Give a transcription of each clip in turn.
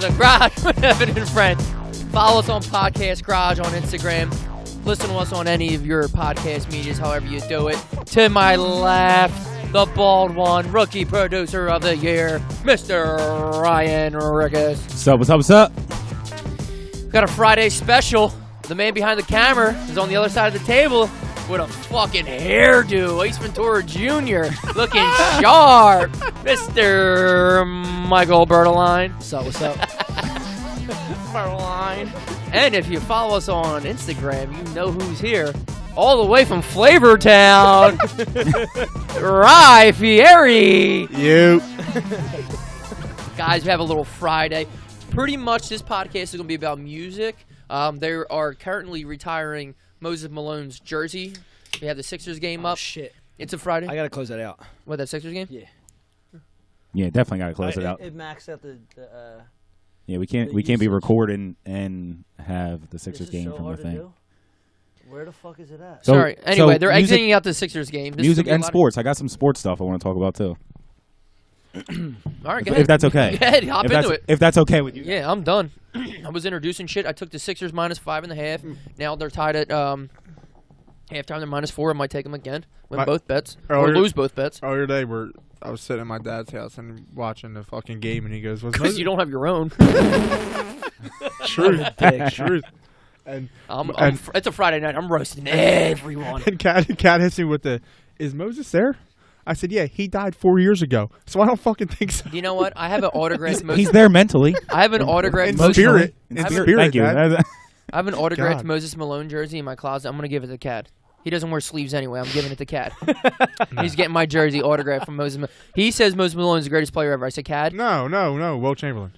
to the Garage with Evan and Friends. Follow us on Podcast Garage on Instagram. Listen to us on any of your podcast medias, however you do it. To my left, the bald one, rookie producer of the year, Mr. Ryan Rickes. What's up? Got a Friday special. The man behind the camera is on the other side of the table with a fucking hairdo. Ace Ventura Jr. looking sharp. Mr. Michael Bertaline. What's up? Bertaline. And if you follow us on Instagram, you know who's here. All the way from Flavortown, Ry Fieri. You. Guys, we have a little Friday. Pretty much this podcast is going to be about music. They are currently retiring Moses Malone's jersey. We have the Sixers game up. Shit. It's a Friday. I got to close that out. What, that Sixers game? Yeah. Yeah, definitely got to close it out. It maxed out the yeah, we can't be recording and have the Sixers game so from the thing. do. Where the fuck is it at? Sorry. Anyway, so they're exiting out the Sixers game. This music and sports. I got some sports stuff I want to talk about too. All right, go ahead. If that's okay. Go ahead, hop into it. If that's okay with you. Yeah, I'm done. I was introducing shit. I took the Sixers -5.5. Now they're tied at halftime. They're -4. I might take them again. Win both bets. Or lose both bets. Earlier today, I was sitting at my dad's house and watching the fucking game, and he goes, Because you don't have your own. Truth. And it's a Friday night. I'm roasting everyone. And Cat hits me with the, is Moses there? I said, yeah, he died 4 years ago, so I don't fucking think so. You know what? I have an autographed Moses. He's there mentally. I have an autographed In Moses. spirit. Thank you. I have an autographed God. Moses Malone jersey in my closet. I'm going to give it to Cad. He doesn't wear sleeves anyway. I'm giving it to Cad. He's getting my jersey autographed from Moses Malone. He says Moses Malone is the greatest player ever. I said, Cad? No, Will Chamberlain.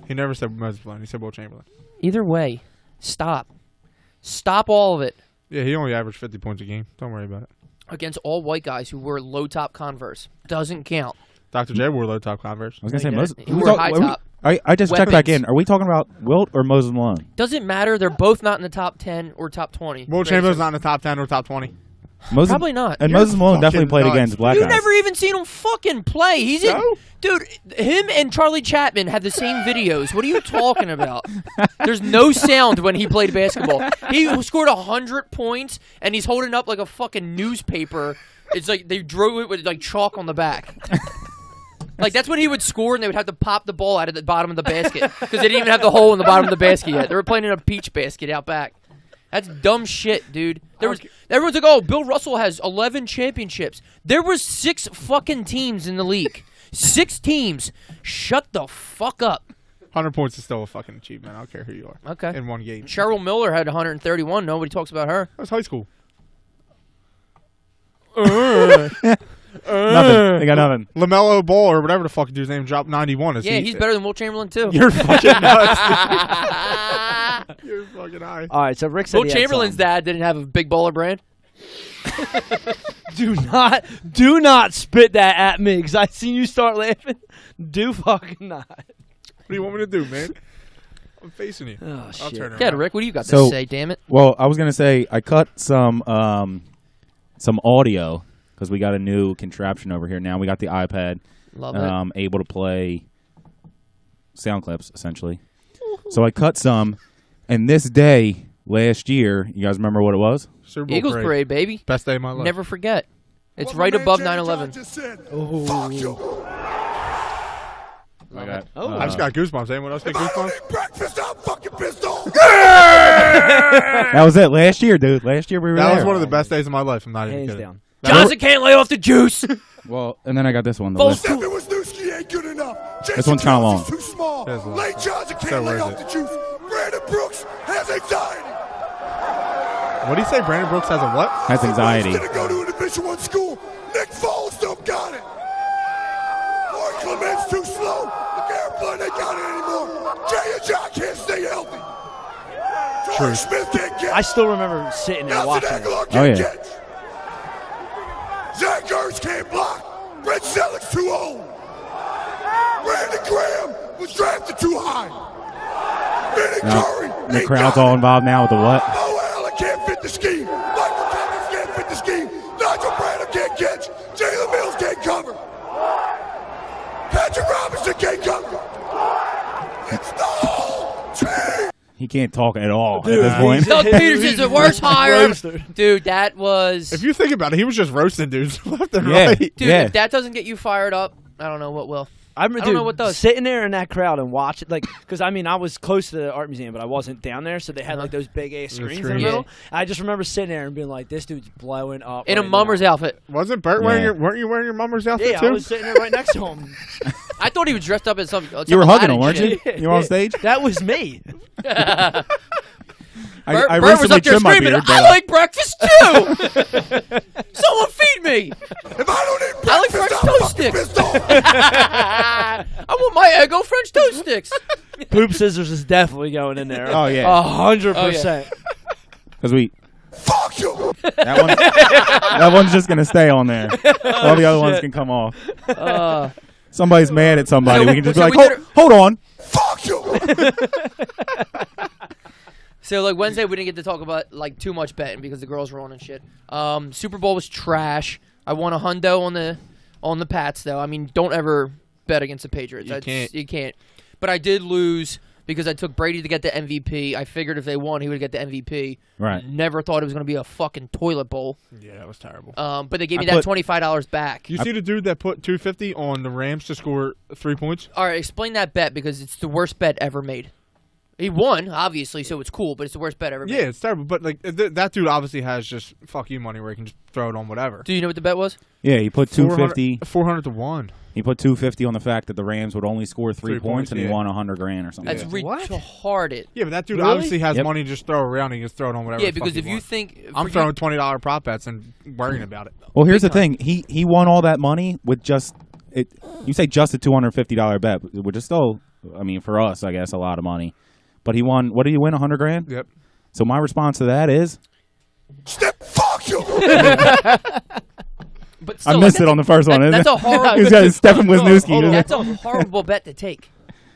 He never said Moses Malone. He said Will Chamberlain. Either way, stop. Stop all of it. Yeah, he only averaged 50 points a game. Don't worry about it. Against all white guys who wear low-top Converse. Doesn't count. Dr. J wore low-top Converse. I was gonna say Moses. He wore high-top. I just checked back in. Are we talking about Wilt or Moses Malone? Doesn't matter. They're both not in the top 10 or top 20. Will Chamberlain's not in the top 10 or top 20. Probably not. And Moses Malone definitely played nuts. against black You've guys. never even seen him fucking play. He's in, dude. Him and Charlie Chapman have the same videos. What are you talking about? There's no sound when he played basketball. He scored 100 points and he's holding up like a fucking newspaper. It's like they drew it with like chalk on the back. Like that's when he would score and they would have to pop the ball out of the bottom of the basket because they didn't even have the hole in the bottom of the basket yet. They were playing in a peach basket out back. That's dumb shit, dude. Everyone's like, oh, Bill Russell has 11 championships. There was 6 fucking teams in the league. 6 teams. Shut the fuck up. 100 points is still a fucking achievement. I don't care who you are. Okay. In one game. Cheryl Miller had 131. Nobody talks about her. That was high school. Nothing. They got nothing. LaMelo Ball or whatever the fuck dude's name dropped 91. Yeah, he's better than Will Chamberlain, too. You're fucking nuts. You're fucking high. All right, so Rick said Will Chamberlain's dad didn't have a big baller brand. Do not spit that at me because I seen you start laughing. Do fucking not. What do you want me to do, man? I'm facing you. Oh, I'll shit. turn around. Yeah, Rick, what do you got to say, damn it? Well, I was gonna say I cut some audio because we got a new contraption over here now. We got the iPad, Love it. able to play sound clips essentially. So I cut some, and this day last year, you guys remember what it was? Super Bowl Eagles Parade, baby. Best day of my life. Never forget. It's right above 9/11. I just got goosebumps. Anyone else get goosebumps? Breakfast, I'm fucking pissed off. That was it last year, dude. Last year we were That there. was one of the best days of my life. I'm not even Hands kidding. down. Johnson can't lay off the juice. Well, and then I got this one. The Full list. Stephen Wisniewski ain't good enough. This one's kinda long. Too small. It is long. Lane Johnson So can't lay worth off it. the juice. Brandon Brooks has anxiety. What do you say? Brandon Brooks has a what? Has anxiety. He's gonna go to a Division I school. Nick Foles don't got it. Mark Clement's too slow. The airplane ain't got it anymore. Jay and John can't stay healthy. Torrey Smith can't catch. I still remember sitting there Nelson watching it. Aguilar Oh, can't yeah. catch. Zach Ertz can't block. Brett Selleck's too old. Brandon Graham was drafted too high. Vinny Curry The ain't crowd's got all it. involved now with the what? Mo Allen can't fit the scheme. Michael Thomas can't fit the scheme. Nigel Bradham can't catch. Jalen Mills can't cover. Patrick Robinson can't cover. He can't talk at all at this point. Doug Peterson's the worst hire ever. roasted. Dude, that was... If you think about it, he was just roasting dudes left and Yeah. right. Dude, Yeah. if that doesn't get you fired up, I don't know what will. I remember, don't know what does. sitting there in that crowd and watching, like, because I mean, I was close to the art museum, but I wasn't down there, so they had like those big ass screens in the screen. middle. I just remember sitting there and being like, "This dude's blowing up." In a right mummer's now. outfit. Wasn't Bert weren't you wearing your mummer's outfit Yeah, too? I was sitting there right next to him. I thought he was dressed up as some. You were hugging Aladdin him, weren't you? shit. You were on stage? That was me. Bert I was recently up there trimmed my screaming, beard, "I but, like breakfast too! Someone feed me! If I don't eat I like breakfast, French I'm toast fucking sticks. pissed off. I want my Eggo French toast sticks." Poop scissors is definitely going in there. Oh, yeah. 100%. Because we... Fuck you. That one's just going to stay on there. All the other ones shit. can come off. Uh, Somebody's mad at somebody. So- We can just so be we like, did it- hold on. Fuck you. so like Wednesday, we didn't get to talk about like too much betting because the girls were on and shit. Super Bowl was trash. I won a hundo on the Pats though. I mean, don't ever bet against the Patriots. You can't. But I did lose because I took Brady to get the MVP. I figured if they won, he would get the MVP. Right. Never thought it was going to be a fucking toilet bowl. Yeah, that was terrible. But they gave me I that put- $25 back. You see the dude that put 250 on the Rams to score 3 points? All right, explain that bet because it's the worst bet ever made. He won, obviously, so it's cool, but it's the worst bet ever made. Yeah, it's terrible. But like that dude obviously has just fuck you money where he can just throw it on whatever. Do you know what the bet was? Yeah, he put 250. 400 to 1. He put 250 on the fact that the Rams would only score 3 3 points, points, and he yeah. won $100,000 or something. That's What? retarded. Yeah, but that dude Really? obviously has Yep. money to just throw around. And he can just throw it on whatever. Yeah, the fuck because he if you wants. think I'm for throwing $20 prop bets and worrying about it. Well, here's the Big time. thing. He won all that money with just it. You say just a $250 bet, which is still, I mean, for us, I guess, a lot of money. But he won. What did he win? $100,000. Yep. So my response to that is, Fuck you. But I still, missed it on the first one. That's Isn't a horrible. He's got Stephen Wisniewski. That's a horrible bet to take.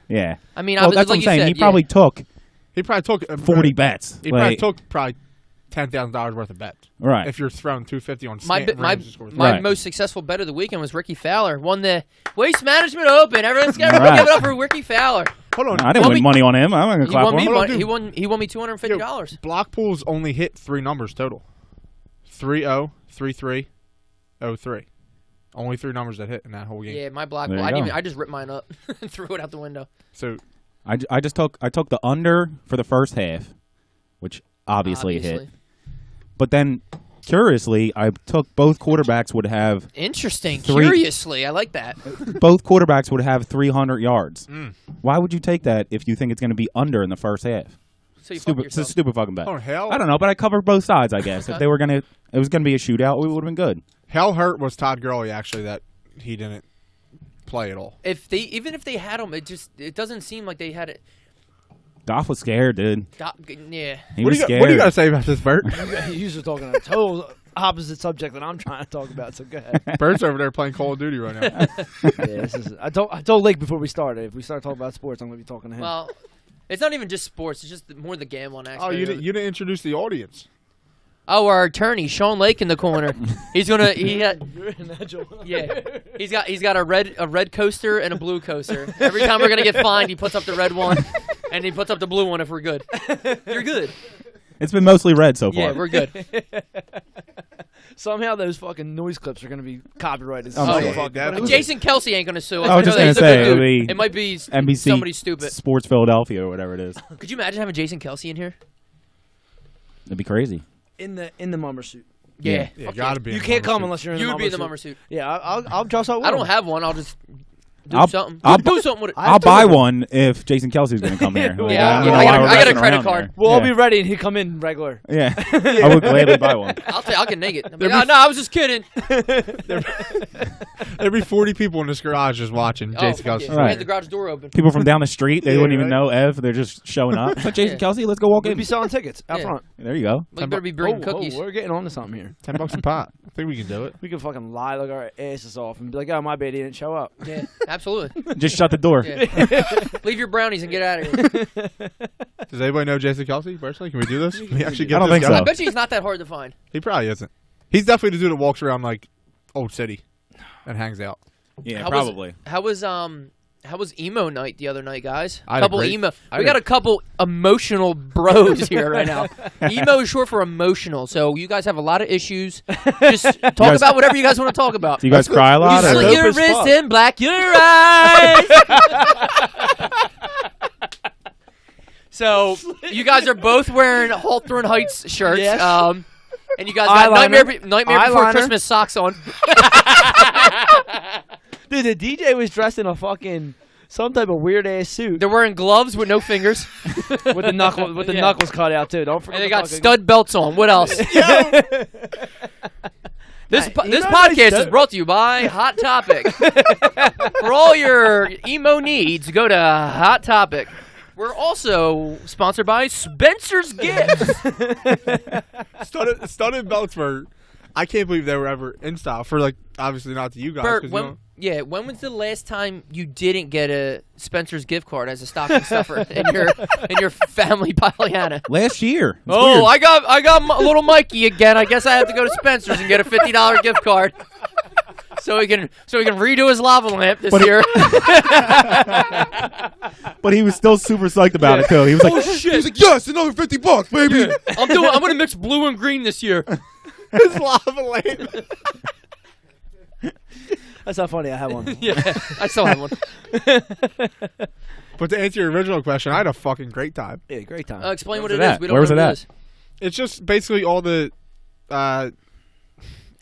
Yeah. I mean, Well, that's like what I'm you saying. said, He probably took He probably took 40 bets. He Like, probably took $10,000 worth of bets. right. If you're throwing 250 on My Rams to score 3. Right. most successful bet of the weekend was Ricky Fowler. Won the Waste Management Open. Everyone's got to Right. give it up for Ricky Fowler. Hold on. I didn't Won win me- money on him. I'm not gonna He clap won for me him. Hold on, money. dude. He won me $250. Block pools only hit 3 numbers total. 3-0, 3-3, 0-3. Only 3 numbers that hit in that whole game. Yeah, my block. There Well, you go. I just ripped mine up and threw it out the window. So I just took the under for the first half, which obviously hit. But then, curiously, I took both quarterbacks would have Interesting. 3 Curiously, I like that. both quarterbacks would have 300 yards. Mm. Why would you take that if you think it's going to be under in the first half? So you fuck Stupid, it's a yourself. stupid fucking bet. Oh, hell. I don't know, but I covered both sides. I guess Okay. if they were gonna, it was gonna be a shootout. It would have been good. Hell hurt was Todd Gurley actually that he didn't play at all. Even if they had him, it doesn't seem like they had it. Goff was scared, dude. Yeah. He What was do scared. you got to say about this, Bert? You are talking a total opposite subject that I'm trying to talk about. So go ahead. Bert's over there playing Call of Duty right now. Yeah, this is. I told Lake before we started. If we start talking about sports, I'm going to be talking to him. Well, it's not even just sports. It's just more the gambling aspect. Oh, you of didn't, it. you didn't introduce the audience. Oh, our attorney, Sean Lake, in the corner. He's gonna. You're in that joint. Yeah. He's got a red coaster and a blue coaster. Every time we're gonna get fined, he puts up the red one, and he puts up the blue one if we're good. You're good. It's been mostly red so far. Yeah, we're good. Somehow those fucking noise clips are going to be copyrighted. Oh, So yeah, fucking- definitely. Jason Kelsey ain't gonna sue us. I was know just that. gonna He's a say, good it'll dude. be It might be NBC somebody stupid. Sports Philadelphia or whatever it is. Could you imagine having Jason Kelsey in here? It'd be crazy. in the mummer suit. Yeah. Yeah, Fuck gotta be. You in can't the come number unless you're in You the would mummer be in the suit. mummer suit. Yeah, I'll dress up with I don't him. have one. I'll just do I'll- something. I'll- do something with it. I'll buy one if Jason Kelsey's going to come here. Like, Yeah, don't know I why got a- we're I got a messing credit around card. there. We'll all Yeah. be ready, and he come in regular. Yeah, I would gladly buy one. I can make it. I'll be like, no, I was just kidding. There'd be 40 people in this garage just watching Oh, Jason fuck Kelsey. yeah. Right. We had the garage door open. People from down the street, they Yeah, wouldn't even right. know Ev. They're just showing up. So Jason Yeah. Kelsey, let's go walk We'd in. be selling tickets out Yeah. front. There you go. We better be bringing Oh, cookies. we're getting on to something here. $10 a pop. I think we can do it. We can fucking lie like our asses off and be like, "Oh, my baby didn't show up." Yeah, absolutely. Just shut the door. Yeah. Leave your brownies and get out of here. Does anybody know Jason Kelsey personally? Can we do this? Can we actually get I don't this think guy? so. I bet you he's not that hard to find. He probably isn't. He's definitely the dude that walks around like Old City and hangs out. Yeah, How probably. How was How was emo night the other night, guys? I had a great- We got a couple emotional bros here right now. Emo is short for emotional, so you guys have a lot of issues. Just talk about whatever you guys want to talk about. Do you guys cry a lot? You or- slit your Dope as wrists fuck. and black your eyes. So you guys are both wearing Hawthorne Heights shirts. Yes. And you guys got Eyeliner. Nightmare Before Eyeliner. Christmas socks on. Dude, the DJ was dressed in a fucking some type of weird ass suit They're wearing gloves with no fingers. with the Yeah. knuckles cut out too. Don't forget. And they the got fucking- stud belts on. What else? This Emo podcast night's is dope. brought to you by Hot Topic. For all your emo needs, go to Hot Topic. We're also sponsored by Spencer's Gifts. Studded belts were. I can't believe they were ever in style for like obviously not to you guys. Bert, 'cause you when was the last time you didn't get a Spencer's gift card as a stocking stuffer in your family Pollyanna? Last year. It's Oh, weird. I got little Mikey again. I guess I have to go to Spencer's and get a $50 gift card. So he can redo his lava lamp this year. But he was still super psyched about it too. He was like, He's like, yes, another $50, baby. I'm gonna mix blue and green this year. his lava lamp. That's not funny. I have one. Yeah, I still have one. But to answer your original question, I had a fucking great time. Yeah, great time. Explain what Where's it it is. at? We don't Where was know it what at? it is. It's just basically all the All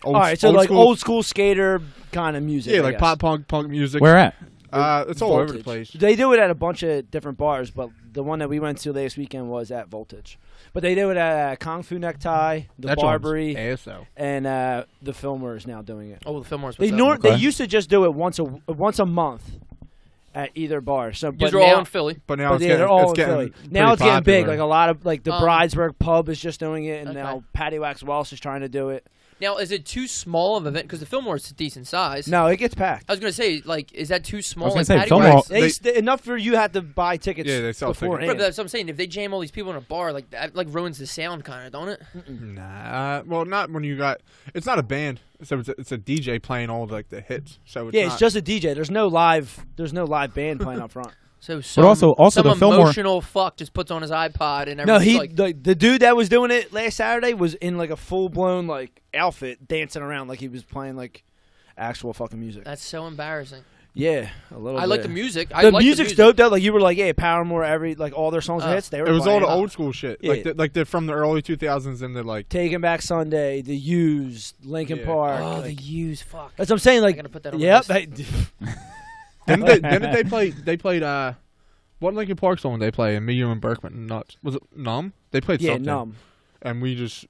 right, so like school, old school skater kind of music. yeah, I like guess. punk music. where at? It's all over the Voltage. place. They do it at a bunch of different bars, but the one that we went to last weekend was at Voltage. But they do it at Kung Fu Necktie, the That Barbary, joint's ASO. and the Filmer is now doing it. Oh, the Fillmore's. They what's up? they Okay. used to just do it once a month at either bar. So, These but are all now, in Philly. But now but it's yeah, getting, they're all it's in getting Philly. pretty Now it's getting big. popular. Like a lot of like the Um, Bridesburg Pub is just doing it, and Okay. now Patty Wax Welsh is trying to do it. Now, is it too small of an event? Because the Fillmore's a decent size. No, it gets packed. I was gonna say, like, is that too small? I was like gonna say, Patty Fillmore- Wax? Enough for you have to buy tickets. Yeah, they sell tickets. beforehand. But that's what I'm saying. If they jam all these people in a bar, like that, like ruins the sound, kind of, don't it? Nah, well, not when you got. It's not a band, so it's a DJ playing all like the hits. So it's Yeah, not, it's just a DJ. There's no live band playing up front. So some, also some the Fillmore- emotional fuck just puts on his iPod and No, everything's like, the dude that was doing it last Saturday was in like a full blown like outfit, dancing around like he was playing like actual fucking music. that's so embarrassing. Yeah, a little. I bit. like the music. The music's dope though. Like you were like, yeah, Paramore. Like all their songs are hits. They were. It was all playing. the old school shit, Yeah. like the from the early 2000s and the like. Taking Back Sunday, The Used, Linkin Yeah. Park. Oh, like- the use fuck. that's what I'm saying. Like, gotta put that on my yep. list. Didn't they play? They played. What Linkin Park song they play? And me, you, and Berkman. Nuts. Was it Numb? They played yeah, something. numb. And we just.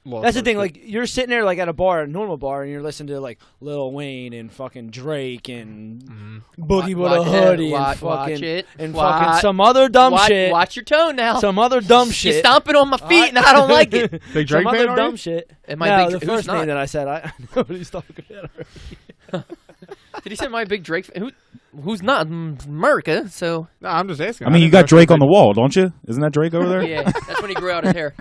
Lost That's the our thing. shit. Like you're sitting there like at a bar, a normal bar, and you're listening to like Lil Wayne and fucking Drake and Boogie with a Watch it, hoodie and watch fucking it, and watch- fucking some other dumb shit. Watch your tone now. Some other dumb shit. You're stomping on my feet, and I don't like it. Big Drake Some fan, other are dumb you? shit. Am I no, big- the who's first not? name that I said, I know what he's talking about. Did he say my big Drake? Who's not America? So No, I'm just asking. I mean, you didn't got know if Drake they- on the wall, don't you? Isn't that Drake over there? yeah, that's when he grew out his hair.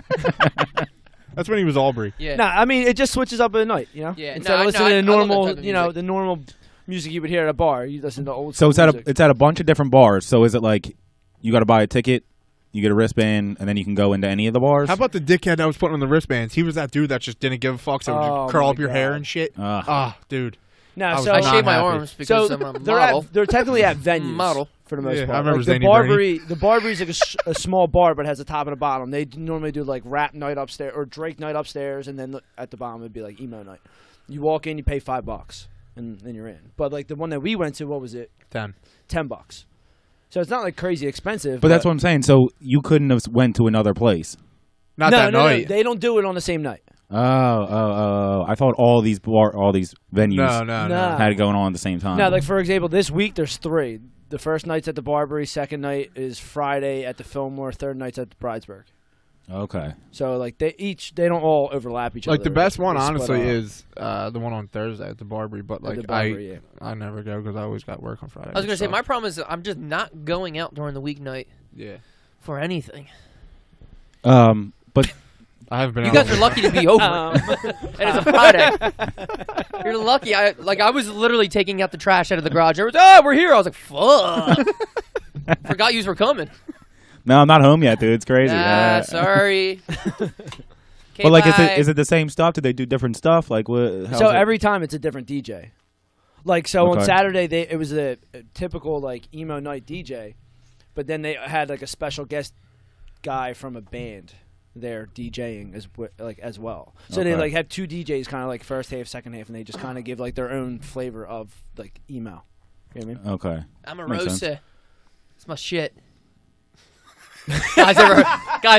That's when he was Aubrey. Yeah. Nah, I mean it just switches up at night, you know. Yeah, Instead no, of listening I to love that normal, type of you know, music. the normal music you would hear at a bar, you listen to old. So school it's at music. it's at a bunch of different bars. So is it like you got to buy a ticket, you get a wristband, and then you can go into any of the bars? How about the dickhead that was putting on the wristbands? He was that dude that just didn't give a fuck, so would Oh, just curl my up your hair God. and shit. Ugh. Ah, dude. No, I was so I not shave my happy. arms because so I'm a they're model. they're technically at venues Model. for the most Yeah, I part. remember Like the Zany Barbary, the Barbary's like a small bar, but has a top and a bottom. They normally do like rap night upstairs or Drake night upstairs, and then at the bottom it'd be like emo night. You walk in, you pay $5, and then you're in. But like the one that we went to, what was it? 10. $10. So it's not like crazy expensive. But that's what I'm saying. So you couldn't have went to another place. Not no, that no, night. no, they don't do it on the same night. Oh! I thought all these venues Nah. had it going on at the same time. Now, like for example, this week there's 3. The first night's at the Barbary, second night is Friday at the Fillmore, third night's at the Bridesburg. Okay. So like they don't all overlap each other. Like the best one, They split honestly, up. is the one on Thursday at the Barbary. But At like the Barbary, yeah. I never go because I always got work on Friday. I was gonna say so- my problem is that I'm just not going out during the weeknight Yeah. for anything. But I haven't been. You out guys all are lucky to be over, and it's a Friday. You're lucky. I was literally taking out the trash out of the garage. We're here. I was like, fuck. Forgot yous were coming. No, I'm not home yet, dude. It's crazy. Sorry. But like, is it the same stuff? Do they do different stuff? Like, what? So every time it's a different DJ. Like, so Okay. on Saturday it was a typical like emo night DJ, but then they had like a special guest guy from a band there DJing as well. So they Okay. like have two DJs, kind of like first half, second half, and they just kind of give like their own flavor of like emo. You know what I mean? Okay. I'm a Makes sense. Rosa. It's my shit. Guys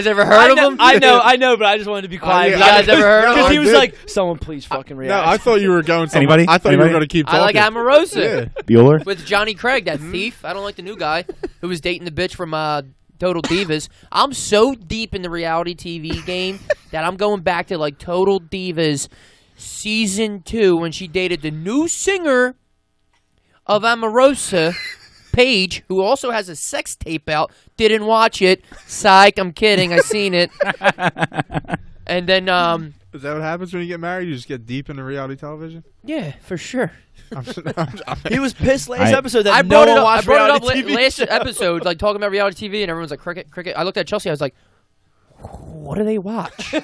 ever heard of him? I know, but I just wanted to be quiet. You guys ever heard of Because him? he was like, "Someone please fucking No, react." I thought you were going. Somewhere. Anybody? I thought you were Anybody? going to keep I talking. like Amarosa. Yeah. Bueller? With Johnny Craig, that thief. I don't like the new guy who was dating the bitch from Total Divas. I'm so deep in the reality TV game that I'm going back to like Total Divas season 2 when she dated the new singer of Amarosa, Paige, who also has a sex tape out. Didn't watch it. Psych. I'm kidding. I seen it. And then Is that what happens when you get married? You just get deep into reality television. yeah, for sure. He was pissed last episode that I no brought one it up. I watched brought it up reality TV last shows. episode, like talking about reality TV, and everyone's like, cricket. I looked at Chelsea. I was like, what do they watch?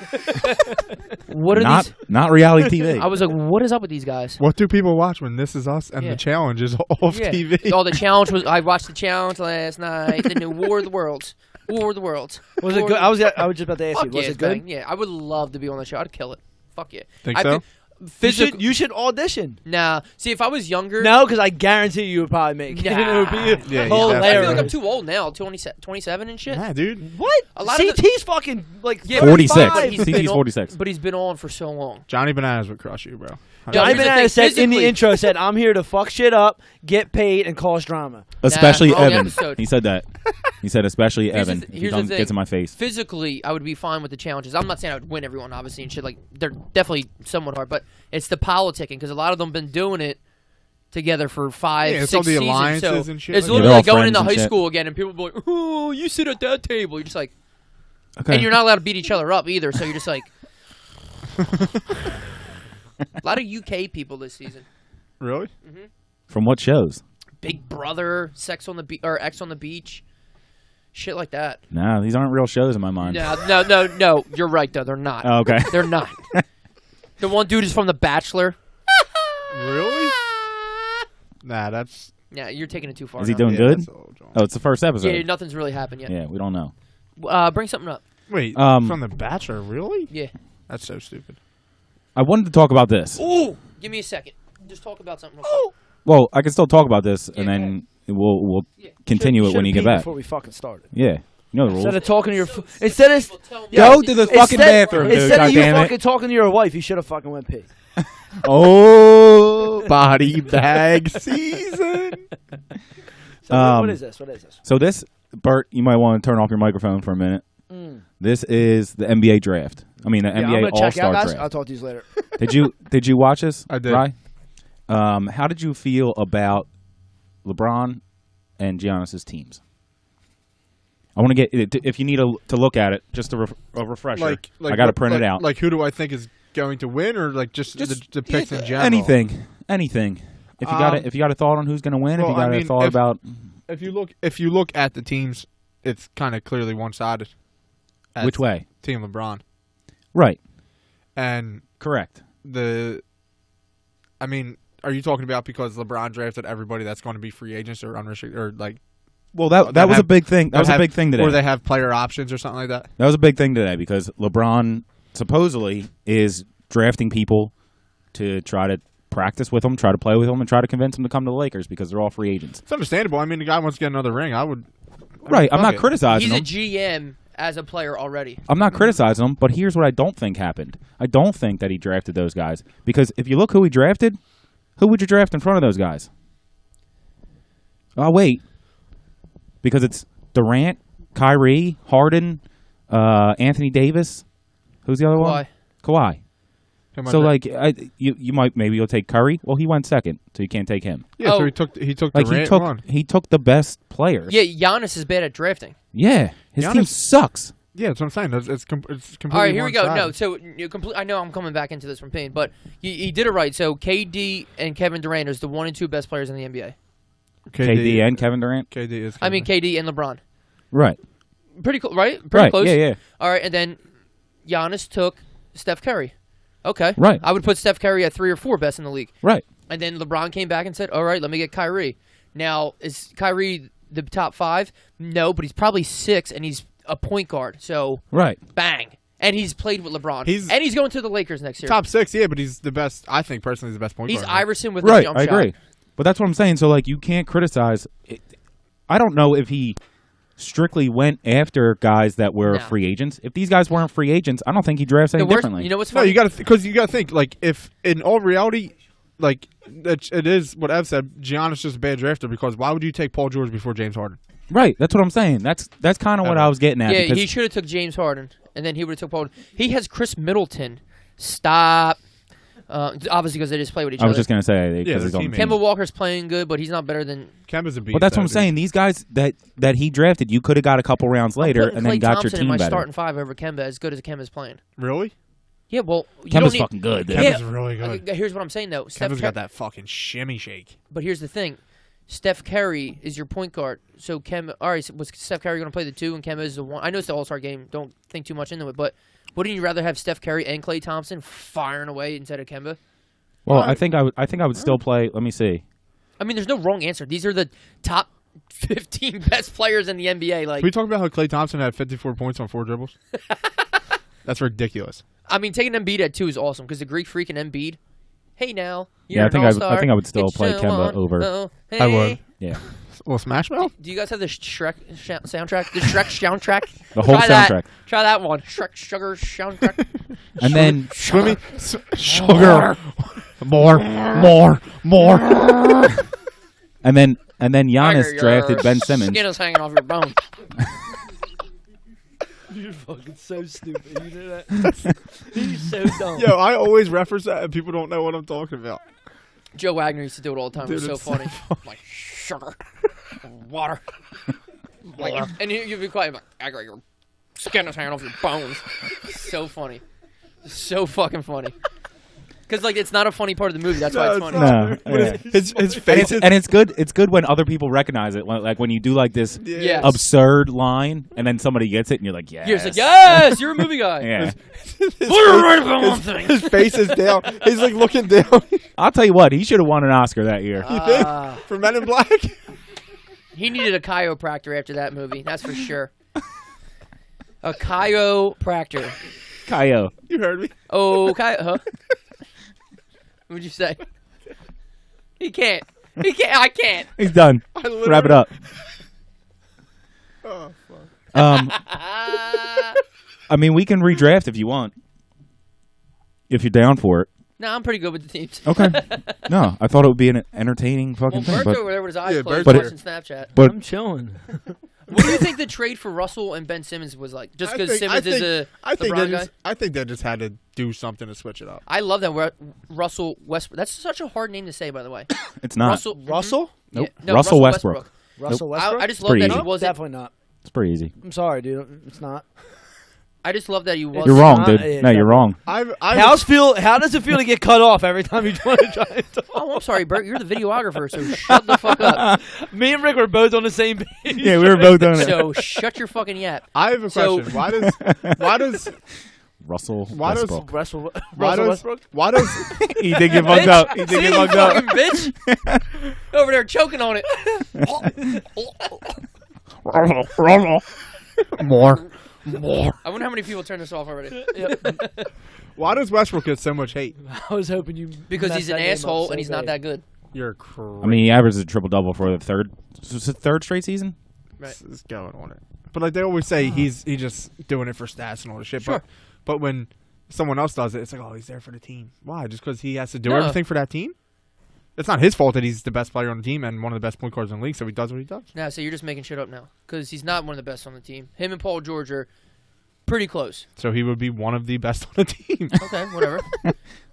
What are these? Not reality TV. I was like, what is up with these guys? What do people watch when This Is Us and Yeah. The Challenge is off Yeah. TV? Oh, the challenge was. I watched the challenge last night. The new War of the Worlds. War of the Worlds. Was it War good? of the- I was just about to ask Fuck you. Was yeah, it good? bang. Yeah, I would love to be on the show. I'd kill it. Fuck yeah. Think so? You should audition. Nah. See, if I was younger. No, because I guarantee you would probably make it. Nah. It would be Yeah, you I feel hilarious. like I'm too old now. 27 and shit. Yeah, dude. What? A lot of CT's fucking like Yeah, 46. 35. He's been CT's on- 46. But he's been on for so long. Johnny Bananas would crush you, bro. Johnny I've Here's been the at a thing, set in the physically- intro said, "I'm here to fuck shit up, get paid, and cause drama." Especially wrong Evan. episode. He said that. He said especially Here's the Evan. th- He here's the thing. gets in my face. Physically, I would be fine with the challenges. I'm not saying I would win everyone, obviously, and shit. Like, they're definitely somewhat hard, but it's the politicking, because a lot of them been doing it together for 5, Yeah, it's 6 all the seasons. alliances So and shit it's like literally that. like They're all going into friends high and shit. school again, and people be like, oh, you sit at that table. You're just like, Okay. and you're not allowed to beat each other up either, so you're just like. A lot of UK people this season. Really? From what shows? Big Brother, Sex on the Beach, or X on the Beach. Shit like that. Nah, these aren't real shows in my mind. No. You're right, though. They're not. Oh, okay. They're not. The one dude is from The Bachelor. Really? Nah, that's. Yeah, you're taking it too far. Is he now. doing yeah, good? that's a little drunk. Oh, it's the first episode. Yeah, nothing's really happened yet. Yeah, we don't know. Bring something up. Wait, Um, from The Bachelor? Really? Yeah. That's so stupid. I wanted to talk about this. Ooh, give me a second. Just talk about something. Real quick. Well, I can still talk about this, and Yeah, then we'll Yeah. continue it when you get back. Before we fucking started. Yeah, you know the Instead rules. of talking to your instead of People tell me- Go to the fucking bathroom, dude. Instead of you goddammit. fucking talking to your wife, you should have fucking went pee. Oh, Body bag season. So Um, what is this? What is this? so this, Bert, you might want to turn off your microphone for a minute. This is the NBA draft. I mean, the Yeah, I'm NBA gonna check All-Star out, guys. draft. I'll talk to you later. Did you watch this? I did. Ry? How did you feel about LeBron and Giannis's teams? I want to get if you need to look at it, just a refresher. Like I got to print it out. Like, who do I think is going to win, or like just the picks in general? Anything. If you got a thought on who's going to win, well, if you got I a mean, thought if- about If you look at the teams, it's kind of clearly one-sided. which way, Team LeBron. right? And Correct. I mean, are you talking about because LeBron drafted everybody that's going to be free agents or unrestricted, or like? Well, that was a big thing. That was a big thing today. Or they have player options or something like that. That was a big thing today because LeBron supposedly is drafting people to try to practice with them, try to play with them, and try to convince them to come to the Lakers because they're all free agents. It's understandable. I mean, the guy wants to get another ring. I would. Right. I'm fuck not it. criticizing He's a him. GM as a player already. I'm not criticizing him, but here's what I don't think happened. I don't think that he drafted those guys because if you look who he drafted, who would you draft in front of those guys? Oh, wait. Because it's Durant, Kyrie, Harden, Anthony Davis. Who's the other one? Kawhi. Who am I So, drafting? like, you might maybe you'll take Curry. Well, he went second, so you can't take him. Yeah, so Oh. he took Like Durant he one. took the best players. Yeah, Giannis is bad at drafting. Yeah, his team Giannis- sucks. Yeah, that's what I'm saying. It's completely. All right, here we go. one-sided. No, so I know I'm coming back into this from pain, but he did it right. So KD and Kevin Durant is the 1 and 2 best players in the NBA. KD and Kevin Durant. KD is. I mean KD and LeBron. Right. Pretty cool, right? Pretty close. Yeah. All right, and then Giannis took Steph Curry. Okay. Right. I would put Steph Curry at 3 or 4 best in the league. Right. And then LeBron came back and said, all right, let me get Kyrie. Now, is Kyrie the top 5? No, but he's probably 6, and he's a point guard. So, Right. bang. And he's played with LeBron. And he's going to the Lakers next year. Top 6, yeah, but he's the best. I think personally, he's the best point He's guard. Iverson with Right. a jump I shot. agree. But that's what I'm saying. So, like, you can't criticize. I don't know if he strictly went after guys that were free agents. If these guys weren't free agents, I don't think he drafts any differently. You know what's No, funny? you got to because you got to think like if in all reality, like it is what Ev said. Giannis just a bad drafter because why would you take Paul George before James Harden? Right. That's what I'm saying. That's kind of what I was getting at. Yeah, because he should have took James Harden, and then he would have took Paul. He has Chris Middleton. Stop. Obviously, because they just play with each other. I was just gonna say because they're he's on the teammates. team. Kemba Walker's playing good, but he's not better than. Kemba's a beast. But that's what I'm dude. saying. These guys that he drafted, you could have got a couple rounds later I'm putting and then Klay got Thompson your in team my better. starting 5 over Kemba, as good as Kemba's playing. Really? Yeah, well, you Kemba's don't need, fucking good. Dude. Kemba's really good. Here's what I'm saying though. Kemba's got that fucking shimmy shake. But here's the thing. Steph Curry is your point guard. So Kemba, all right, so was Steph Curry going to play the 2 and Kemba is the 1? I know it's the All-Star game. Don't think too much into it, but wouldn't you rather have Steph Curry and Klay Thompson firing away instead of Kemba? Well, I think I would still play. Let me see. I mean, there's no wrong answer. These are the top 15 best players in the NBA. Like, Can we talk about how Klay Thompson had 54 points on 4 dribbles? That's ridiculous. I mean, taking Embiid at 2 is awesome because the Greek freak and Embiid. Hey now, you're Yeah, I an think all-star. I think I would still It's play so Kemba on. over. Oh, hey. I would. Yeah. Well, Smash Mouth? Do you guys have the Shrek soundtrack? The Shrek soundtrack? The whole Try that. soundtrack. Try that one. Shrek Sugar soundtrack. And then Sugar. More. and then Giannis Your drafted Ben Simmons. Skin is hanging off your bone. You're fucking so stupid. You know that? He's so dumb. Yo, I always reference that and people don't know what I'm talking about. Joe Wagner used to do it all the time. Dude, it was so it's funny. Like, sugar. Water. Like, and you'd be quiet. Like, I got your skin is hanging off your bones. So funny. So fucking funny. Because, like, it's not a funny part of the movie. That's why it's funny. No, But yeah. his face is... And it's good. It's good when other people recognize it. Like when you do like this Yes. absurd line, and then somebody gets it, and you're like, yes. You're just like, yes, you're a movie guy. Yeah. We're right about one thing. His face is down. He's like looking down. I'll tell you what. He should have won an Oscar that year. For Men in Black? He needed a chiropractor after that movie. That's for sure. A chiropractor. Kyo. You heard me. Oh, huh? What'd you say? He can't. He can't. I can't. He's done. literally- Wrap it up. Oh, fuck. I mean, we can redraft if you want. If you're down for it. No, I'm pretty good with the teams. Okay. No, I thought it would be an entertaining fucking Well, thing. Bert's But, over there with his eyes Yeah, closed Bert's watching Snapchat. but I'm chilling. What do you think the trade for Russell and Ben Simmons was like? Just because Simmons is a LeBron guy? I think they just had to do something to switch it up. I love that Russell Westbrook. That's such a hard name to say, by the way. it's not. Russell? Nope. Yeah, no, Russell Westbrook. Russell Nope. Westbrook? I just love pretty that easy. he wasn't. Definitely not. It's pretty easy. I'm sorry, dude. It's not. I just love that he wasn't. You're wrong, not- dude. yeah, No, you're wrong. How does it feel to get cut off every time you try to talk? Oh, I'm sorry, Bert. You're the videographer, so shut the fuck up. Me and Rick were both on the same page. Yeah, we were both on it. So shut your fucking yap. I have a So- question. Why does Russell Why does- Westbrook. Russell Westbrook? Westbrook? Why does He did get bugged up. He did See, get you bugged up. fucking bitch. Over there choking on it. More. I wonder how many people turned this off already. why does Westbrook get so much hate? I was hoping you Because messed he's an that name up asshole so and he's not bad. that good. You're crazy. I mean, he averages a triple double for the third straight season. Right. Is going on it. But like they always say, he's just doing it for stats and all this shit. Sure. But when someone else does it, it's like, oh, he's there for the team. Why? Just because he has to do No. everything for that team? It's not his fault that he's the best player on the team and one of the best point guards in the league, so he does what he does. Now, so you're just making shit up now. Because he's not one of the best on the team. Him and Paul George are pretty close. So he would be one of the best on the team. Okay, whatever.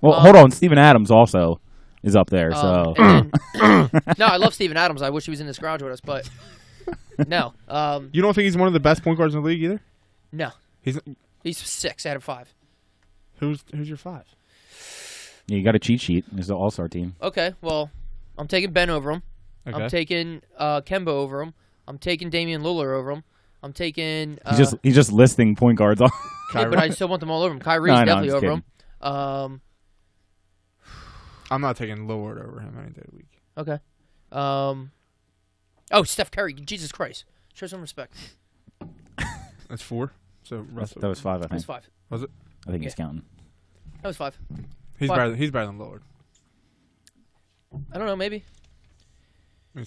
Well, hold on. Steven Adams also is up there. So And then- no, I love Steven Adams. I wish he was in this garage with us, but no. You don't think he's one of the best point guards in the league either? No. He's 6 out of 5. Who's your 5? Yeah, you got a cheat sheet. It's the all-star team. Okay, well, I'm taking Ben over him. Okay. I'm taking Kemba over him. I'm taking Damian Lillard over him. I'm taking. He's just listing point guards on. Yeah, but I still want them all over him. Kyrie's No, I know, definitely I'm over just him. I'm not taking Lillard over him any day of the week. Okay. Oh, Steph Curry. Jesus Christ. Show some respect. That's 4. So Russell. That was 5, I think. That's 5. Was it? I think he's counting. That was 5. He's 5. better. He's better than Lillard. I don't know. Maybe.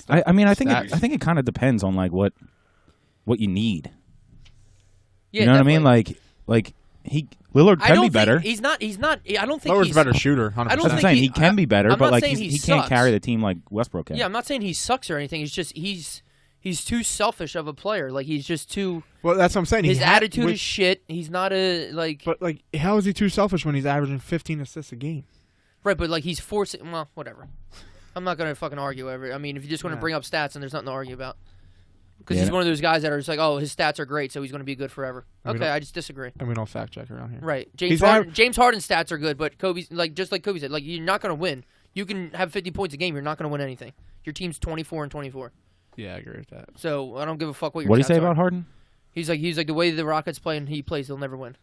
I mean, I think it kind of depends on like what you need. Yeah, you know definitely. what I mean? Like Lillard can be better. He's not. I don't think Lillard's he's a better shooter. 100%. I don't That's what I'm think saying. He can be better, I'm but not like saying he can't sucks. carry the team like Westbrook can. Yeah, I'm not saying he sucks or anything. It's just he's too selfish of a player. Like he's just too. Well, that's what I'm saying. His attitude is shit. He's not a like. But like, how is he too selfish when he's averaging 15 assists a game? Right, but like he's forcing. Well, whatever. I'm not gonna fucking argue over it. I mean, if you just want to bring up stats, and there's nothing to argue about. Because he's one of those guys that are just like, oh, his stats are great, so he's going to be good forever. Okay, I just disagree. And we don't fact check around here. Right. James Harden's stats are good, but Kobe's just like Kobe said, like you're not going to win. You can have 50 points a game, you're not going to win anything. Your team's 24-24. Yeah, I agree with that. So I don't give a fuck what your. What do you stats say are. about Harden? He's like the way the Rockets play and he plays, they'll never win.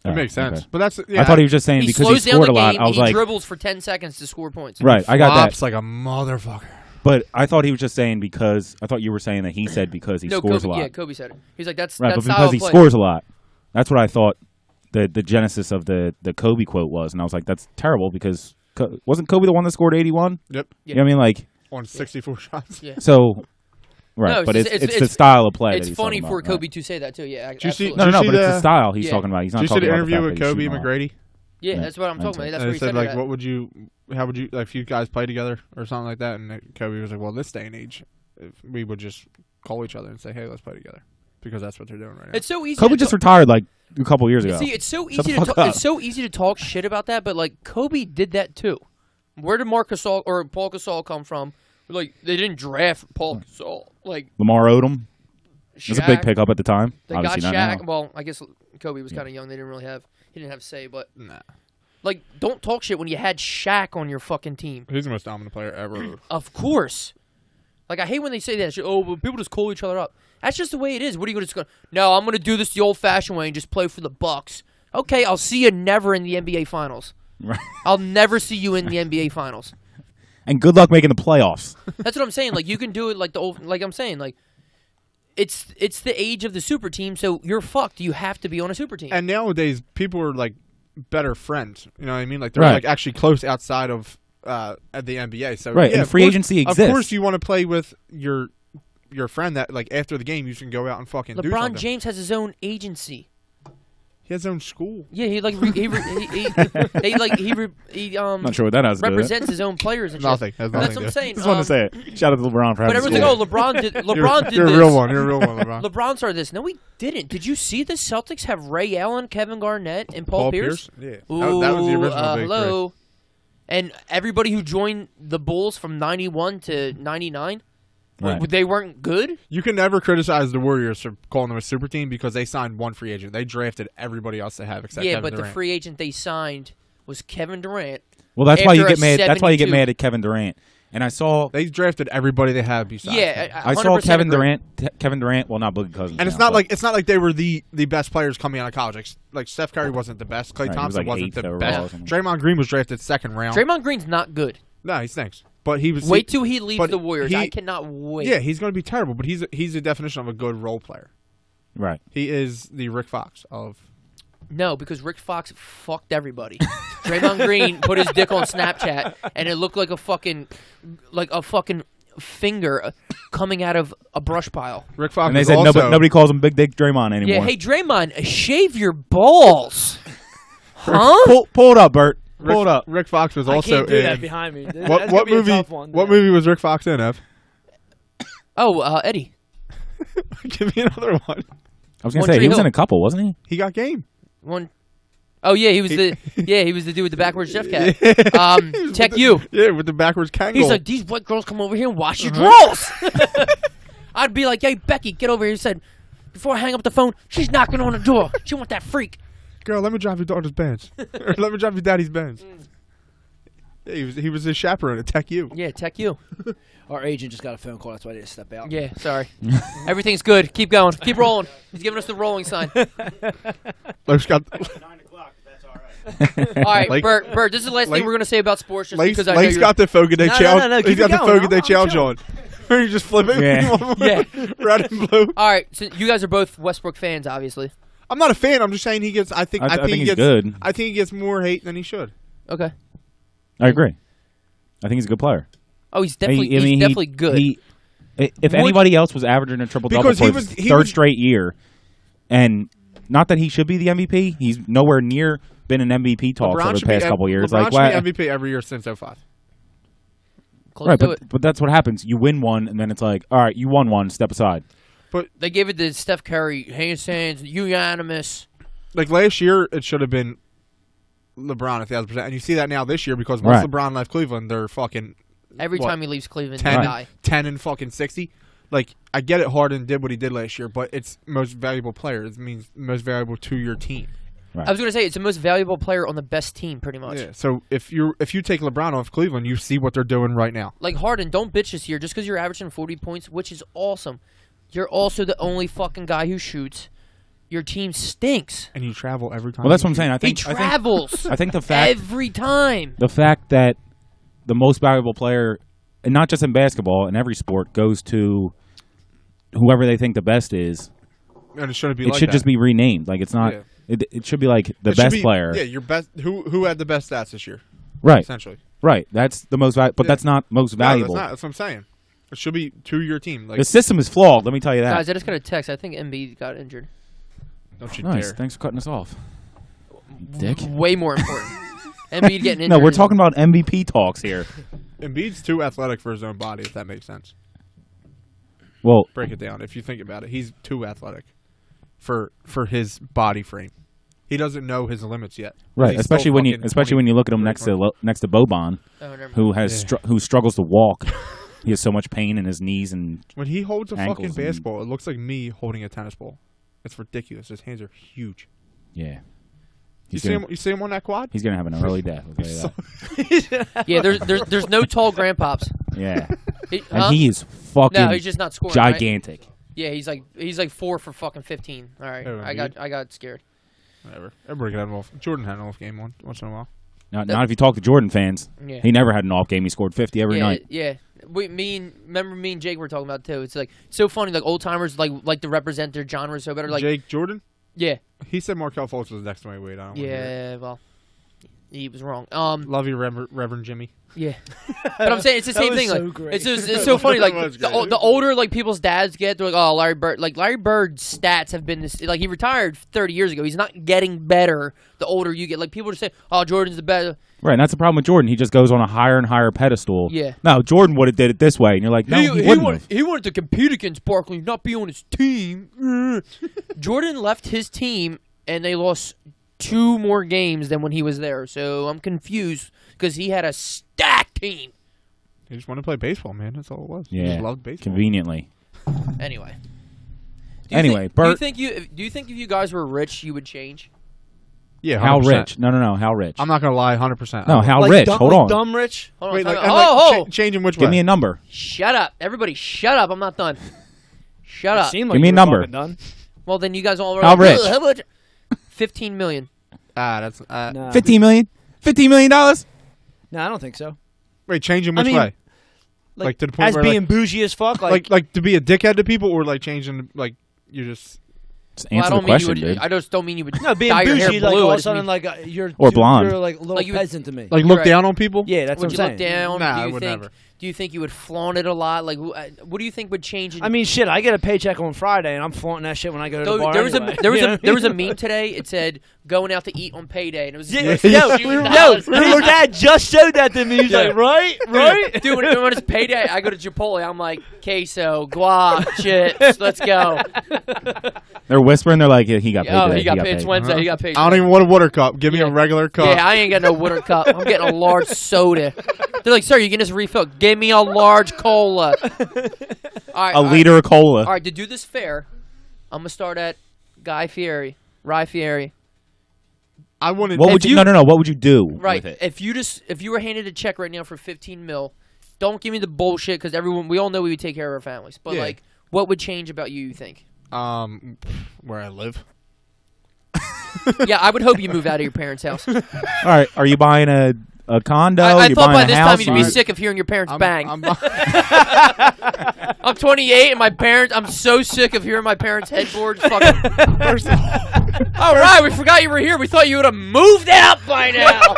It makes sense, okay. but that's. I thought he was just saying because he slows down scored the a lot. game, I was he like, dribbles for 10 seconds to score points. right, I got that. Like a motherfucker. But I thought he was just saying because I thought you were saying that he said because he scores Kobe, a lot. Yeah, Kobe said it. He's like that's right, that's but because he play. scores a lot, that's what I thought. The genesis of the Kobe quote was, and I was like, that's terrible because wasn't Kobe the one that scored 81? Yep. You know what I mean? Like on 64 shots. Yeah. So. Right, No, but it's the style of play. It's that he's funny talking for about, Kobe right? to say that too. Yeah, Did you see? No, but it's the style he's Yeah. talking about. He's not Did you see talking the about interview the with fact that he's Kobe and shooting McGrady? Yeah, Yeah. that's what I'm talking about. That's And what they he said said. like, how would you like if you guys play together or something like that? And Kobe was like, well, this day and age, if we would just call each other and say, hey, let's play together because that's what they're doing right now. It's so easy. Kobe just retired like a couple years ago. See, it's so Shut easy the to fuck up. it's so easy to talk shit about that, but like Kobe did that too. Where did Paul Gasol come from? Like they didn't draft Paul Gasol. Like Lamar Odom. It was a big Shaq. pickup at the time. They Obviously got not Shaq. now. Well, I guess Kobe was kind of young. He didn't have say, but Nah. like don't talk shit when you had Shaq on your fucking team. He's the most dominant player ever. Of course. Like I hate when they say that shit. Oh, but people just call each other up. That's just the way it is. What are you going to go? No, I'm going to do this the old-fashioned way and just play for the Bucks. Okay, I'll see you never in the NBA Finals. Right. I'll never see you in the NBA Finals. And good luck making the playoffs. That's what I'm saying. Like you can do it like the old. Like I'm saying, like it's the age of the super team. So you're fucked. You have to be on a super team. And nowadays, people are like better friends. You know what I mean? Like they're Right. like actually close outside of at the NBA. So Right, yeah, and of free course- agency Of exists. course, you want to play with your friend that like after the game you can go out and fucking do LeBron something. James has his own agency. He has his own school. Yeah, he like he Not sure what that has to do with it. represents his own players and shit. Nothing. Has That's nothing what to I'm do. saying. Just wanted to say it. Shout out to LeBron for But having everything. school. Oh, LeBron did. You're LeBron did a this. real one. You're a real one, LeBron. LeBron started this. No, we didn't. Did you see the Celtics have Ray Allen, Kevin Garnett, and Paul Pierce? Yeah. Ooh, That was the original big hello. And everybody who joined the Bulls from 91 to 99, Right. they weren't good? You can never criticize the Warriors for calling them a super team because they signed one free agent. They drafted everybody else they have except Yeah, Kevin but Durant. the free agent they signed was Kevin Durant. Well, that's why you After get a mad. That's why you get 72. mad at Kevin Durant. And I saw They drafted everybody they have besides him. Yeah, I saw 100% Kevin agree. Durant. Kevin Durant. Well, not Boogie Cousins. And it's now, not but- like they were the best players coming out of college. Like Steph Curry wasn't the best. Klay Right, he was Thompson like wasn't eighth the overall or best. something. Draymond Green was drafted second round. Draymond Green's not good. No, he stinks. But he was. Wait till he leaves but the Warriors. he- I cannot wait. Yeah, he's going to be terrible. But he's the definition of a good role player. Right. He is the Rick Fox of. No, because Rick Fox fucked everybody. Draymond Green put his dick on Snapchat, and it looked like a fucking finger coming out of a brush pile. Rick Fox. And they was said also, nobody calls him Big Dick Draymond anymore. Yeah, hey Draymond, shave your balls, huh? Pull it up, Bert. Pull it up. Rick Fox was I also can't do in. that behind me. What movie? What movie was Rick Fox in? Ev? Oh, Eddie. Give me another one. I was gonna One say Tree he was Hill. in a couple, wasn't he? He got game. One. Oh yeah, he was the dude with the backwards Jeff cat. Tech you. Yeah, with the backwards Kangol. He's like, these white girls come over here and wash your Uh-huh. drawers. I'd be like, hey Becky, get over here. He said, before I hang up the phone, she's knocking on the door. She want that freak. Girl, let me drive your daughter's Benz. Or let me drive your daddy's Benz. Yeah, he was his chaperone at Tech U. Yeah, Tech U. Our agent just got a phone call. That's why I didn't step out. Yeah, sorry. Everything's good. Keep going. Keep rolling. He's giving us the rolling sign. Lake's got 9 o'clock, if that's all right. All right, Lake- Bert, this is the last thing we're going to say about sports just Lake's because I know you're... got the Foga Day challenge. no, He's keep got it the going. Foga Day I'm challenge chilling. on. Are you just flipping? Yeah. Yeah. Red and blue. All right, so you guys are both Westbrook fans, obviously. I'm not a fan. I'm just saying he gets. I think think he he's gets good. I think he gets more hate than he should. Okay. I agree. I think he's a good player. Oh, he's definitely He's definitely good. If anybody else was averaging a triple-double Because for he his was- he third was- straight year, and not that he should be the MVP, he's nowhere near been in MVP talks over the should be past couple years. LeBron Like, wow. should be MVP every year since 05. Close Right, to it. but that's what happens. You win one, and then it's like, all right, you won one, step aside. They gave it to Steph Curry, handstands, unanimous. Like last year, it should have been LeBron 1,000%, and you see that now this year because once Right. LeBron left Cleveland, they're fucking Every What? time he leaves Cleveland, 10, they die. 10 and fucking 60. Like I get it, Harden did what he did last year, but it's most valuable player. It means most valuable to your team. Right. I was going to say, it's the most valuable player on the best team, pretty much. Yeah. So if you take LeBron off Cleveland, you see what they're doing right now. Like Harden, don't bitch this year just because you're averaging 40 points, which is awesome. You're also the only fucking guy who shoots. Your team stinks. And you travel every time. Well, that's what I'm saying. He travels I think the fact every time. that the most valuable player, and not just in basketball, in every sport, goes to whoever they think the best is. And it shouldn't be. It like should that. just be renamed. Like it's not. Yeah. It should be like the It should best be- player. Yeah, your best. Who had the best stats this year? Right. Essentially. Right. That's the most valuable. But Yeah. that's not most valuable. No, that's not. That's what I'm saying. It should be to your team. Like, The system is flawed. Let me tell you that. Guys, I just got a text. I think Embiid got injured. don't you Nice. dare. Thanks for cutting us off. Dick. Way more important. Embiid getting injured. No, we're talking about MVP talks here. Embiid's too athletic for his own body, if that makes sense. Well, Break it down. If you think about it, he's too athletic for his body frame. He doesn't know his limits yet. right. He's Especially still when you fucking look at him 20, next to Boban, Oh, never mind. who has who struggles to walk. He has so much pain in his knees and When he holds a ankles fucking and- basketball, it looks like me holding a tennis ball. It's ridiculous. His hands are huge. yeah. You see him on that quad? He's gonna have an early death. I'll tell you that. Yeah, there's no tall grandpops. Yeah. He, And he is fucking No, he's just not scoring. Right? gigantic. Yeah, he's like 4 for fucking 15. All right, Oh, I got scared. Whatever. Everybody got an off. Jordan had an off game once in a while. Not if you talk to Jordan fans. Yeah. He never had an off game. He scored 50 every yeah, night. Yeah. Remember me and Jake were talking about it too. It's like so funny, like old timers like to represent their genre so better. Like Jake Jordan? yeah, He said Markelle Fultz was next to my weight. I don't wanna hear it. yeah. Well, he was wrong. Love you, Reverend Jimmy. Yeah, but I'm saying it's the same was thing. so Like great. it's so funny. Like That was great. the older like people's dads get, they're like, oh, Larry Bird. Like Larry Bird's stats have been this. Like he retired 30 years ago. He's not getting better the older you get. Like people just say, oh, Jordan's the best. Right, and that's the problem with Jordan. He just goes on a higher and higher pedestal. Yeah. No, Jordan would have did it this way, and you're like, no, he wouldn't have. He wanted to compete against Barkley, not be on his team. Jordan left his team, and they lost 2 more games than when he was there. So I'm confused because he had a stacked team. He just wanted to play baseball, man. That's all it was. He Yeah, just loved baseball. conveniently. Anyway. Anyway, do you Bert- think if you guys were rich, you would change? Yeah, How 100%. rich? No. How rich? I'm not gonna lie, 100%. No, how like rich? Dumb, Hold like on. dumb rich. Hold on, Wait, time like, out. and, like, oh, changing which Give way? me a number. shut up. Everybody shut up. I'm not done. Shut up. Seemed Give like me you a were number. fucking Done. Well, then you guys all were How like, rich? "Ugh, how much? 15 million. That's Nah. $15 million? $15 million? No, I don't think so. wait, changing I which mean, way? Like to the point as where being bougie as fuck. like to be a dickhead to people, or like changing like you just Just Well, I answer don't the mean question, you would. dude. I just don't mean you would no being dye your hair bougie. Like blue. all I of a just sudden, mean- like you're Or blonde. You're like a little Like you would- peasant to me. like look Right. down on people. Yeah, that's would what you I'm look saying. down? Nah, do I you would think? never. Do you think you would flaunt it a lot? Like, what do you think would change? I mean, shit. I get a paycheck on Friday, and I'm flaunting that shit when I go to the bar. there was anyway. a there was You know a what I there was a mean? meme today. It said going out to eat on payday, and it was Yo, $1,000. his dad just showed that to me. He's like, right. Dude, when it's payday, I go to Chipotle. I'm like, queso, guac, chips. Let's go. They're whispering. They're like, yeah, he got paid Oh, today. he got paid. It's paid. Wednesday. He got paid. I don't even want a water cup. Give me Yeah. a regular cup. Yeah, I ain't got no water cup. I'm getting a large soda. They're like, sir, you can just refill. Give me a large cola. All right, A liter of cola. All right, to do this fair, I'm gonna start at Ry Fieri. I wouldn't. What would you? No. What would you do? Right. With it? If you were handed a check right now for 15 mil, don't give me the bullshit because we all know we would take care of our families. But Yeah. like, what would change about you think? Where I live. Yeah, I would hope you move out of your parents' house. All right. Are you buying a condo? I you thought buying by a this house? time you'd be sick of hearing your parents bang. I'm I'm 28 and my parents. I'm so sick of hearing my parents' headboards. Fucking. All right, we forgot you were here. We thought you would have moved out by now.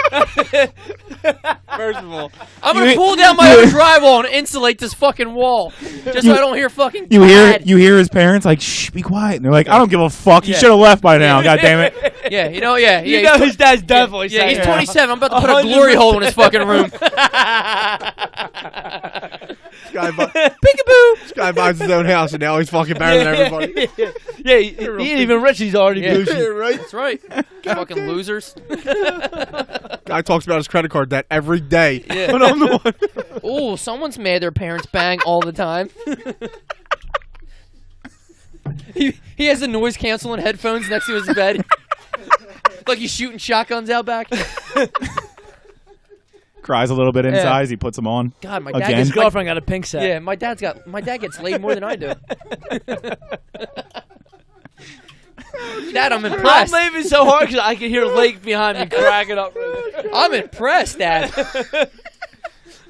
First of all, I'm gonna pull down my own drywall and insulate this fucking wall, just so I don't hear fucking. You dad. hear his parents like, shh, be quiet. And they're like, I don't give a fuck. You should have left by now. God damn it. Yeah, You know his dad's definitely Yeah, saying he's that. 27. I'm about to put a glory hole in his fucking room. Peekaboo. this guy buys his own house and now he's fucking better than everybody. Yeah, he ain't even rich. He's already bougie. Right? That's right. Fucking losers. Guy talks about his credit card debt every day. Yeah. But I'm the one. Oh, someone's mad their parents bang all the time. He has the noise canceling headphones next to his bed. Like he's shooting shotguns out back. Cries a little bit inside as he puts them on. God, my Again? dad His gets girlfriend got a pink set. Yeah, my dad gets laid more than I do. Dad, I'm I'm impressed. leaving so hard because I can hear Lake behind me cracking up. I'm impressed, Dad.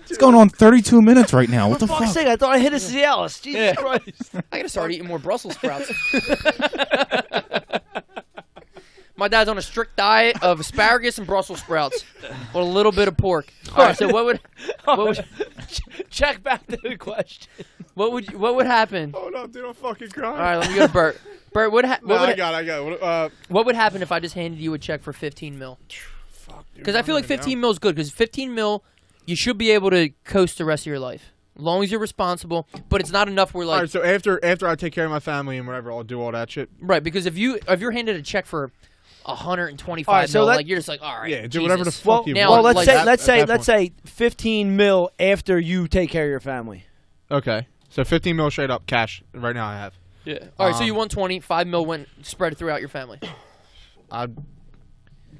It's going on 32 minutes right now. What the For fuck's fuck? sake, I thought I hit a Cialis. Jesus Yeah. Christ. I gotta start eating more Brussels sprouts. My dad's on a strict diet of asparagus and Brussels sprouts with a little bit of pork. All right, so what would Check back to the question. what would happen? Oh no, dude, I'm fucking crying. All right, let me go to Bert. Bert, I got it. what would happen if I just handed you a check for 15 mil? Fuck, dude. Because I feel like 15 mil is good. Because 15 mil, you should be able to coast the rest of your life, as long as you're responsible. But it's not enough where like All right, so after I take care of my family and whatever, I'll do all that shit. right. Because if you're handed a check for 125 All right, so mil, let- like you're just like, all right, Yeah, do whatever the Jesus. fuck you Now, want. Well, like let's that- say 15 mil after you take care of your family. Okay, so 15 mil straight up cash right now I have. Yeah. All right, so you won 20, 5 mil went spread throughout your family. I'd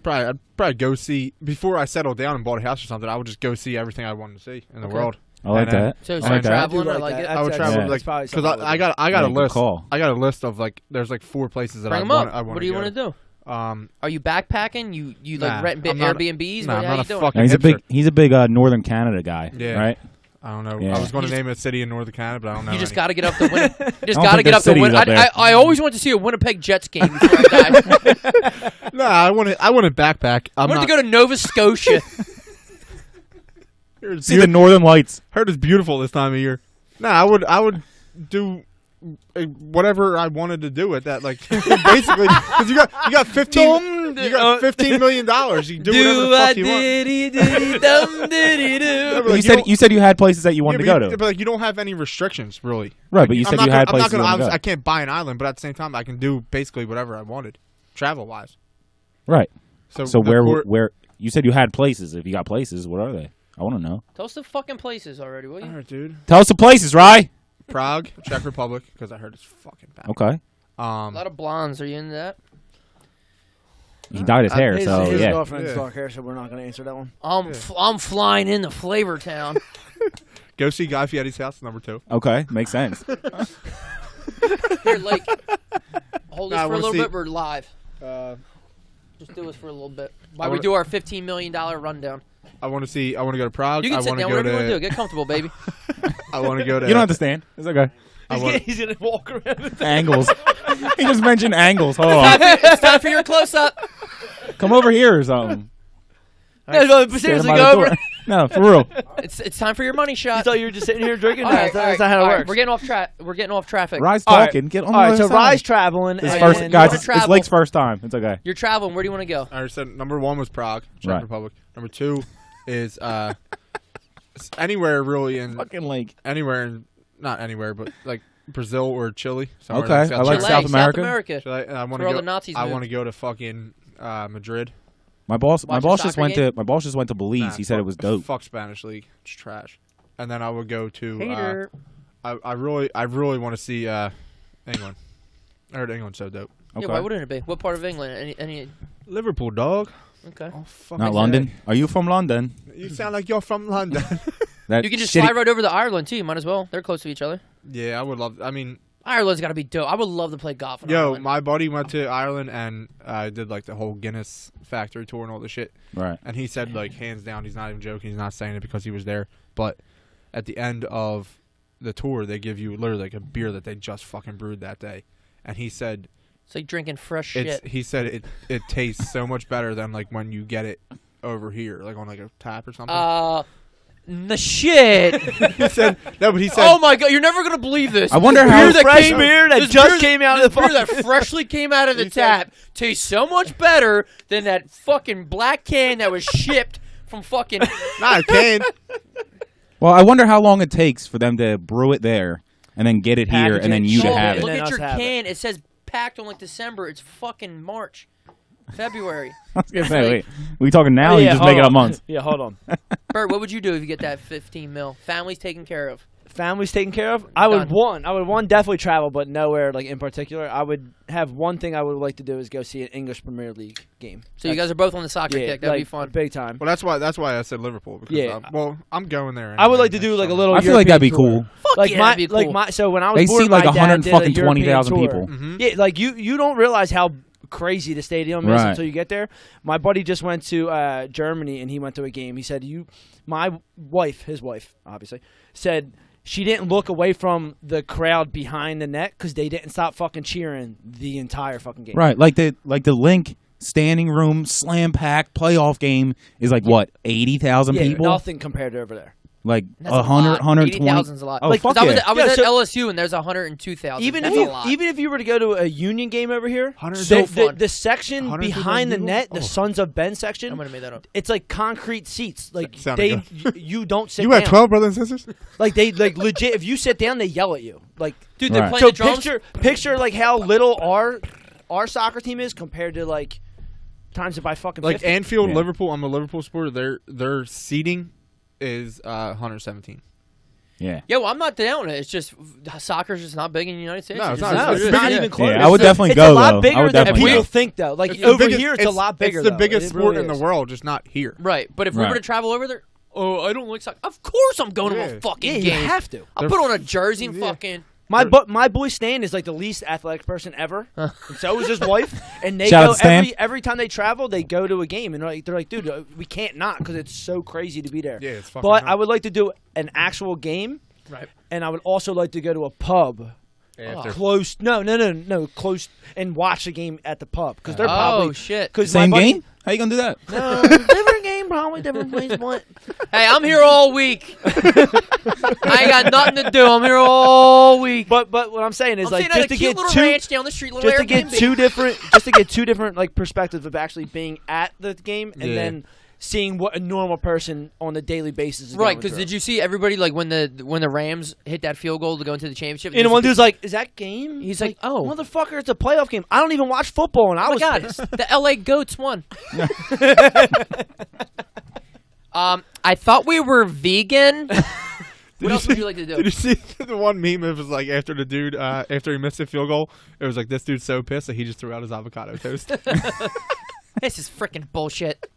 probably go see before I settled down and bought a house or something. I would just go see everything I wanted to see in the world. I like And then- that. So I start like that. traveling. I I do like like it. that. I would That's- travel yeah. like probably because something I got a Yeah, good list. call. I got a list of like there's like 4 places that Bring I them want. up. I want What do you want to do? do? Are you backpacking? You like Nah, renting I'm not- Airbnbs? nah, What, I'm how not you a doing? fucking- Now, he's a hipster. big Northern Canada guy. Yeah. Right. I don't know. Yeah. I was going to You name a city in Northern Canada, but I don't know. You just any. got to get up to Winnipeg. You just don't got to think get there's up to cities Winnipeg. up there. I always want to see a Winnipeg Jets game before I die. Nah, I want to backpack. I wanted to go to Nova Scotia. See the Northern Lights. Heard it's beautiful this time of year. Nah, I would do whatever I wanted to do at that. Like basically, because you got 15 $15 million. You can do whatever the fuck you want. You said you had places that you wanted to go to. But like, you don't have any restrictions really. Right, but you said you had places you wanted to go. I can't buy an island, but at the same time, I can do basically whatever I wanted, travel wise. Right. So where you said you had places? If you got places, what are they? I want to know. Tell us the fucking places already, will you? All right, dude. Tell us the places, Ry. Prague, Czech Republic, because I heard it's fucking bad. Okay. A lot of blondes. Are you into that? He dyed his hair, His so yeah. girlfriend's Yeah. dark hair, so we're not going to answer that one. I'm flying into Flavor Town. Go see Guy Fieri's house, number 2. Okay, makes sense. Here, like, hold this Nah, I for a wanna little see- bit. We're live. Just do this for a little bit while we do our $15 million rundown. I want to go to Prague. You can I sit want to down, go whatever you want to do. to. Get comfortable, baby. I want to go to. You don't have to stand. It's okay. He's going to walk around. Angles. He just mentioned angles. Hold on. It's time for your close-up. Come over here or something. No, but Stand seriously, by go the over. door. No, for real. It's time for your money You shot. thought you were just sitting here drinking? All No, right, that's not how it works. We're getting off track. We're getting off traffic. Ry's All right. talking. Get on All the right, so other side. Ry's traveling. This and first, and guys, you it's wanna travel. Lake's first time. It's okay. You're traveling. Where do you want to go? I said number 1 was Prague, Czech Right. Republic. Number 2 is anywhere really in Fucking Lake. anywhere in not anywhere, but like Brazil or Chile. somewhere Okay, that's got I like Chile, South America. Chile, and I want where all to the go. Nazis I moved. want to go to fucking Madrid. My boss Watch a just soccer went game? to Belize. Nah, He said it was dope. Fuck Spanish league, it's trash. And then I would go to. Hater. I really want to see England. I heard England's so dope. Okay. Yeah, why wouldn't it be? What part of England? Any Liverpool, dog. okay. Oh, fuck. Not London. Are you from London? You sound like you're from London. That You can just shitty- fly right over to Ireland too. You might as well. They're close to each other. Yeah, I would love. I mean, Ireland's got to be dope. I would love to play golf in yo, Ireland. my buddy went to Ireland and did like the whole Guinness factory tour and all the shit. Right. And he said, like, hands down, he's not even joking. He's not saying it because he was there. But at the end of the tour, they give you literally like a beer that they just fucking brewed that day. And he said, It's like drinking fresh it's, shit. he said it tastes so much better than like when you get it over here, like on like a tap or something. The shit. He said no, but he said, Oh my god, you're never gonna believe this. I wonder how Beer that fresh came- beer that this just beer came out this of the beer that freshly came out of the He said- tap tastes so much better than that fucking black can that was shipped from fucking. nah, it can. Well, I wonder how long it takes for them to brew it there and then get it here and then you to Packaging, have shit. it. Look And at then your us have can. It says packed on like December. It's fucking March, February. I was gonna say, wait, we talking now? Or you just hold make it up on. months. Yeah, hold on. Bert, what would you do if you get that 15 mil? Family's taken care of. Family's taken care of. I would Done. definitely travel, but nowhere like in particular. I would have one thing I would like to do is go see an English Premier League game. So you guys are both on the soccer kick. That'd be fun. big time. Oh, Well, that's why I said Liverpool. Because, Yeah. I'm going there. I would anyway like to do next like a summer. little. I feel like European that'd be tour. cool. Fuck yeah, that'd be cool. So when I was They born, see like my dad did a 120,000 European people. tour. Mhm. Yeah, like you don't realize how crazy the stadium is Right. until you get there. My buddy just went to Germany and he went to a game. He said, my wife, his wife, obviously, said she didn't look away from the crowd behind the net because they didn't stop fucking cheering the entire fucking game. Right, like the Link standing room slam packed playoff game is like what 80,000 Yeah, people, nothing compared to over there. like That's 100, 120. 80,000's a lot. Oh, Like, fuck I was, yeah. I was Yeah, at so- LSU and there's 102,000. Even That's if a you lot. even if you were to go to a Union game over here, 100 So the, fun. the section 100 behind the people? net, the Oh. Sons of Ben section, I'm gonna make that up. it's like concrete seats. Like Sounded you don't sit You down. had 12 brothers and sisters? Like they like legit. If you sit down, they yell at you. Like Dude, they're Right. playing so. the drums. Picture like how little our soccer team is compared to like times it by fucking Like 50. Anfield, Yeah. Liverpool. I'm a Liverpool supporter. Their seating is 117. Yeah, Yeah, well, I'm not down. It's just soccer's just not big in the United States. No, it's just not. is No, what it's it is. not Yeah. even close. Yeah, I would definitely it's go, a lot though. I bigger would than definitely people go. think, though. Like It's the over biggest- here, it's a lot bigger. It's the though. biggest It sport really in the is. world, just not here. Right, but if we were Right. to travel over there, I don't like soccer. Of course, I'm going to Yeah. a fucking Yeah, you game. have to. I'll put on a jersey and fucking. My boy Stan is like the least athletic person ever, and so is his wife. And they Shout out go to Stan. every time they travel, they go to a game, and they're like, dude, we can't not because it's so crazy to be there. Yeah, it's fucking But hot. I would like to do an actual game, Right. and I would also like to go to a pub. After. Close, no, close, and watch the game at the pub because they're Oh probably shit. because same game. How you gonna do that? No, different game, probably different place. What? Hey, I'm here all week. I ain't got nothing to do. I'm here all week. But what I'm saying is I'm like staying at just a to cute get little two, ranch down the street, little just to get Airbnb. two different like perspectives of actually being at the game and Yeah. then seeing what a normal person on a daily basis is Right, going because through. did you see everybody like when the Rams hit that field goal to go into the championship? And one dude's like, "Is that game?" He's like, "Oh. motherfucker, it's a playoff game. I don't even watch football." And I oh my was god, pissed. the LA Goats won. I thought we were vegan. What else would you like to do? Did you see the one meme? It was like after the dude, after he missed a field goal, it was like this dude's so pissed that he just threw out his avocado toast. This is freaking bullshit.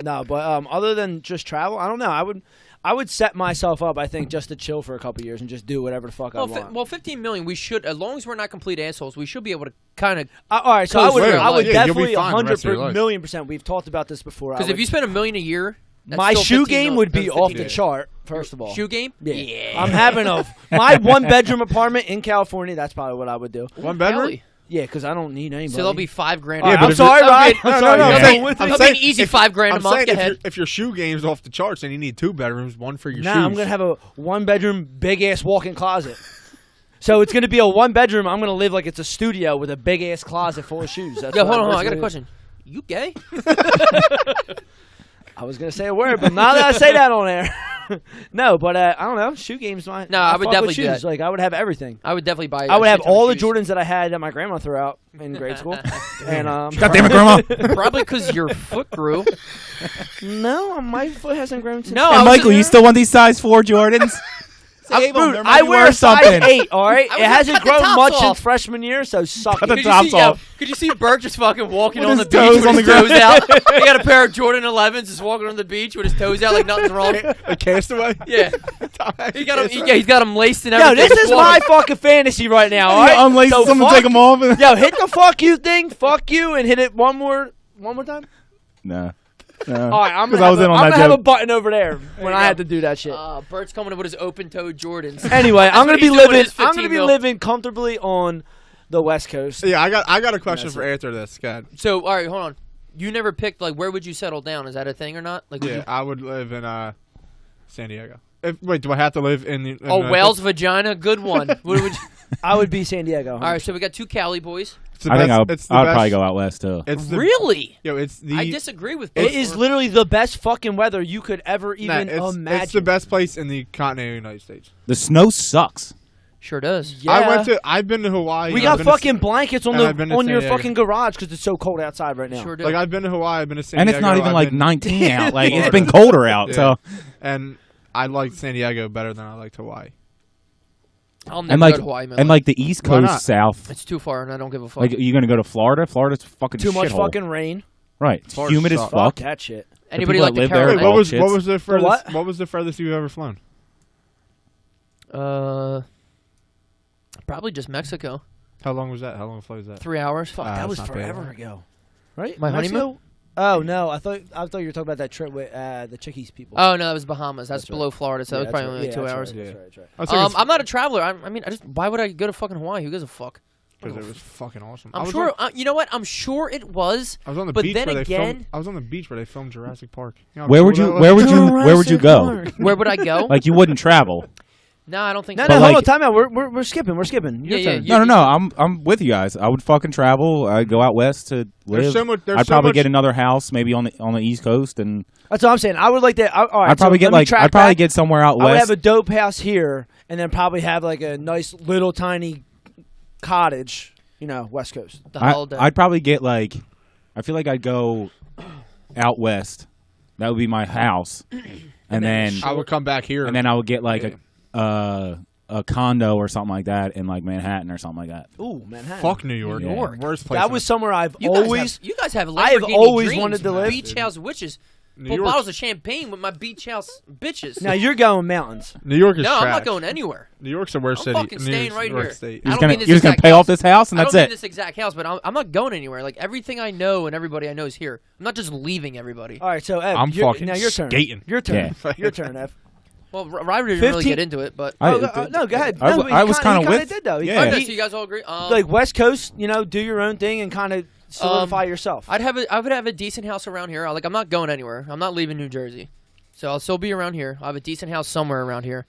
No, but other than just travel, I don't know. I would set myself up, I think, just to chill for a couple years and just do whatever the fuck I want. Well, 15 million. We should, as long as we're not complete assholes, we should be able to kind of. All right, so I Coast would, for your I would life. Yeah, you'll be definitely fine the rest of your life. 100,000,000%. We've talked about this before. Because if you spend $1 million a year, that's my still shoe 15 game million. would be That's off 15 the chart. First of all, Shoe game? Yeah. I'm having my 1-bedroom apartment in California. That's probably what I would do. One bedroom. Really? Yeah, because I don't need anybody. So there'll be $5,000. All right, Yeah, but I'm if sorry, you're- Ryan. I'm No, sorry, no, I'm no, saying- no, That'll be an easy $5,000 a month. saying Go ahead. if your shoe game's off the charts and you need 2 bedrooms, one for your Nah, shoes. I'm gonna have a 1-bedroom big ass walk-in closet. So it's gonna be a 1-bedroom. I'm gonna live like it's a studio with a big ass closet full of shoes. That's Yo, what hold on. I got a basically- question. You gay? I was gonna say a word, but now that I say that on air, no. But I don't know. Shoe games, No, I would fuck with definitely do shoes. that. Like I would have everything. I would definitely buy. I would a have shit ton of all the shoes. Jordans that I had that my grandma threw out in grade school. And God damn it, grandma! Probably because your foot grew. no, my foot hasn't grown since. No, Hey, I was Michael, just- you still want these size 4 Jordans? Dude, I wear a size 8, all right? I was It hasn't cut the grown tops much off. since freshman year, so suck Cut it. the tops off. Could you see Bert just fucking walking With on the his beach toes with on his the toes ground. out? He got a pair of Jordan 11s just walking on the beach with his toes out like nothing's wrong. A castaway. Yeah. He got him. He's got him laced and Yo, everything. this is my fucking fantasy right now, all right? Unlace So them and fuck- take them off. Yo, hit the fuck you thing, fuck you, and hit it one more time. Nah. All right, I'm 'Cause gonna, I was in on that have a joke. button over there when you I go. had to do that shit. Bert's coming in with his open-toed Jordans. Anyway, That's I'm what gonna be he's doing with living. his I'm 15 gonna be mil. living comfortably on the West Coast. Yeah, I got a question That's for after this. Go ahead. So, all right, hold on. You never picked like where would you settle down? Is that a thing or not? Like, would Yeah, you- I would live in San Diego. Wait, do I have to live in the? whale's vagina, good one. What would you, I would be San Diego. all right, so we got 2 Cali boys. I think I would probably go out west too. It's the, Really? Yo, it's the. I disagree with. It is literally the best fucking weather you could ever Nah, even it's imagine. the best place in the continental United States. The snow sucks. Sure does. Yeah. I've been to Hawaii. We I've got been to- fucking blankets on and I've been to on San your Diego. fucking garage because it's so cold outside right now. Sure do. Like I've been to Hawaii. I've been to San And Diego. it's not even I've like been- 19 out. Like it's Florida. been colder out. Yeah. So And I like San Diego better than I liked Hawaii. I'll never and like go to Hawaii, man. and like the East Why Coast not? South. it's too far, and I don't give a fuck. Like you're gonna go to Florida. Florida's fucking Too much shithole. fucking rain. Right. It's Florida humid as sucks. fuck. That shit. Anybody people like that the live there- Wait, Carolinas? Oh, what was the furthest? what? What was the furthest you've ever flown? Probably just Mexico. How long was that? How long a flight was that? 3 hours. Fuck, Ah, that that's was not bad. forever ago. Right? My Mexico? honeymoon? Oh no, I thought you were talking about that trip with the Chickies people. Oh no, that was Bahamas. That's That's right. below Florida, so Yeah, that was probably that's only right. 2 Yeah, hours. That's right, that's right. I was thinking I'm not a traveler. I mean, why would I go to fucking Hawaii? Who gives a fuck? because it was fucking awesome. I I'm was sure. on- You know what? I'm sure it was. I was on the but beach then where they again- filmed. I was on the beach where they filmed Jurassic Park. You know how Where cool would you? that was? Where would you go? Where would I go? Like you wouldn't travel. No, I don't think No, so. But no, hold like- on, time out. We're skipping. We're skipping. Your Yeah, turn. yeah, No. I'm with you guys. I would fucking travel. I'd go out west to live. There's so much. There's I'd so probably much, get another house, maybe on the East Coast, and That's what I'm saying. I would like that. All right, I'd probably so get let me like track I'd probably back. get somewhere out I would have west. a dope house here, and then probably have like a nice little tiny cottage. You know, West Coast. The holiday. I'd probably get like, I feel like I'd go out west. That would be my house, and then I would come back here. and then I would get like a condo or something like that in like Manhattan or something like that. Ooh, Manhattan. fuck New York. Yeah. Worst place. That in was the- somewhere I've you always. guys have I have Lamborghini always dreams, wanted to live. Beach house witches. New Put York. bottles of champagne with my beach house bitches. Now you're going mountains. New York is no, trash. I'm not going anywhere. New York's the worst I'm city. fucking staying right New York here. State. I You're don't gonna mean this you're just gonna exact pay house. off this house and I that's don't mean it. this exact house, but I'm not going anywhere. Like everything I know and everybody I know is here. I'm not just leaving everybody. All right, so Ev, I'm you're- fucking now your turn. skating. Your turn. Yeah. Your turn, Ev. Well, Ryder didn't really 15 get into it, but No, go ahead. I No, w- I was kinda kinda with- did though. He yeah. kinda- okay, so you guys all agree. like West Coast, you know, do your own thing and kind of solidify yourself. I would have a decent house around here. Like I'm not going anywhere. I'm not leaving New Jersey, so I'll still be around here. I have a decent house somewhere around here.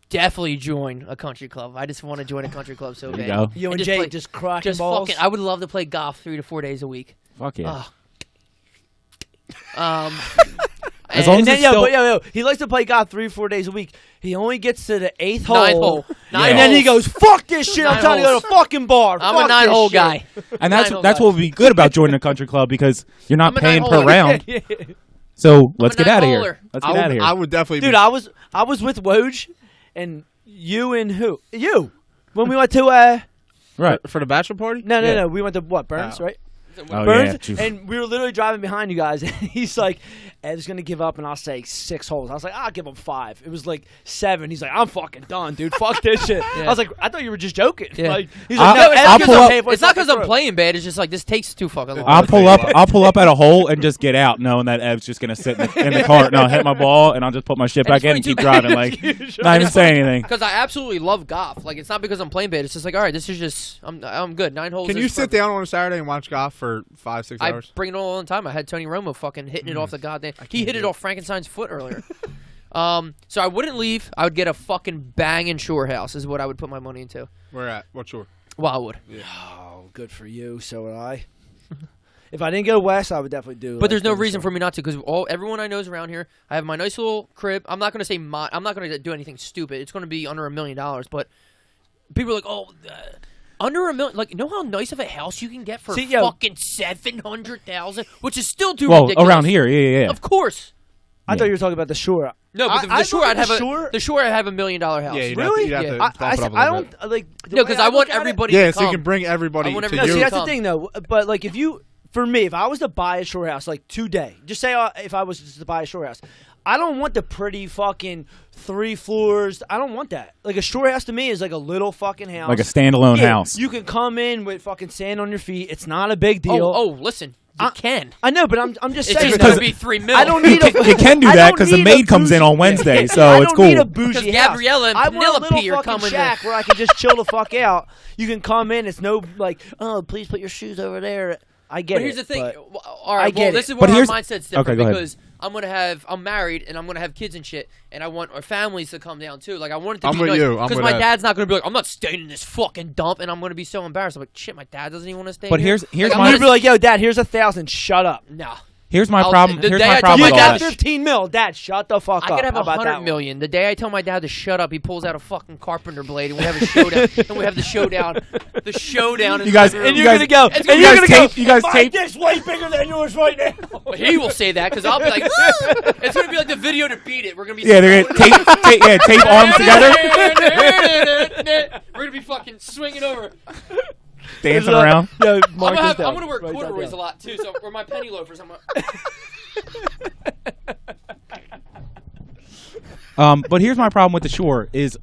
Definitely join a country club. I just want to join a country club so There you bad. go. You and just Jay play- just cracking Just balls. fucking. I would love to play golf 3 to 4 days a week. Fuck yeah. As long and as then, it's yo, still- but yo, he likes to play golf 3 or 4 days a week. He only gets to the 8th hole. 9th hole. Nine And then he holes. goes, fuck this shit. I'm 9 trying to go holes. to a fucking bar. I'm Fuck a 9 this hole shit." guy. And that's 9 hole that's guy. what would be good about joining a country club because you're not I'm a paying 9 per holer. round. Yeah. So let's get out of nine-holer. here. Let's I get would, out of here. I would definitely. Dude, be, I was with Woj and you and who? You. When we went to right. for the bachelor party. no, Yeah. we went to what, Burns, Oh. right? Oh Burns, yeah. and we were literally driving behind you guys, and he's like, Ed's gonna give up, and I'll say 6 holes. I was like, I'll give him 5. It was like 7. He's like, I'm fucking done, dude. Fuck this shit. Yeah. I was like, I thought you were just joking. Yeah. Like, he's like, I'll- no, Ed's I'll gonna pull up- pay for It's not because fucking I'm playing bad. It's just like this takes too fucking long. I'll pull up at a hole and just get out, knowing that Ev's just gonna sit in the cart and I'll hit my ball and I'll just put my shit And back in and it's keep funny, driving, like not even saying anything. Because I absolutely love golf. Like it's not because I'm playing bad. It's just like all right, this is just I'm good. 9 holes. Can is you sit perfect. down on a Saturday and watch golf for 5-6 I hours? bring it all the time. I had Tony Romo fucking hitting it off the goddamn. He hit it off Frankenstein's foot earlier. So I wouldn't leave. I would get a fucking banging shore house. Is what I would put my money into. Where at? What shore? Wildwood. Oh, good for you. So would I. If I didn't go west, I would definitely do. But there's no reason for me not to because everyone I know is around here. I have my nice little crib. I'm not going to say I'm not going to do anything stupid. It's going to be under $1 million. But people are like, oh, under $1 million. Like, you know how nice of a house you can get for fucking $700,000, which is still too Well, ridiculous. around here, yeah. Of course. I thought you were talking about the Shore. No, but I the Shore, thought I'd have Shore- the Shore, I'd have $1 million house. Yeah, you'd Really? Have to, Yeah. bump it up a I little don't bit. No, because I want everybody to Yeah, come. so you can bring everybody I want to everybody No, you. see, that's come. the thing, though. But like, for me, if I was to buy a shore house, like today, just say if I was to buy a shore house, I don't want the pretty fucking 3 floors. I don't want that. Like a shore house to me is like a little fucking house, Like a standalone house. You can come in with fucking sand on your feet. It's not a big deal. Oh, listen, you can. I know, but I'm just It's saying. just though, gonna be $3 million. I don't need a. You can do I that don't because the need maid a comes in bougie- on Wednesday, so I it's don't need cool. a bougie Because house. Gabriella and I want a Penelope little are fucking coming shack where I can just chill the fuck out. You can come in. It's no like, oh, please put your shoes over there. I get it. But here's the thing. but- All right, I get this it. is But where our here's- mindset's Okay, different go ahead. because I'm married and I'm gonna have kids and shit, and I want our families to come down too. Like I want it to I'm be with nice you. I'm because with my that. dad's not gonna be like, I'm not staying in this fucking dump, and I'm gonna be so embarrassed. I'm like, shit, my dad doesn't even want to stay. But here. here's Like, I'm my gonna be like, yo, Dad, here's $1,000. Shut up. no. here's my I'll- problem. the Here's day my I problem You with all got that. 15 mil, Dad. Shut the fuck I up. could have How about that 100 one? million. The day I tell my dad to shut up, he pulls out a fucking carpenter blade, and we have a showdown. And we have the showdown. The showdown. You guys- in And the you're You gonna guys- go. And you you're guys gonna go. tape- you guys My tape- dick's way bigger than yours right now. room. He will say that because I'll be like, it's gonna be like the video to beat it. We're gonna be Yeah, they're gonna tape arms together, We're gonna be fucking swinging over. dancing around. Yo, I'm mark gonna, this down. I'm gonna wear Write that corduroys a down. lot too, so or my penny loafers. But here's my problem with the Shore is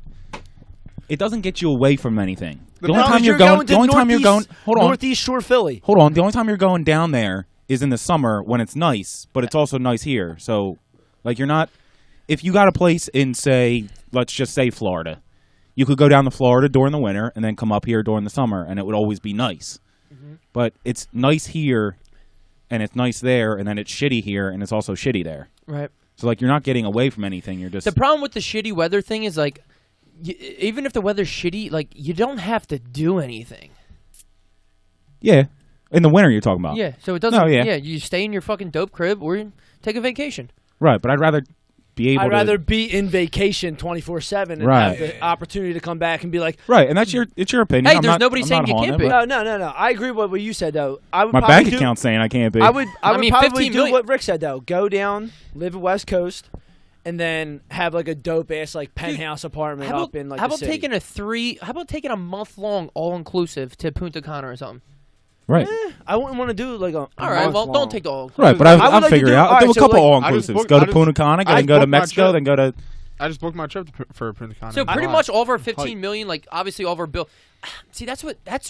it doesn't get you away from anything. The only No, time you're going going, to the only time you're going, Northeast- Northeast Shore, Philly. hold on, the only time you're going down there is in the summer when it's nice, but it's also nice here. So, like, you're not. If you got a place in, say, let's just say Florida, you could go down to Florida during the winter and then come up here during the summer, and it would always be nice. But it's nice here, and it's nice there, and then it's shitty here, and it's also shitty there. Right. So, like, you're not getting away from anything. You're just The problem with the shitty weather thing is like, even if the weather's shitty, like you don't have to do anything. yeah. In the winter, you're talking about. Yeah. So it doesn't. No, yeah. Yeah. You stay in your fucking dope crib or you take a vacation. Right, but I'd rather be able I'd to. rather be in vacation 24/7 and Right. have the opportunity to come back and be like, Right, and it's your opinion. Hey, I'm there's not, nobody I'm saying not you on can't it, be. but no. I agree with what you said though. I would my probably bank do, account's saying I can't be. I would mean, probably 15 do million. what Rick said though. Go down, live at West Coast, and then have like a dope ass like penthouse apartment How up about, in like how the about city. How about taking a month long all inclusive to Punta Cana or something? Right, I wouldn't want to do like a All right. month Well, long. don't take the all. right, but I would I'll like to figure do- it out. all I'll do right, a so, couple like, all I just inclusives. booked- Go I to just- Punta Cana, I then go to booked my Mexico, trip. then go to. I just booked my trip for Punta Cana. So in pretty July. much all of our 15 million, like obviously all of our bill. See, that's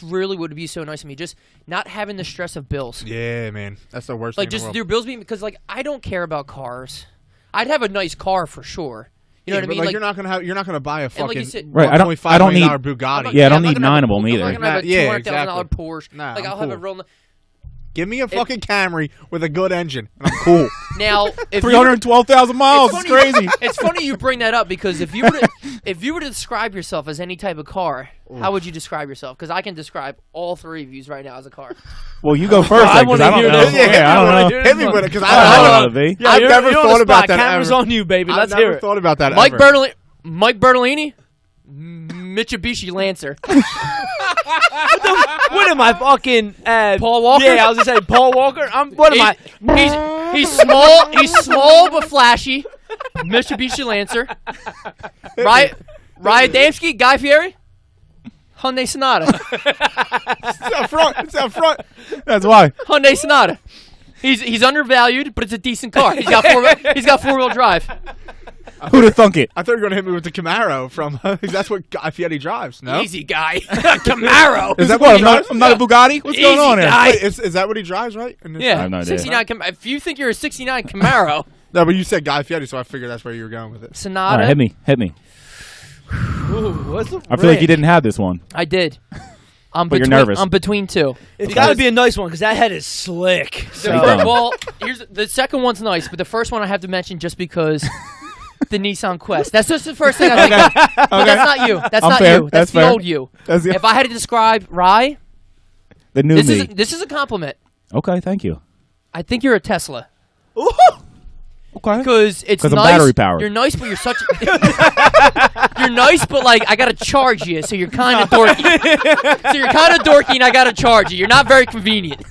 really would be so nice to me. Just not having the stress of bills. Yeah, man, that's the worst. Like thing in just the world. your bills being because like I don't care about cars. I'd have a nice car for sure. You know Yeah, what I but, mean? like, you're not gonna buy a and fucking like you said, Right, I don't $1.5 million need- Bugatti. Yeah, I don't I'm not need gonna have 9 of them I'm either. not gonna have a Yeah, $200,000 exactly. Porsche. Nah, like I'm I'll have a cool. real. Give me a fucking Camry with a good engine, and I'm cool. Now, if you- 312,000 miles. It's funny- crazy. It's funny you bring that up because if you were to describe yourself as any type of car, how would you describe yourself? Because I can describe all three of you right now as a car. Well, you go first, I because wanna I don't hear know. this. Yeah, I don't know. Hit me with it, because I don't know I how don't to be. Yeah, I've you're- never you're on thought the about spot. that Camera's ever. on you, baby. I've Let's never hear it. thought about that Mike ever. Bertolini, Mitsubishi Lancer. What am I fucking? Paul Walker? Yeah, I was gonna say Paul Walker. What am I? He's small. He's small but flashy. Mitsubishi Lancer. Ry Adamski, Guy Fieri, Hyundai Sonata. It's out front. It's out front. That's why. Hyundai Sonata. He's undervalued, but it's a decent car. He's got four-wheel drive. Who'd have thunk it? I thought you were gonna hit me with the Camaro from. That's what Guy Fieri drives. No. Easy guy. Camaro. Is that What? what he drives? I'm not a Bugatti. What's going on here? guy. Wait, is that what he drives? Right? And Yeah, I have no idea. 69. If you think you're a 69 Camaro, No, but you said Guy Fieri, so I figured that's where you were going with it. Sonata. All right, hit me. Ooh, what's the I feel like you didn't have this one. I did. I'm But you're between, nervous. I'm between two. It's got to be a nice one because that head is slick. The So. dumb. well, here's the second one's nice, but the first one I have to mention just because the Nissan Quest. That's just the first thing I think. Of. But that's not you. That's I'm not fair. you. That's the fair. old you. That's the, If I had to describe Ry, the new this me. is a compliment. Okay, thank you. I think you're a Tesla. Ooh. Okay. Because it's 'Cause I'm nice. battery powered. You're nice, but you're such. You're nice, but like I gotta charge you, so you're kind of dorky. So you're kind of dorky, and I gotta charge you. You're not very convenient.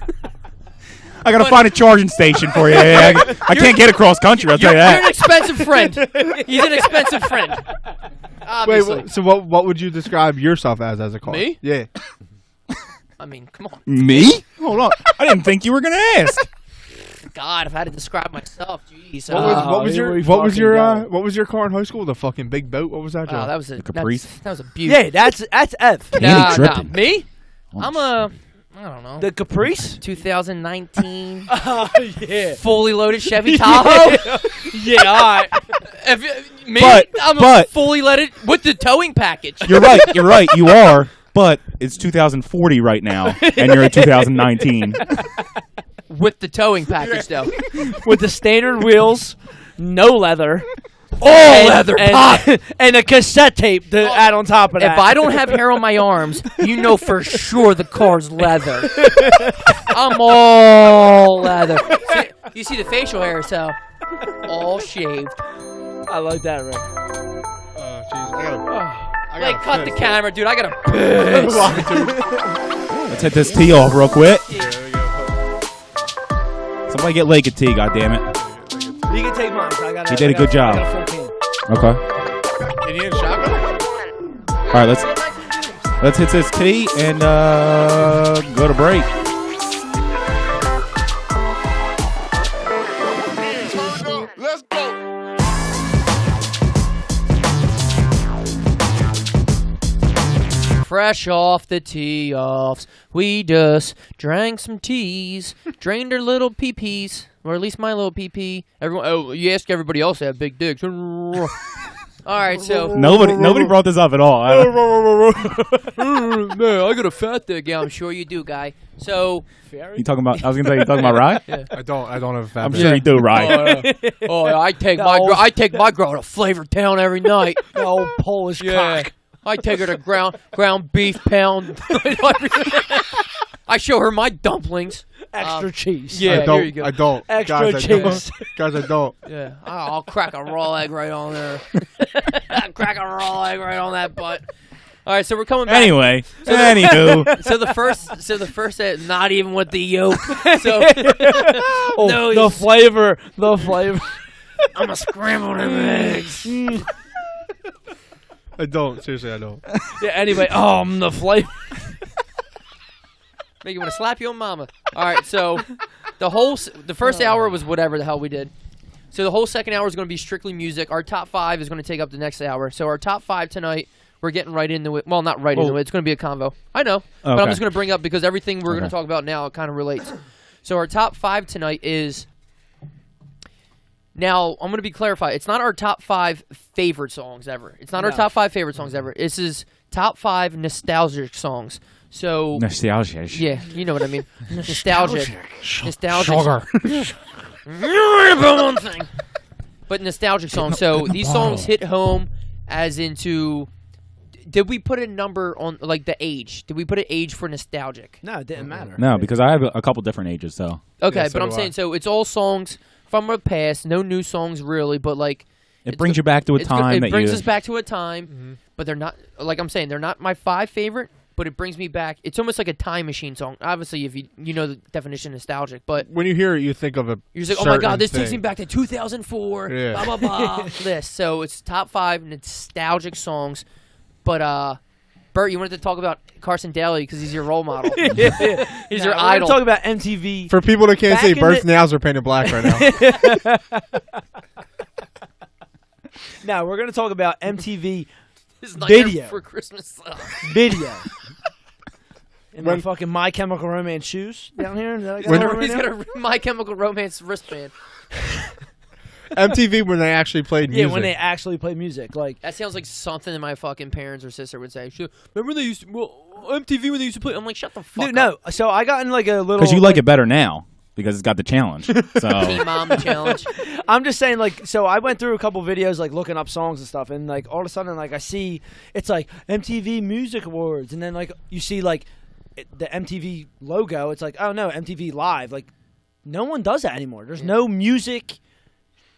I gotta find a charging station for you. I can't get across country. I'll tell you You're an that. expensive friend. He's an expensive friend. Obviously. Wait, so what would you describe yourself as a car? Me? Yeah. I mean, come on. Me? Hold on. I didn't think you were gonna ask. God, if I had to describe myself, jeez. What was your car in high school? The fucking big boat. What was that? Oh, that was a Caprice? That was a beauty. Yeah, that's F. Candy dripping. Me? Oh, I'm a. I don't know. The Caprice? 2019 Oh, yeah. fully loaded Chevy Tahoe. Yeah, all right. Me? I'm but- a fully loaded with the towing package. You're right. You're right. You are. But it's 2040 right now, and you're in 2019. With the towing package, though. With the standard wheels, no leather. All leather pop. And a cassette tape to add on top of that. If I don't have hair on my arms, you know for sure the car's leather. I'm all leather. See, you see the facial hair, so all shaved. I like that, Rick. Oh, jeez. Like, cut the camera, dude. I gotta piss. Let's hit this tee off real quick. Yeah, we gotta Somebody get Lake a tee, goddammit. You can take mine. So I got He did a good job. I got a full can. Okay. put. You need a shotgun? All right, let's hit this tee and go to break. Let's go. Fresh off the tee-offs, we just drank some teas, drained our little pee-pees, or at least my little pee-pee. Everyone, oh, you ask everybody else to have big dicks. All right, so Nobody brought this up at all. no, I got a fat dick. Yeah, I'm sure you do, guy. So You talking about? I was gonna say you talking about Ry. I don't have a fat I'm dick. sure you do, Ry. oh, I take my girl to Flavor Town every night. The old Polish cock. I take her to ground beef pound. I show her my dumplings. Extra cheese. Yeah, here you go. I don't. Extra Guys, cheese. Guys, I don't. Yeah, I'll crack a raw egg right on there. Crack a raw egg right on that butt. All right, so we're coming back. Anyway, anywho, So the first, not even with the yolk. So Oh, no, the flavor. The flavor. I'm a scrambled eggs. I don't. Seriously, I don't. Yeah, anyway, the flavor. Make you want to slap your mama. All right, so the first hour was whatever the hell we did. So the whole second hour is going to be strictly music. Our top 5 is going to take up the next hour. So our top 5 tonight, we're getting right into it. Well, not right into it. It's going to be a convo. I know, but I'm just going to bring up because everything we're going to talk about now kind of relates. So our top 5 tonight is. Now, I'm going to be clarified. It's not our top 5 favorite songs ever. It's not our top 5 favorite songs ever. This is top 5 nostalgic songs. So nostalgia. yeah, you know what I mean. Nostalgic. Nostalgic. Sugar. One thing. But nostalgic songs. So these songs hit home as into. Did we put a number on like the age? Did we put an age for nostalgic? No, it didn't matter. No, because I have a couple different ages. So Okay, Yeah, so but I'm do saying so it's all songs from our past, no new songs really, but like it brings you back to a time It that brings you. us back to a time, but they're not like I'm saying they're not my 5 favorite, but it brings me back. It's almost like a time machine song. Obviously, if you know the definition of nostalgic, but When you hear it, you think of a. you're just like, oh my god, certain this takes me thing. back to 2004. Yeah. Blah blah blah. This. So it's top 5 nostalgic songs, but Bert, you wanted to talk about Carson Daly because he's your role model. He's your idol. We're talking about MTV. For people that can't Back see, in Bert's the- nails are painted black right now. Now we're going to talk about MTV His nightmare video. for Christmas. video. In When- my fucking My Chemical Romance shoes down here. Is that what I got over He's now? got a My Chemical Romance wristband. MTV when they actually played music. Yeah, when they actually play music. Like, That sounds like something that my fucking parents or sister would say. Remember they used to, MTV when they used to play? I'm like, shut the fuck dude, no. So I got in like a little. Because you like it better now because it's got the challenge. up. So Teen Mom Challenge. I'm just saying, like, so I went through a couple videos, like, looking up songs and stuff, and, like, all of a sudden, like, I see it's, like, MTV Music Awards, and then, like, you see, like, the MTV logo. It's like, oh, no, MTV Live. Like, no one does that anymore. There's no music,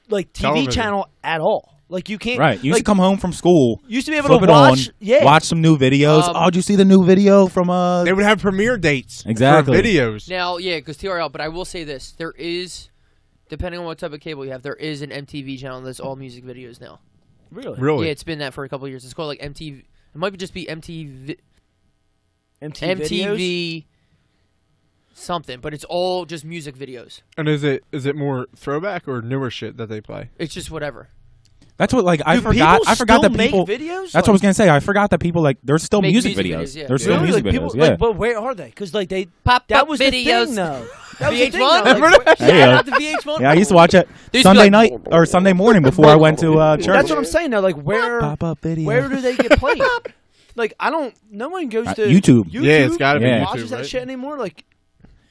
like, TV Television. channel at all. Like you can't. Right. You used like, to come home from school. You used to be able flip to it watch. on, Yeah. watch some new videos. Oh, did you see the new video from They would have premiere dates. Exactly. For videos. Now, yeah, because TRL. But I will say this: there is, depending on what type of cable you have, there is an MTV channel that's all music videos now. Really? Yeah, it's been that for a couple of years. It's called like MTV. It might just be MTV. MTV something, but it's all just music videos. And is it more throwback or newer shit that they play? It's just whatever. That's what I forgot. People I forgot still that people. make videos. That's what I was gonna say. I forgot that people there's still Make music music videos. videos, yeah. There's still Really? music Like, videos. people, Yeah. like, but where are they? Because like they Pop that up was videos. the thing, though. That was the thing, VH1? though. Remember Like, Hey, Shout out to VH1. yeah, I used to watch it They used to be Sunday like- night or Sunday morning before I went to church. that's what I'm saying. Though, like where Pop up video. where do they get played? Like I don't. No one goes to YouTube. Yeah, it's gotta be Yeah. watches YouTube, that right? shit anymore. Like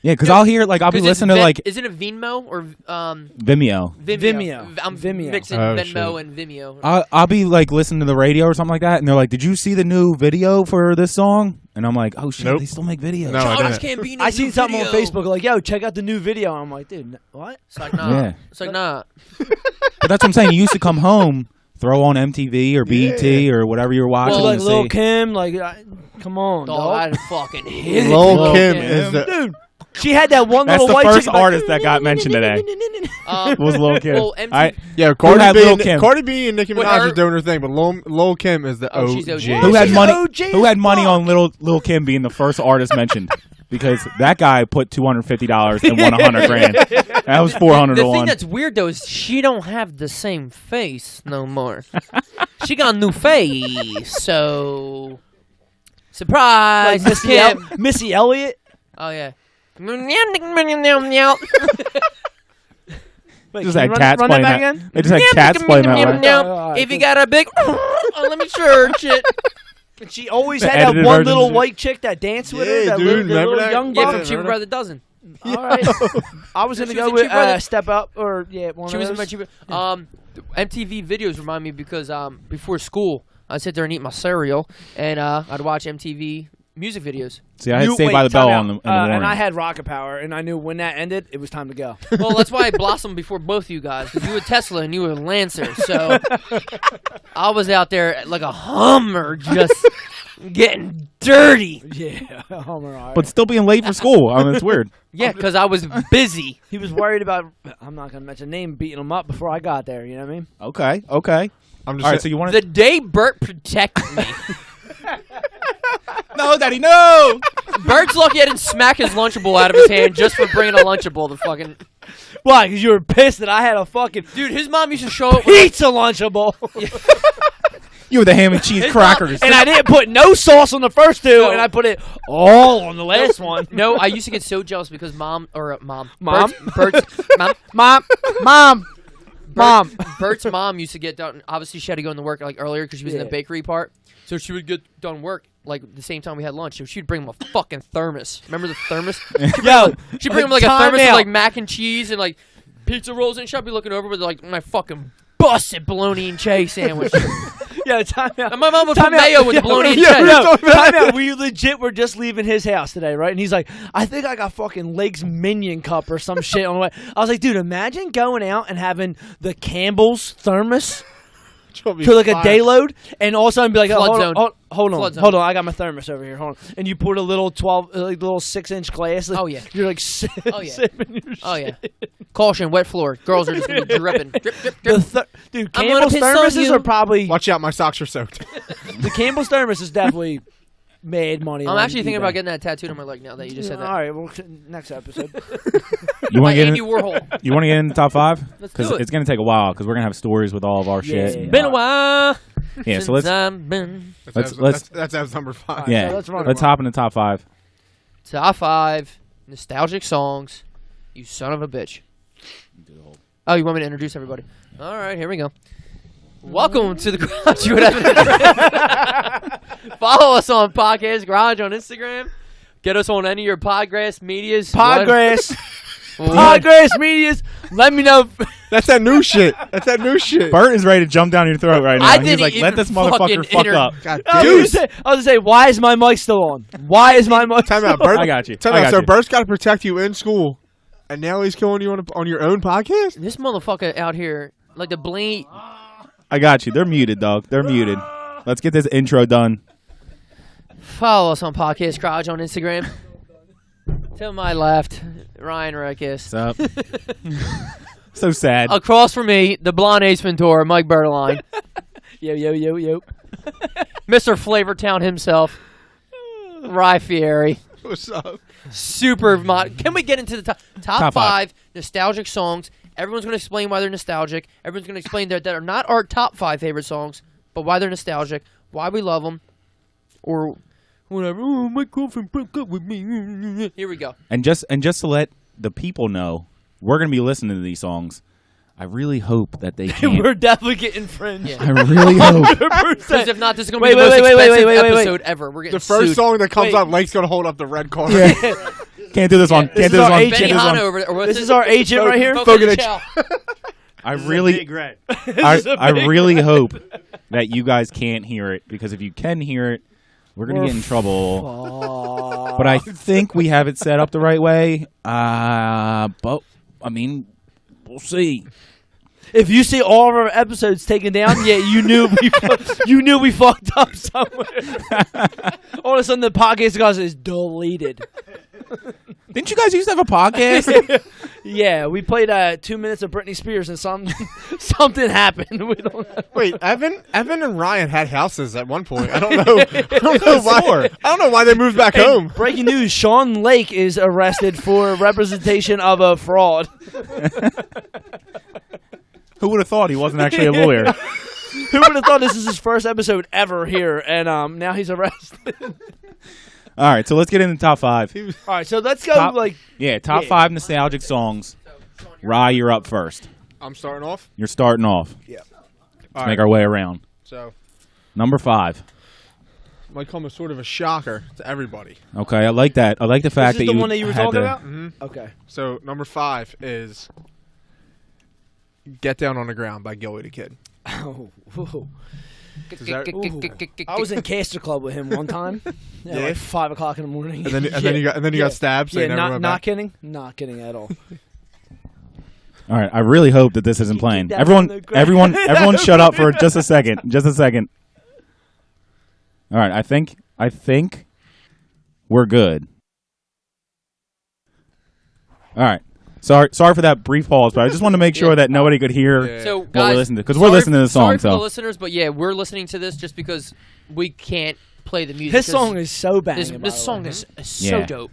Yeah, because I'll hear I'll be 'Cause it's listening to isn't it Venmo or Vimeo. Vimeo. I'm Vimeo. mixing Oh, Venmo shit. and Vimeo. I'll be listening to the radio or something like that, and they're like, "Did you see the new video for this song?" And I'm like, "Oh shit, Nope. they still make videos." No, I Childish didn't. Gambino's I seen new something on video. Facebook like, "Yo, check out the new video." I'm like, "Dude, what?" It's like nah. Yeah. It's like nah. But that's what I'm saying. You used to come home, throw on MTV or BET or whatever you're watching. Well, like and Lil say, Kim, like, come on, Oh, dog. I fucking hit Lil it. Kim is the Dude, she had that one That's little the white first chick, like, artist that got mentioned today. Was Lil Kim. Well, MTV, I- yeah. had Cardi Lil B, Kim? Cardi B and Nicki Wait, Minaj her- are doing her thing, but Lil Kim is the Oh, she's OG. OG. who had she's money? OG Who had as money fuck. on Lil Kim being the first artist mentioned? Because that guy put $250 and won $100,000. That was 400 the to thing 1. that's weird though is she don't have the same face no more. She got a new face, so like surprise, Miss Kim. Missy Elliott. Oh yeah. Wait, Just can had you cats run playing that back that. again? They just had cats playing that way. Alright, If you got a big, oh, let me search it. And she always The had that edited one versions little of it. white chick that danced with her. Yeah, That dude, little, remember little that? young Yeah, buck. from Cheaper by the Dozen. All right. I was gonna She go was in with Cheaper by the- Step Up or one She of was in those. my cheaper. MTV videos remind me because before school I'd sit there and eat my cereal and I'd watch MTV music videos. See, I had Saved by the Bell time on the, out. in the morning. And I had Rocket Power, and I knew when that ended, it was time to go. Well, that's why I blossomed before both of you guys because you were Tesla and you were Lancer. So I was out there like a Hummer just getting dirty. Yeah, Homer. All right. but still being late for school. I mean, it's weird. Yeah, because I was busy. He was worried about, I'm not going to mention a name, beating him up before I got there, you know what I mean? Okay. I'm just All right, so you want The day Bert protected me. No, Daddy, no! Bert's lucky I didn't smack his Lunchable out of his hand just for bringing a Lunchable to fucking... Why? Because you were pissed that I had a fucking Dude, his mom used to show up with... pizza Lunchable. You were the ham and cheese His crackers. And I didn't put no sauce on the first two, No. and I put it all on the last one. No, I used to get so jealous because Mom... Mom? Bert's Bert's mom used to get done. Obviously, she had to go into work like earlier because she was in the Yeah. bakery part. So she would get done work like the same time we had lunch. So she'd bring him a fucking thermos. Remember the thermos? Yo, She'd bring him like a time thermos with out. like mac and cheese and like pizza rolls and shit. I'd be looking over with like my fucking busted bologna and cheese sandwich. Yeah, time out. And my mom would put Time out. mayo with the bologna and Yeah, cheese. no, time out. We legit were just leaving his house today, right? And he's like, I think I got fucking Lake's Minion Cup or some shit on the way. I was like, dude, imagine going out and having the Campbell's thermos to like a day load, and all of a sudden be like, oh, Flood hold zone. on, hold Flood on, zone. hold on, I got my thermos over here, hold on. And you put a little 6-inch glass. Like, Oh, yeah. You're like, Oh, yeah. sipping your Oh shit. yeah. Caution, wet floor. Girls are just gonna be dripping. Drip, drip, drip. Dude, I'm gonna Campbell's piss on thermoses you. are probably Watch out, my socks are soaked. the Campbell's thermos is definitely made money. I'm on actually thinking eBay. about getting that tattooed on my leg now that you just said All that. right, well, next episode. You want Like to get Andy in? Warhol. You want to get in the top 5? Let's Because do it. it's going to take a while. Because we're going to have stories with all of our Yeah. shit. Been a while. Yeah. So let's I've been let's That's number 5. yeah. so let's run it. Let's hop in the top 5. top 5 nostalgic songs. You son of a bitch. Oh, you want me to introduce everybody? All right, here we go. Welcome to the Garage. You would have follow us on Podcast Garage on Instagram. Get us on any of your Podgrass medias. Podgrass. What? Podgrass medias. Let me know. That's that new shit. That's that new shit. Bert is ready to jump down your throat right now. I He's didn't like, let even this motherfucker fucking fuck up. God I damn. was gonna say, why is my mic still on? Why is my mic Time still out, Bert. I got you. Time I out. got So you. Bert's got to protect you in school, and now he's killing you on your own podcast. This motherfucker out here, like the blade. I got you. They're muted, dog. They're muted. Let's get this intro done. Follow us on Podcast Garage on Instagram. To my left, Ryan Ruckus. What's up? So sad. Across from me, the blonde Ace Ventura, Mike Bertaline. Yo, yo, yo, yo. Mr. Flavortown himself, Ry Fieri. What's up? Can we get into the top five nostalgic songs? Everyone's going to explain why they're nostalgic. Everyone's going to explain that are not our top 5 favorite songs, but why they're nostalgic, why we love them, or whatever. Oh, my girlfriend broke up with me. Here we go. And just to let the people know, we're going to be listening to these songs. I really hope that they can't. We're definitely getting friends. Yeah. I really hope. Because if not, this is going to be the most expensive episode ever. We're getting The first sued. song that comes up, Lake's gonna hold up the red card. Yeah. Can't do this one. This Can't do this one. Benny Hanna over there. This is our agent right here. Foganich. I really, Big red. I really hope that you guys can't hear it, because if you can hear it, we're gonna get in trouble. But I think we have it set up the right way. But I mean, we'll see. If you see all of our episodes taken down, yeah, you knew we fucked up somewhere. All of a sudden, the podcast guys is deleted. Didn't you guys used to have a podcast? Yeah, we played 2 minutes of Britney Spears and something happened. We don't know. Wait, Evan and Ryan had houses at one point. I don't know. I don't know why they moved back home. Breaking news: Sean Lake is arrested for representation of a fraud. Who would have thought he wasn't actually a lawyer? Who would have thought this is his first episode ever here, and now he's arrested. All right, so let's get into top 5. All right, so let's go. Top 5 nostalgic songs. Ry, you're up first. I'm starting off. You're starting off. Yeah. Let's make our way around. So, Number 5. might come as sort of a shocker to everybody. Okay, I like that. I like the fact This is that the you one that you were had talking to- about. Mm-hmm. Okay. So number 5 is "Get Down on the Ground" by Gilly the Kid. Oh, whoa. that- I was in Caster Club with him one time. Yeah, Yeah? like 5 o'clock in the morning. And then you got stabbed. So you Yeah, never went not back. kidding. Not kidding at all. All right, I really hope that this isn't playing. Down on the ground. Everyone, shut up for just a second. Just a second. All right, I think we're good. All right. Sorry for that brief pause, but I just wanted to make sure that nobody could hear Yeah. So, what guys, we're listening to, because we're listening to the sorry song. for the So listeners, but yeah, we're listening to this just because we can't play the music. This song is so This banging. song is so Yeah. dope.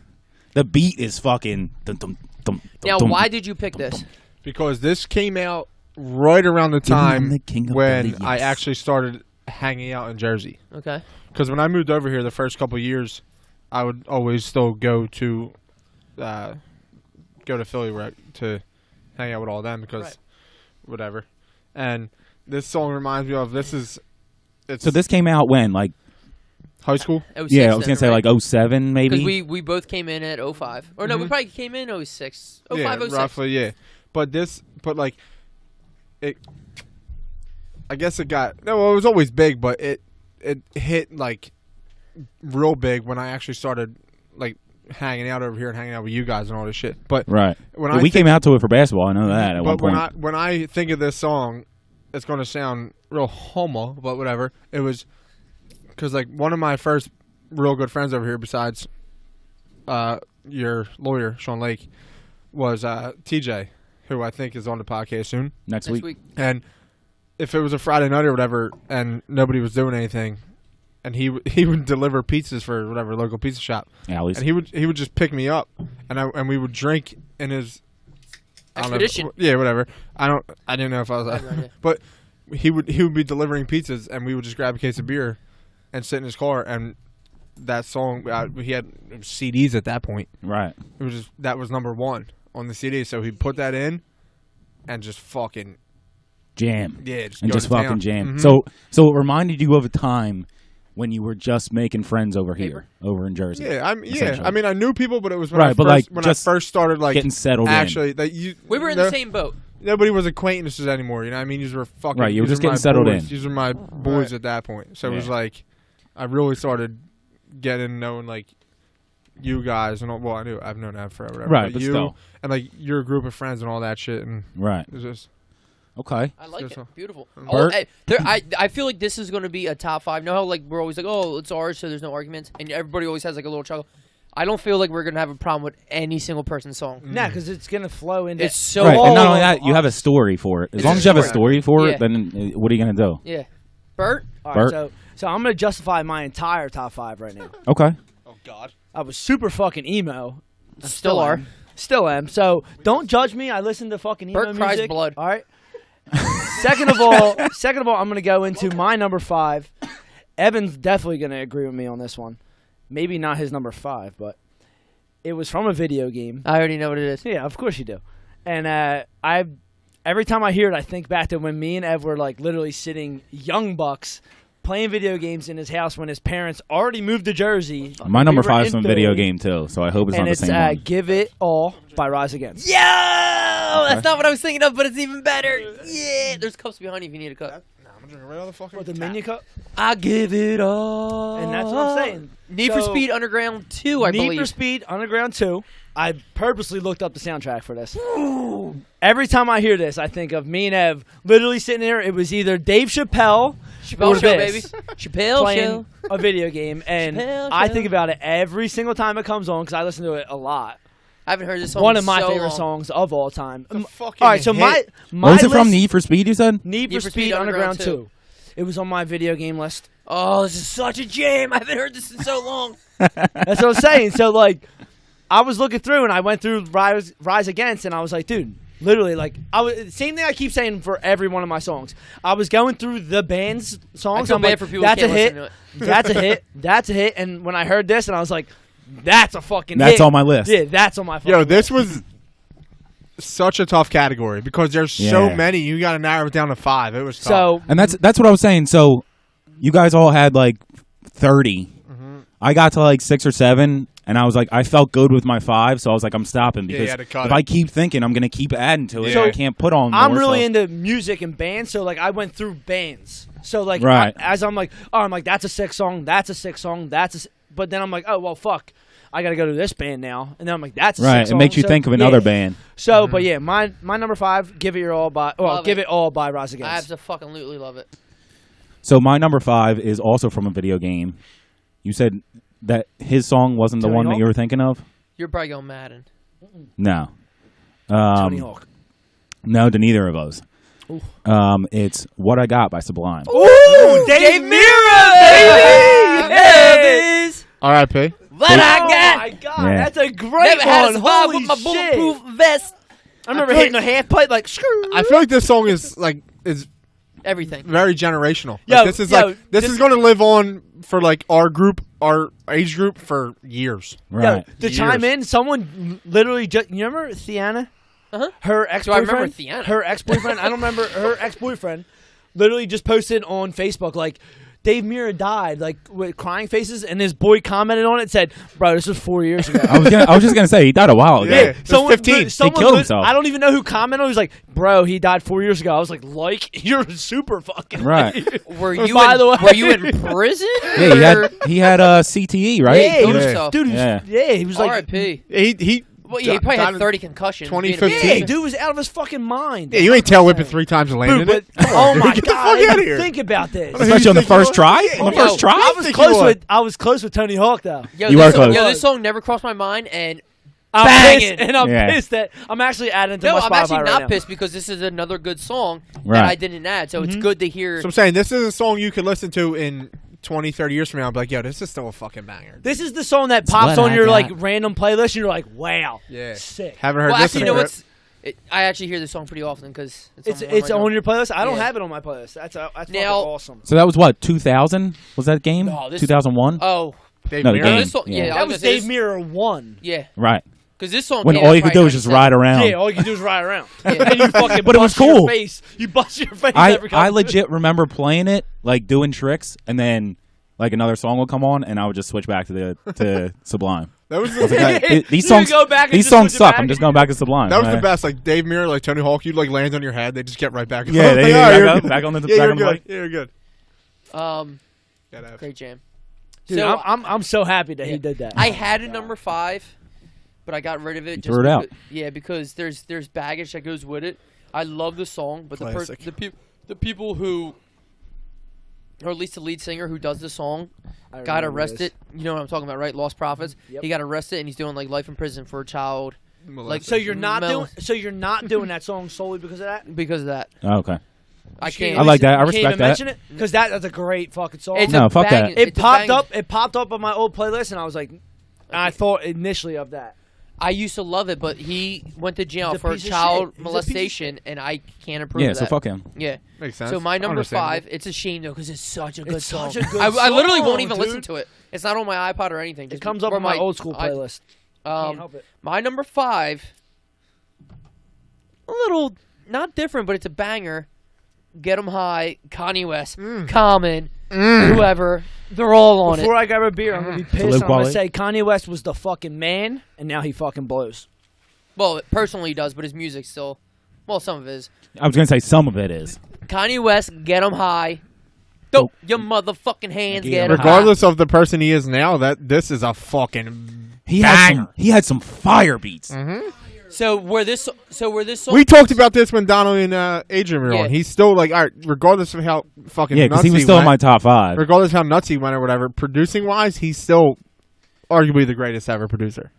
the beat is fucking. Dum, dum, dum, Now, dum, why dum. did you pick this? Because this came out right around the time the king of when belly, I yes. actually started hanging out in Jersey. Okay. Because when I moved over here the first couple of years, I would always still go to Philly to hang out with all them because Right. whatever. And this song reminds me of it's So this came out when, like, high school. 06 yeah, I was then, gonna say right? like 07 maybe. Because we both came in at 05. Or no, we probably came in 06. 05, Yeah, 06. roughly, yeah. But like it. I guess it got no. It was always big, but it hit like real big when I actually started like hanging out over here and hanging out with you guys and all this shit. But right. when Yeah, we came out to it for basketball. I know that at one but point. when I think of this song, it's going to sound real homo, but whatever. It was because like one of my first real good friends over here, besides your lawyer Sean Lake, was TJ, who I think is on the podcast soon. Next Next week. week. And if it was a Friday night or whatever, and nobody was doing anything, and he would deliver pizzas for whatever local pizza shop, Alley's. and he would just pick me up, and we would drink in his I don't know, Expedition. yeah, whatever. I didn't know if I was, I have no idea. but he would be delivering pizzas, and we would just grab a case of beer, and sit in his car, and that song he had CDs at that point. Right. It was that was number 1 on the CD, so he put that in, and just fucking Jam. yeah, just And go just to fucking town. jam. Mhm. So it reminded you of a time when you were just making friends over here, over in Jersey. Yeah, essentially. I mean, I knew people, but it was when Right, I but, first, like, when just I first started like getting settled in. actually, like We were in the same boat. Nobody was acquaintances anymore. You know what I mean? These were fucking Right, you were these just my getting settled boys. in. These were my boys at that point. So it was Yeah. like I really started getting knowing like you guys and all, well, I've known that forever. Right, but you still. and like your group of friends and all that shit, and Right. it was just Okay. I like it. Beautiful. Bert? I feel like this is going to be a top 5. Know how like we're always like, oh, it's ours, so there's no arguments, and everybody always has like a little chuckle. I don't feel like we're going to have a problem with any single person's song. Nah, because it's gonna flow into. It's so Right, and not all only that, you have a story for it. As It's long a as you have a story. story for Yeah. it, then what are you gonna do? Yeah. Bert? All right, Bert? so I'm gonna justify my entire top 5 right now. Okay. Oh God. I was super fucking emo. I Still are. Still am. So don't judge me. I listen to fucking emo Bert cries music. blood. All right. Second of all, I'm gonna go into my number 5. Evan's definitely gonna agree with me on this one. Maybe not his number 5, but it was from a video game. I already know what it is. Yeah, of course you do. And every time I hear it, I think back to when me and Ev were like literally sitting young bucks playing video games in his house when his parents already moved to Jersey. My number We were 5 is from a video into- game too, so I hope it's And not it's the same one. Give It All by Rise Against. Yo! That's not what I was thinking of, but it's even better. Yeah. There's cups behind you if you need a cup. Nah, I'm drinking right out of the fucking. What, the tap. minion cup? I give it all. And that's what I'm saying. Need for So- Speed Underground 2, I Need believe. for Speed Underground 2. I purposely looked up the soundtrack for this. Every time I hear this, I think of me and Ev literally sitting there. It was either Dave Chappelle Chappelle or Show, baby. this, Chappelle playing Show. a video game. And Chappelle I Show. think about it every single time it comes on because I listen to it a lot. I haven't heard this song One in of my so favorite long. songs of all time. fucking All right, so hit. my What was it from? list- Need for Speed, you said? Need for Speed Underground 2. It was on my video game list. Oh, this is such a jam. I haven't heard this in so long. That's what I'm saying. So, like, I was looking through and I went through Rise Against and I was like, dude, literally, like, same thing I keep saying for every one of my songs. I was going through the band's songs. I feel I'm bad like, for people that's who a can't hit. listen to it. That's a hit. That's a hit. And when I heard this, and I was like, that's a fucking That's hit. on my list. Yeah, that's on my fucking Yo, this was such a tough category because there's so Yeah. many. You got to narrow it down to 5. It was tough. So, And that's what I was saying. So you guys all had like 30. I got to like 6 or 7, and I was like, I felt good with my 5, so I was like, I'm stopping you because had to cut if it. I keep thinking, I'm gonna keep adding to it. So I can't put on. I'm more, really so. into music and bands, so like I went through bands. So like Right. as I'm like, oh, I'm like that's a sick song, that's a sick song, but then I'm like, oh well, fuck, I gotta go to this band now, and then I'm like, that's a Right, sick it song. makes you So, think of another yeah. band. So, but yeah, my number 5, Give It Your All by Love Give it. It All by Rise I Against. absolutely love it. So my number 5 is also from a video game. You said that his song wasn't the Tony one Hawk? that you were thinking of. You're probably going Madden. No. Tony Hawk. No, to neither of those. It's What I Got by Sublime. Ooh, Dave Mirra, baby! Elvis, R.I.P. what I Oh got. my god, Yeah. that's a great Never had one. to survive Holy with my shit! bulletproof vest. I remember I feel hitting a half pipe like. I feel like this song is Everything. very generational. Yo, Like, this is yo, this is going to live on for like our age group for years. Right. Yo, to chime in, someone literally just. You remember Theana? Uh-huh. Her ex-boyfriend. remember Theana? Her ex-boyfriend. I don't remember her ex-boyfriend. Literally just posted on Facebook like, Dave Mirra died, like with crying faces, and his boy commented on it and said, "Bro, this was 4 years ago." I was just gonna say he died a while ago. Yeah. It was 15. Someone killed himself. I don't even know who commented. He was like, "Bro, he died 4 years ago." I was like, "You're super fucking Right. Were you By the way- were you in prison? Yeah, he had CTE, right? Yeah, Killed Yeah. himself. dude. He was like, R.I.p. He Well, yeah, he probably died had in 30 concussions. 2015. yeah, dude was out of his fucking mind. Yeah, you ain't tail whipping 3 times and landing Dude, it. but Come on, oh my dude. Get god, the I fuck didn't out of even here. think about this. Especially on the think first you try. are? On the Yo, first try. I was think close you with Tony Hawk though. Yo, You this are song, close. Yo, this song never crossed my mind, and I'm Banging. pissed, and I'm Yeah. pissed that I'm actually adding to no, my I'm Spotify actually right not now. pissed because this is another good song Right. that I didn't add. So it's good to hear. So I'm saying this is a song you could listen to in 20, 30 years from now and be like, yo, this is still a fucking banger. This is the song that pops what on I your got. like random playlist, and you're like, "Wow, Yeah. sick." Haven't heard Well, this actually, you in know a what's? I actually hear this song pretty often because It's on your playlist. I don't Yeah. have it on my playlist. That's fucking Now- awesome. So that was what 2000 was that game? No, this- 2001. Oh, Dave No, the Mirra? game. this song, Yeah. yeah, That was Dave Mirra 1. Yeah, Right. because this song. When came all out you could probably do was just 97. ride around. Yeah, all you can do is ride around. Yeah. And you fucking But it was bust your cool. face. You bust your face I every couple legit remember playing it, like doing tricks, and then like another song would come on, and I would just switch back to Sublime. That was I was like, You these would songs, go back and these just songs switch it suck. back? I'm just going back to Sublime. that was Yeah. the best. Like Dave Mirra, like Tony Hawk, you'd like land on your head, they just get right back. Yeah, they Like, back you're up, good. back on the Yeah, back you're on the good. bike. Yeah, you're good. Gotta have- Great jam. Dude, So I'm so happy that he did that. I had a number 5, but I got rid of it. You threw it out. Yeah, because there's baggage that goes with it. I love the song, but Classic. the people who, or at least the lead singer who does the song, I got remember arrested. You know what I'm talking about, right? Lost Profits. Yep. He got arrested and he's doing like life in prison for a child. Like So you're not Mel- doing that song solely because of that? because of that. Oh, okay. I can't. I like that. I You can't even respect that. mention it because that's a great fucking song. It's No, a fuck that. banging- It it's a popped banging- up. It popped up on my old playlist, and I was like, I thought initially of that. I used to love it, but he went to jail He's a for piece of child shit. He's a piece of molestation, and I can't approve Yeah, of so that. fuck him. Yeah. Makes sense. So my number Understandable. 5, it's a shame though, because it's such a good It's song. such a good I literally won't song, even listen dude. to it. It's not on my iPod or anything. It Just comes up or on my old school playlist. Can't help it. My number 5, a little not different, but it's a banger. Get 'em High, Kanye West, Common, whoever. They're all on Before it. I grab a beer, I'm gonna be pissed. Luke I'm gonna Wally. say Kanye West was the fucking man, and now he fucking blows. Well, personally he does, but his music still. Well, some of his. I was gonna say some of it is. Kanye West, Get 'em High. Go, your motherfucking hands, get 'em high. Regardless of the person he is now, that this is a fucking He banger. had some fire beats. So where this song We talked about this when Donald and Adrian were Yeah. on. He's still like, all right, regardless of how fucking Yeah, nuts because he was still in went, my top 5. regardless of how nuts he went or whatever, producing wise, he's still arguably the greatest ever producer.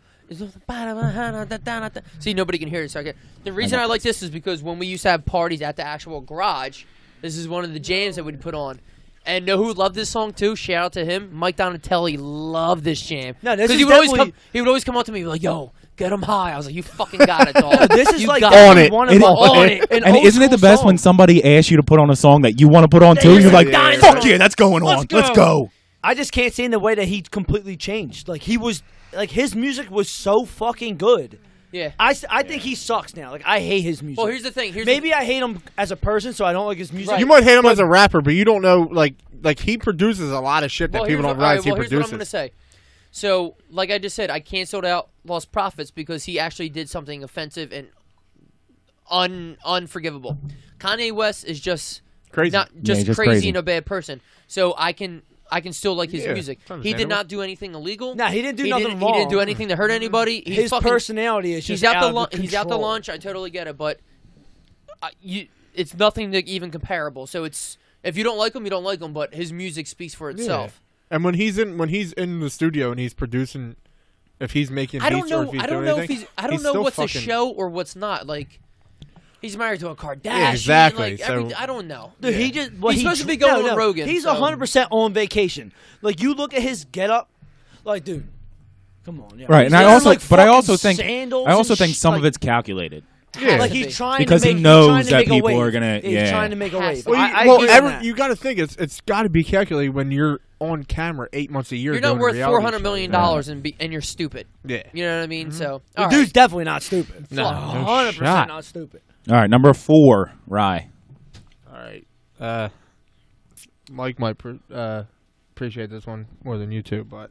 See, nobody can hear it. So I get, the reason I like this is because when we used to have parties at the actual garage, this is one of the jams that we'd put on. And know who loved this song too? Shout out to him, Mike Donatelli loved this jam. No, this is he would always definitely- he would always come up to me and be like, "Yo, get 'em high." I was like, "You fucking got it, dog." This is You like got On definitely it. one of It- my on it. an And old isn't it the school best song. when somebody asks you to put on a song that you want to put on too? Yeah, You're yeah, like, yeah, yeah. fuck yeah, that's going on. Let's Let's go. go. I just can't stand the way that he completely changed. Like he was, like his music was so fucking good. Yeah. I think he sucks now. Like I hate his music. Well, here's the thing. Maybe I hate him as a person, so I don't like his music. You might hate him as a rapper, but you don't know, like he produces a lot of shit that people don't realize he here's what I'm produces. gonna say. So, like I just said, I canceled out Lost Profits because he actually did something offensive and unforgivable. Kanye West is just Crazy. not just, he's just crazy, crazy. and a bad person. So I can still like his Yeah, music. it's He did understandable. not do anything illegal. Nah, he didn't do He nothing didn't, wrong. He didn't do anything to hurt anybody. He's His fucking, personality is just he's out of He's out to control. lunch. I totally get it, but it's nothing to even comparable. So it's if you don't like him, you don't like him. But his music speaks for itself. And when he's in the studio and he's producing, if he's making I don't beats or know. if he's I don't doing know anything, if he's. I don't he's know still what's a fucking- show or what's not. Like, he's married to a Kardashian. Yeah, exactly, Like, so- I don't know. Dude, he just well, He's he supposed to be dr- going on Rogan, He's so- 100% on vacation. Like you look at his getup, like dude, come on, yeah. Right, He's and I wearing, also, like, but I fucking also think, sandals I also and think some of like, it's calculated Yeah. like to he's be. trying because to he make, he's knows trying to that make a people wave. are gonna. He's Yeah, trying to make a Has wave. to. I well, give him that. you got to think it's got to be calculated when you're on camera 8 months a year. You're not doing a worth reality $400 show. million and you're stupid. Yeah. You know what I mean? So The all dude's right. definitely not stupid. No, no 100% shot. not stupid. All right, number 4, Ry. All right. Mike might appreciate this one more than you two, but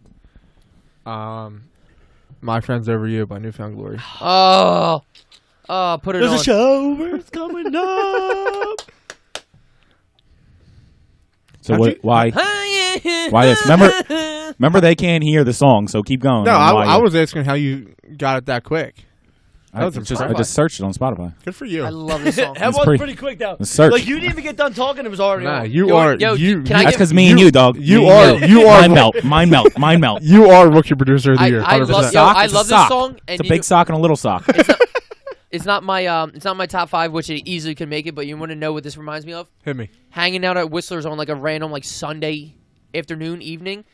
My Friends Over You by Newfound Glory. Oh, put it There's on. a shower's coming up. So How'd what? you- Why? Why this? Remember, they can't hear the song, so keep going. No, on why I you- was asking how you got it that quick. I was just impressive. searched it on Spotify. Good for you. I love this song. That That's was pretty- pretty quick though. the search. Like you didn't even get done talking, it was already Nah, on. you Yo, are yo, you. can I That's get- because me and you, dog. You Me are and you are Mine melt. Mine melt. Mine melt. You are Rookie Producer of the I, Year. I 100%. love, yo, Sock, I it's a love this sock. song. And It's a you big know- sock and a little sock. It's not my top 5, which it easily could make it. But you want to know what this reminds me of? Hit me. Hanging out at Whistler's on like a random like Sunday afternoon, evening.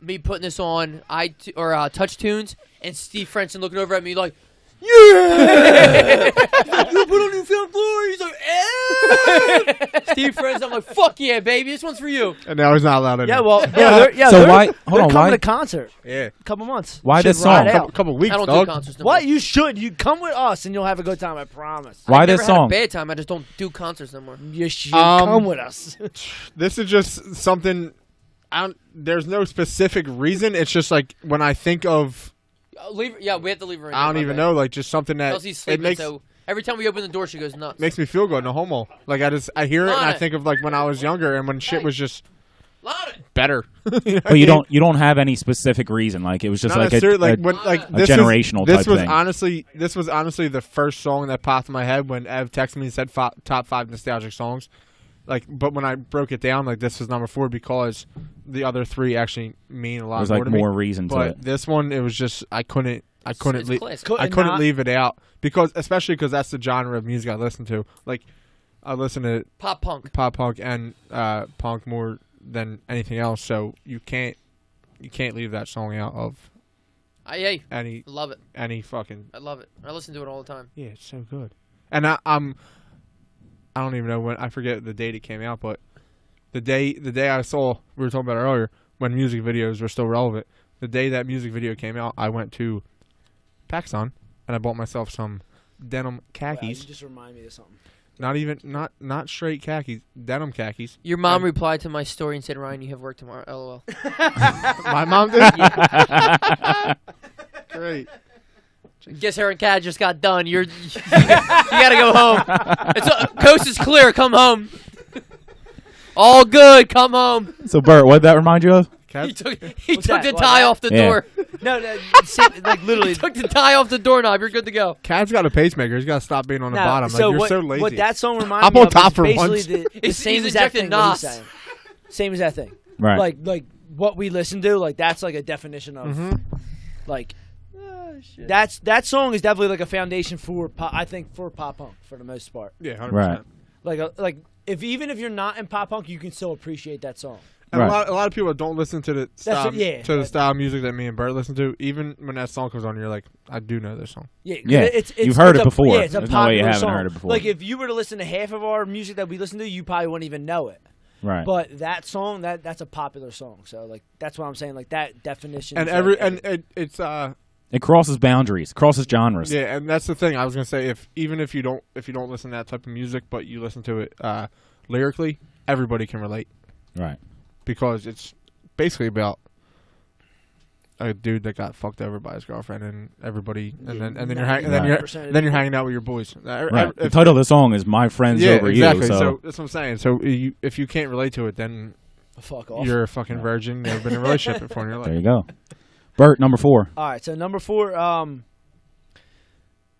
Me putting this on Touch Tunes and Steve Frenson looking over at me like, yeah! You put on Newfound Glory. He's like, eh! Steve Frenson. I'm like, fuck yeah, baby. This one's for you. And now he's not allowed in. Yeah, there. well, So they're- why- hold they're on, coming why- to concert yeah. a couple months. Why Should this song? ride out. Couple weeks, I don't dog. do concerts no What? more. You should. You come with us and you'll have a good time. I promise. Why I this never had song? a bad time. I just don't do concerts no more. You should Um, come with us. This is just something. There's no specific reason. It's just like when I think of, Yeah, we have to leave her in. I don't there, even my bad. know, like just something that Elsie's it sleeping, makes so every time we open the door, she goes nuts. makes me feel good. No homo. Like I hear it and I Lana. think of like when I was younger and when shit was just Lana, better. But you don't have any specific reason. Like it was just Not like a generational this type was thing. This was honestly the first song that popped in my head when Ev texted me and said top 5 nostalgic songs. Like, but when I broke it down, like this was number 4 because the other 3 actually mean a lot There's more like to me. more reason to But it. this one, it was just I couldn't It's classic. Could I couldn't not- leave it out because especially because that's the genre of music I listen to. Like I listen to Pop punk. pop punk and punk more than anything else, so you can't leave that song out of Hey, any love it. fucking. I love it. I listen to it all the time. Yeah, it's so good. And I don't even know when, I forget the date it came out, but the day I saw, we were talking about it earlier, when music videos were still relevant. The day that music video came out, I went to PacSun and I bought myself some denim Wow, khakis. you just remind me of something. Not straight khakis, denim khakis. Your mom And replied to my story and said, "Ryan, you have work tomorrow." LOL. my mom did. Great. Guess her and Kat just got done. You gotta go home. Coast is clear. Come home. All good. Come home. So Bert, what did that remind you of? He took the that? What, tie that? off the Yeah. door. No, like literally. He took the tie off the doorknob. You're good to go. Cat's got a pacemaker. He's got to stop being on the Now, bottom. so Like, you're what, so lazy. what that song reminds I'm me on of top is for basically once. the He's same exact injected thing what he's Nas. saying. Same exact thing. Right. Like what we listen to, like that's like a definition of like that song is definitely like a foundation for pop, I think for pop punk for the most part. Yeah, 100%. Right. Like even if you're not in pop punk, you can still appreciate that song. And Right. a lot of people don't listen to the style, what- yeah, to the like- style of music that me and Bert listen to. Even when that song comes on, you're like, I do know this song. Yeah, Yeah, you've heard it before. Yeah, it's a There's no way you popular haven't song. heard it before. Like if you were to listen to half of our music that we listen to, you probably wouldn't even know it. Right. But that song, that's a popular song. So like that's what I'm saying. Like that definition. And is it's it crosses boundaries, crosses genres. yeah, and that's the thing. I was gonna say if you don't listen to that type of music, but you listen to it lyrically, everybody can relate Right. because it's basically about a dude that got fucked over by his girlfriend and everybody, and then you're hanging out with your boys. Right. The title of the song is "My Friends Yeah, Over exactly. You." So that's what I'm saying. So if you can't relate to it, then fuck off. you're a fucking virgin. You've never been in a relationship before in your there life. you go. Bert, number 4. All right, so number 4.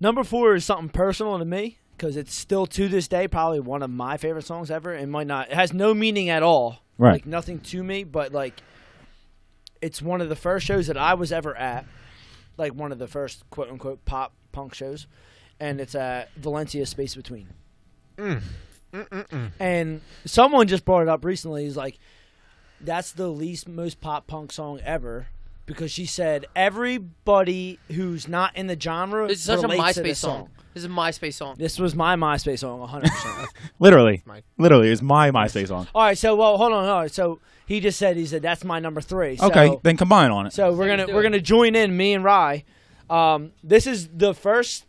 Number 4 is something personal to me because it's still to this day probably one of my favorite songs ever. It has no meaning at all, Right. like nothing to me, but like it's one of the first shows that I was ever at, like one of the first quote unquote pop punk shows, and it's at Valencia Space Between. And someone just brought it up recently. He's like, that's the most pop punk song ever. Because she said everybody who's not in the genre This is such a relates to MySpace this song. This is a MySpace song. This was my MySpace song, 100%. Literally, Mike. it's my MySpace song. All right, so hold on. All right, so he said that's my number 3. So, Okay, then combine on it. So Let's do we're it. gonna join in, me and Ry. This is the first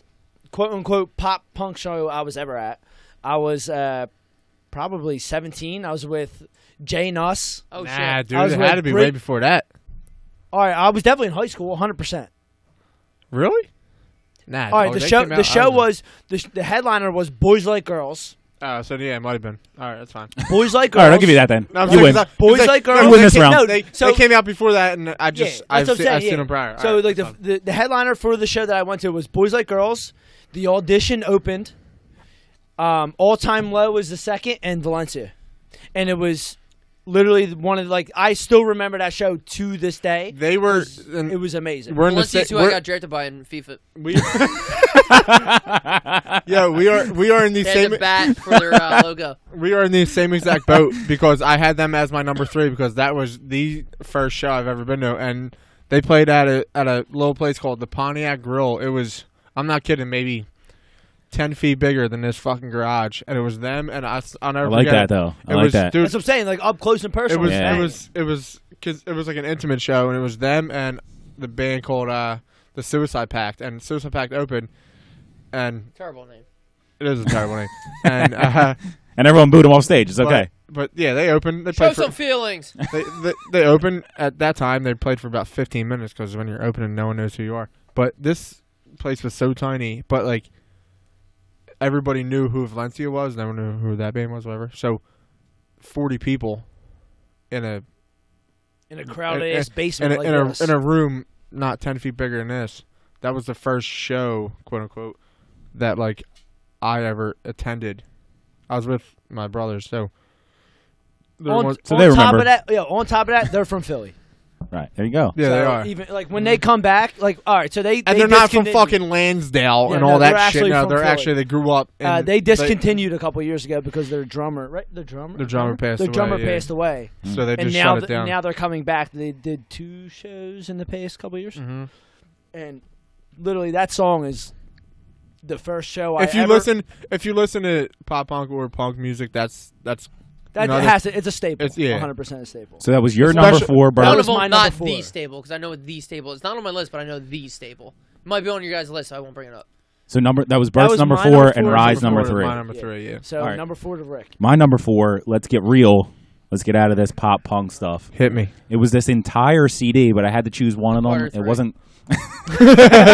quote unquote pop punk show I was ever at. I was probably 17. I was with Jay Nuss. Oh Nah, shit. dude, I was it had with to be Brit- way before that. All right, I was definitely in high school, 100%. Really? Nah. All right, dog, the they show came out- the I show was the headliner was Boys Like Girls. So yeah, it might have been. All right, that's fine. Boys Like All Girls. right, I'll give you that then. No, I'm You saying win. 'cause Boys they- Like no, Girls. You win they this came- round. No, They they came out before that, and I've that's what I'm seen saying, them prior. So All right, like that's fine. the headliner for the show that I went to was Boys Like Girls. The audition opened. All Time Low was the second, and Valencia, and it was literally one of I still remember that show to this day. They were. It was amazing. We're in the Valencia's same. who I got drafted by in FIFA. Yeah, we are in the They had same. the bat for their logo. We are in the same exact boat because I had them as my number 3 because that was the first show I've ever been to, and they played at a little place called the Pontiac Grill. It was, I'm not kidding, maybe 10 feet bigger than this fucking garage, and it was them and us. I'll never I like forget that it. though. I It like was, that. dude. That's what I'm saying, like up close and It personal. was Yeah. it was because it was like an intimate show, and it was them and the band called the Suicide Pact, and Suicide Pact opened, and Terrible name. it is a terrible name, and And everyone booed him off stage. It's okay. But yeah, they opened. They Show played for, some feelings. they opened at that time. They played for about 15 minutes because when you're opening, no one knows who you are. But this place was so tiny, but like everybody knew who Valencia was. No one knew who that band was, whatever. So 40 people in a in a crowded ass basement in, like in this. in a room not 10 feet bigger than this. That was the first show, quote unquote, that like I ever attended. I was with my brothers, so. On they top remember. of that, on top of that, they're from Philly. Right, there you go. Yeah, So they are. Even like when they come back, like all right, so they And they're not from discontinued- fucking Lansdale Yeah, and no, all they're that shit. actually No, from they're Philly. actually they grew up. they discontinued a couple years ago because their drummer, right? The drummer passed Their away, drummer yeah. passed away, So they and just now shut it down. now they're coming back. They did 2 shows in the past couple years, and literally that song is the first show if I you ever, listen to pop punk or punk music, that's that you know, it's a staple. it's- yeah. 100% a staple. So that was your Especially- number 4, Bert. That One was of them, my not number the 4. stable, because I know the stable. It's not on my list, but I know the stable. It might be on your guys' list, so I won't bring it up. So that was Bert's was number my 4 number and 4 Ry's number Number 3. My number 3, yeah. So All right. number 4 to Rick. My number 4, let's get real. Let's get out of this pop punk stuff. Hit me. It was this entire CD, but I had to choose one of them. Carter It 3. wasn't.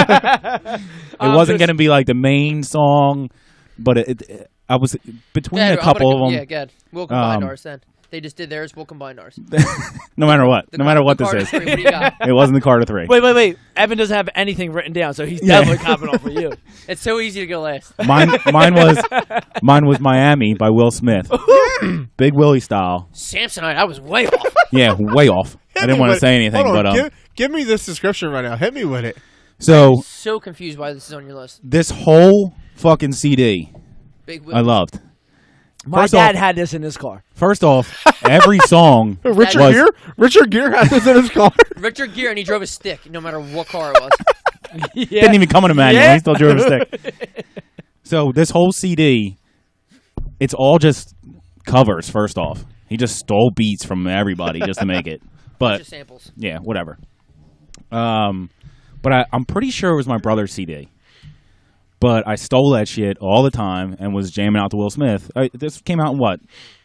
It wasn't going to be like the main song, but I was between Yeah, a couple of them. Yeah, good. We'll combine Um, ours then. They just did theirs. We'll combine ours. No matter what, no matter what The this Carter is, 3, what do you got? it wasn't the Carter 3. Wait. Evan doesn't have anything written down, so he's definitely copping off for you. It's so easy to go last. Mine was Miami by Will Smith, Big Willie style. Samsonite, I was way off. Yeah, way off. I didn't want to say anything, Hold on, but give me this description right now. Hit me with it. so So confused why this is on your list. this whole fucking CD Big I loved. My First dad off- had this in his car. First off, every song Richard was Gere? Richard Gere had this in his car. Richard Gere, and he drove a stick, no matter what car it was. didn't even come in a manual. Yeah. He still drove a stick. So this whole CD, it's all just covers. First off, he just stole beats from everybody just to make it. But Just samples. yeah, whatever. But I'm pretty sure it was my brother's CD. But I stole that shit all the time and was jamming out to Will Smith. This came out in what,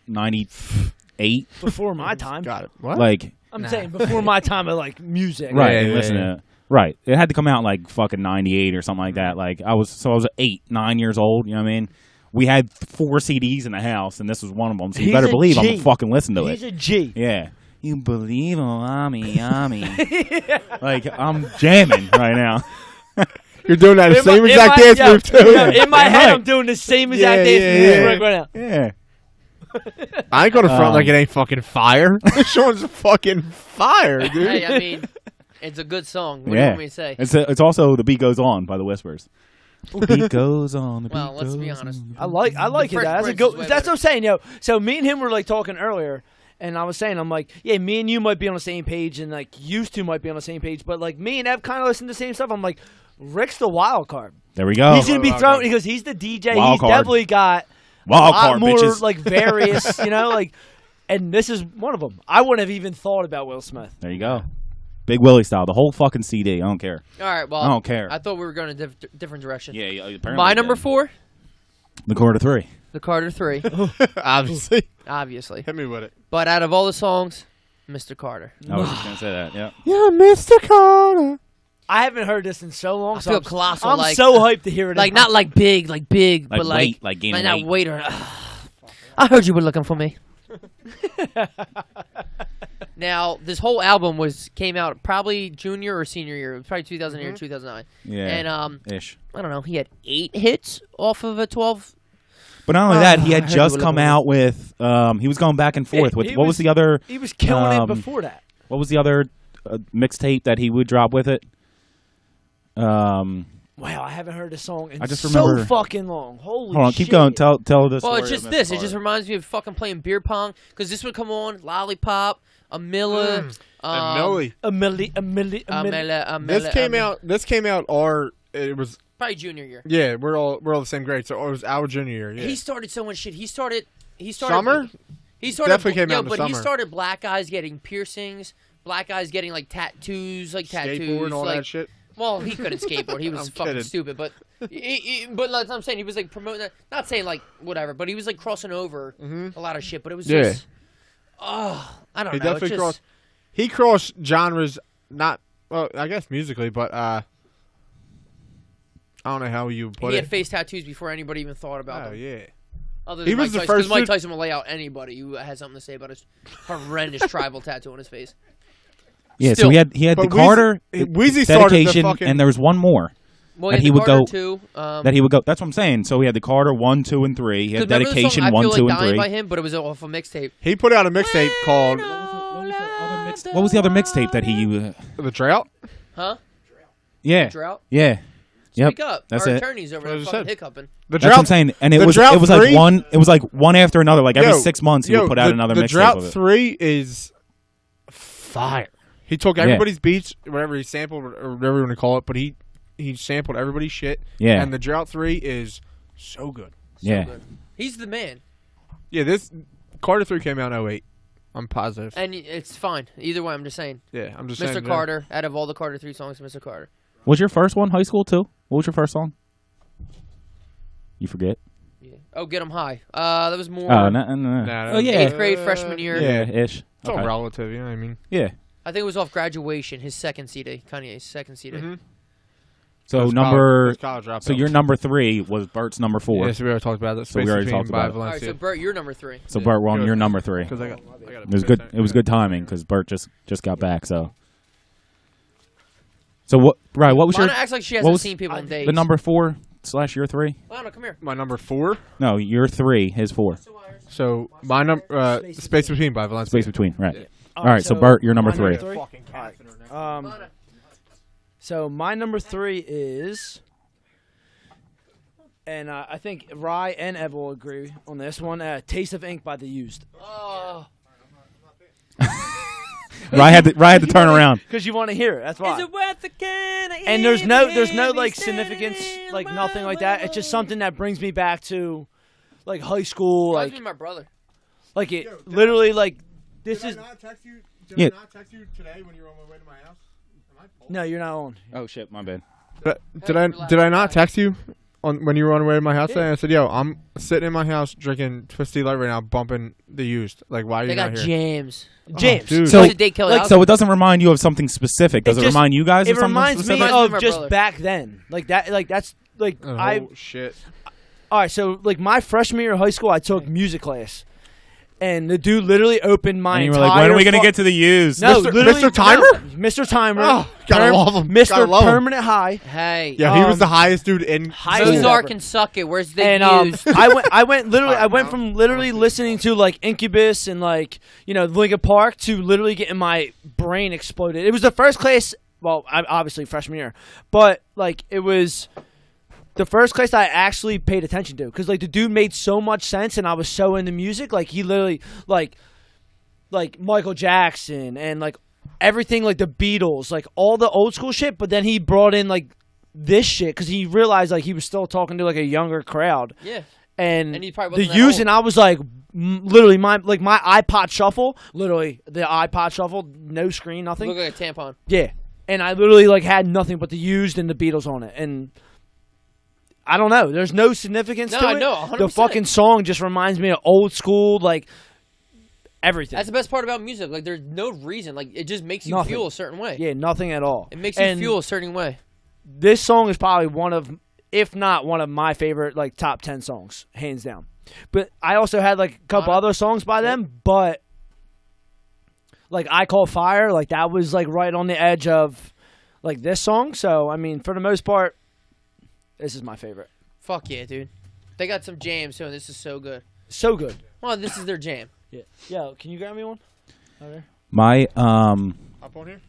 98? Before my time. Got it. What? Like, I'm saying before my time of like music. right? Yeah, and yeah, listen yeah. to it. Right. It had to come out in like fucking 98 or something like that. Like I was 8, 9 years old. You know what I mean? We had 4 CDs in the house, and this was one of them. So you He's better a believe I'm G. gonna fucking listen to He's it. a G. Yeah. You believe Ami. Like I'm jamming right now. You're doing that In same my- exact in my- dance yeah, move too. yeah, in my Yeah, head, right. I'm doing the same exact Yeah, dance yeah, move yeah. right now. Yeah. I ain't gonna front like Um, it ain't fucking fire. This one's fucking fire, dude. Hey, I mean, it's a good song. What do you Yeah. want me to say? It's also The Beat Goes On by the Whispers. The beat goes on. The Well, beat let's be goes honest. on. I like it. Fresh That's a Prince good. is way That's better. what I'm saying, yo. So me and him were like talking earlier, and I was saying, I'm like, yeah, me and you might be on the same page, and like used to might be on the same page, but like me and Ev kind of listen to the same stuff. I'm like, Rick's the wild card. There we go. He's gonna be Wild thrown card. because he's the DJ. Wild He's card. definitely got Wild a lot card, more bitches. like various, like. And this is one of them. I wouldn't have even thought about Will Smith. There you go. Big Willie style. The whole fucking CD. I don't care. All right, well, I don't care. I thought we were going a different direction. Yeah. Apparently My we number did. 4, The Carter 3. the Carter 3, Obviously. obviously. Hit me with it. But out of all the songs, Mr. Carter. I was just gonna say that. Yeah. Yeah, Mr. Carter. I haven't heard this in so long. I so feel I'm, colossal, I'm like- so hyped to hear it. Like, not like big, but like... weight, like gaining not weight. weight or... I heard you were looking for me. Now, this whole album came out probably junior or senior year. It was probably 2008 or 2009. Yeah. And, Ish. I don't know, he had 8 hits off of a 12... But not only that, he I had heard you just were come looking out with. He was going back and forth with. he What was was- the other? He was killing it Um, before that. What was the other mixtape that he would drop with it? Wow, I haven't heard this song in I just so remember- fucking long. Holy Hold on, shit. keep going. Tell this. Well, it's just this. It just reminds me of fucking playing beer pong. Because this would come on, Lollipop, Amilla... Millie. A milli. This came out it was Probably junior year. yeah, we're all the same grade, so it was our junior year. Yeah. He started so much shit. He started Summer? He started Definitely came out in the but he summer. started black guys getting piercings, black guys getting like tattoos, Skateboard and all like, that shit. Well, he couldn't skateboard. He was I'm fucking kidding. stupid. But but like I'm saying, he was like promoting that. Not saying like whatever, but he was like crossing over a lot of shit. But it was just, I don't He know. It's definitely just, crossed. He crossed genres, not well, I guess musically, but I don't know how you put he it. had face tattoos before anybody even thought about Oh them. yeah. Other He than was Mike the Tyson, 'cause first Mike dude- Tyson will lay out anybody who has something to say about his horrendous tribal tattoo on his face. Yeah, Still. so he had the But Carter Weezy started the dedication, fucking. and there was one more Well, that he he would Carter go. too. That he would go. That's what I'm saying. So he had the Carter 1, 2, and 3. He had dedication I 1, feel 2, like and dying 3. by him, but it was off a mixtape. He put out a mixtape called What was the other mixtape that he? The Drought. Huh? Yeah, Drought? yeah, yep. Speak up. That's Our it. attorney's over What I there just fucking said. hiccuping. The That's what I'm saying. And it the was Drought like 3? one. It was like one after another. Like every Yo, 6 months, he would put out another the mixtape. Drought of it. 3 is fire. He took everybody's beats, whatever he sampled, or whatever you want to call it, but he sampled everybody's shit. Yeah. And the Drought 3 is so good. Yeah. Good. He's the man. Yeah, this Carter 3 came out in 08. I'm positive. And it's fine. Either way, I'm just saying. Yeah, I'm just Mr. saying. Carter, out of all the Carter 3 songs, Mr. Carter. Was your first one high school too? What was your first song? You forget? Yeah. Oh, Get 'Em High. That was more Oh, no. Nah, Oh, yeah. 8th grade, freshman year. Yeah, ish. It's all relative, you know what I mean? Yeah. I think it was off Graduation, his second CD. Kanye's second CD. Mm-hmm. So Those number. college dropouts. So your number 3 was Bert's number 4. Yeah, so we already talked about that. So we Space already Between talked by about it. All right, Valencia. so Bert, you're number 3. So Bert, we're on Good. your number 3. Because I got It was good. It was good timing because Bert just got back. So what? Right. What was Lana your acts like she what hasn't was seen people in days. the number 4 / your 3? Lana, come here. My number 4. No, your 3. His 4. So my number Space Between by Valencia. Space between. Right. All right. So Bert, you're number 3. So my number 3 is, and I think Ry and Ev will agree on this one. "Taste of Ink" by The Used. Oh. Ry had to turn around. Because you want to hear it. That's why. Is it worth the can? And there's no like significance, like nothing like that. It's just something that brings me back to like high school, Reminds like me of my brother. like it literally like this is. not text you? Yeah. I not text you today when you were on my way to my house? No, you're not on. Oh shit, my bad. Did I not text you on when you were on your way to my house? And I said, "Yo, I'm sitting in my house drinking Twisty Light right now, bumping The Used. Like, why are you They not got here?" James. James. dude. So- What did they kill out? So it doesn't remind you of something specific. Does it just- remind you guys It of something reminds me specific? Reminds me of of my just brother. back then, like that. Like that's like Oh shit! All right, so like my freshman year of high school, I took music class, and the dude literally opened my And you were entire. like, when are we gonna get to the Used? No, Mr. literally, Mr. Timer? no, Mr. Timer. Oh, gotta love him. Gotta Mr. love him. Permanent High. Hey. Yeah, he was Um, the highest dude in high school. school. Mozart can suck it. Where's the And used? I went from literally listening to like Incubus and like Linkin Park to literally getting my brain exploded. It was the first class. Well, obviously freshman year, but like it was the first class I actually paid attention to because like the dude made so much sense and I was so into music. Like he literally like Michael Jackson and like everything, like the Beatles, like all the old school shit. But then he brought in like this shit because he realized like he was still talking to like a younger crowd. Yeah. And And he probably the wasn't that use, old. and I was like, literally my iPod Shuffle, literally the iPod Shuffle, no screen, nothing. Look like a tampon. Yeah, and I literally like had nothing but the used and the Beatles on it, and I don't know. There's no significance No, to I it. know, 100%. The fucking song just reminds me of old school, like everything. That's the best part about music. Like, there's no reason. Like, it just makes you Nothing. feel a certain way. Yeah, nothing at all. It makes you And feel a certain way. This song is probably one of, if not one of my favorite, like top 10 songs, hands down. But I also had like a couple other songs by them, but like I Call Fire, like that was like right on the edge of like this song. So I mean, for the most part, this is my favorite. Fuck yeah, dude. They got some jams too, and this is so good. So good. Well, this is their jam. Yeah. Yo, can you grab me one? Okay. My Up on here?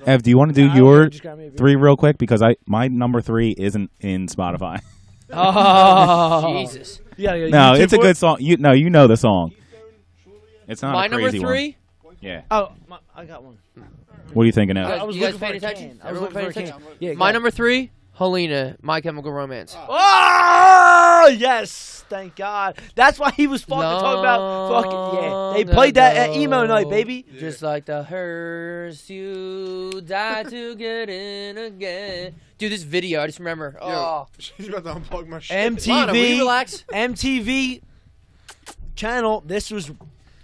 Ev, do you want to do Nah, your just grab me a beer. 3 real quick because my number 3 isn't in Spotify. Oh, Jesus. Yeah. No, it's a good song. You know the song. It's not My a number crazy 3? one. Yeah. Oh, I got one. What are you thinking of? I was You guys looking for paying a attention? can. I was Everyone looking for a paying can. attention? Yeah. My go. number 3, Helena, My Chemical Romance. Oh, yes. Thank God. That's why he was fucking talking about fucking, yeah. They played that at emo night, baby. Just like the hearse, you die to get in again. Dude, this video, I just remember. Oh, She's about to unplug my shit. Lana, will you relax? MTV channel. This was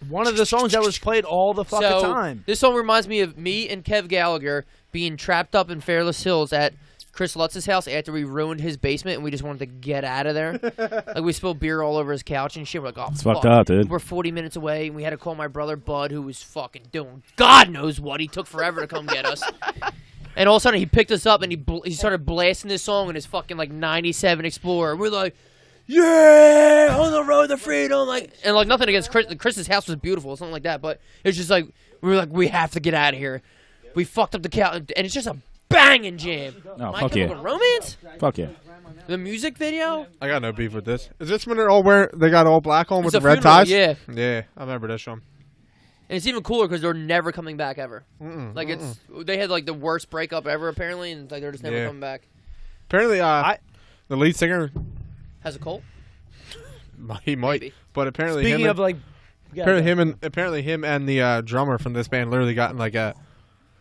one of the songs that was played all the fucking So, time. this song reminds me of me and Kev Gallagher being trapped up in Fairless Hills at Chris Lutz's house after we ruined his basement and we just wanted to get out of there. Like we spilled beer all over his couch and shit. We're like, oh, It's fuck. fucked up, dude. We're 40 minutes away and we had to call my brother Bud, who was fucking doing God knows what. He took forever to come get us. And all of a sudden he picked us up and he started blasting this song in his fucking like 97 Explorer. We're like, yeah, on the road to freedom. And nothing against Chris. Chris's house was beautiful, something like that. But it's just like, we were like, we have to get out of here. We fucked up the couch and it's just a banging jam. No, My fuck Chemical yeah. Romance? Fuck yeah. The music video? I got no beef with this. Is this when they're all they got all black on with It's the a red funeral, ties? yeah. Yeah, I remember this one. And it's even cooler because they're never coming back ever. They had like the worst breakup ever apparently, and like they're just never coming back. Apparently, the lead singer, Has a cult? he might, Maybe. but apparently Speaking him of like, apparently him and the drummer from this band literally got in like an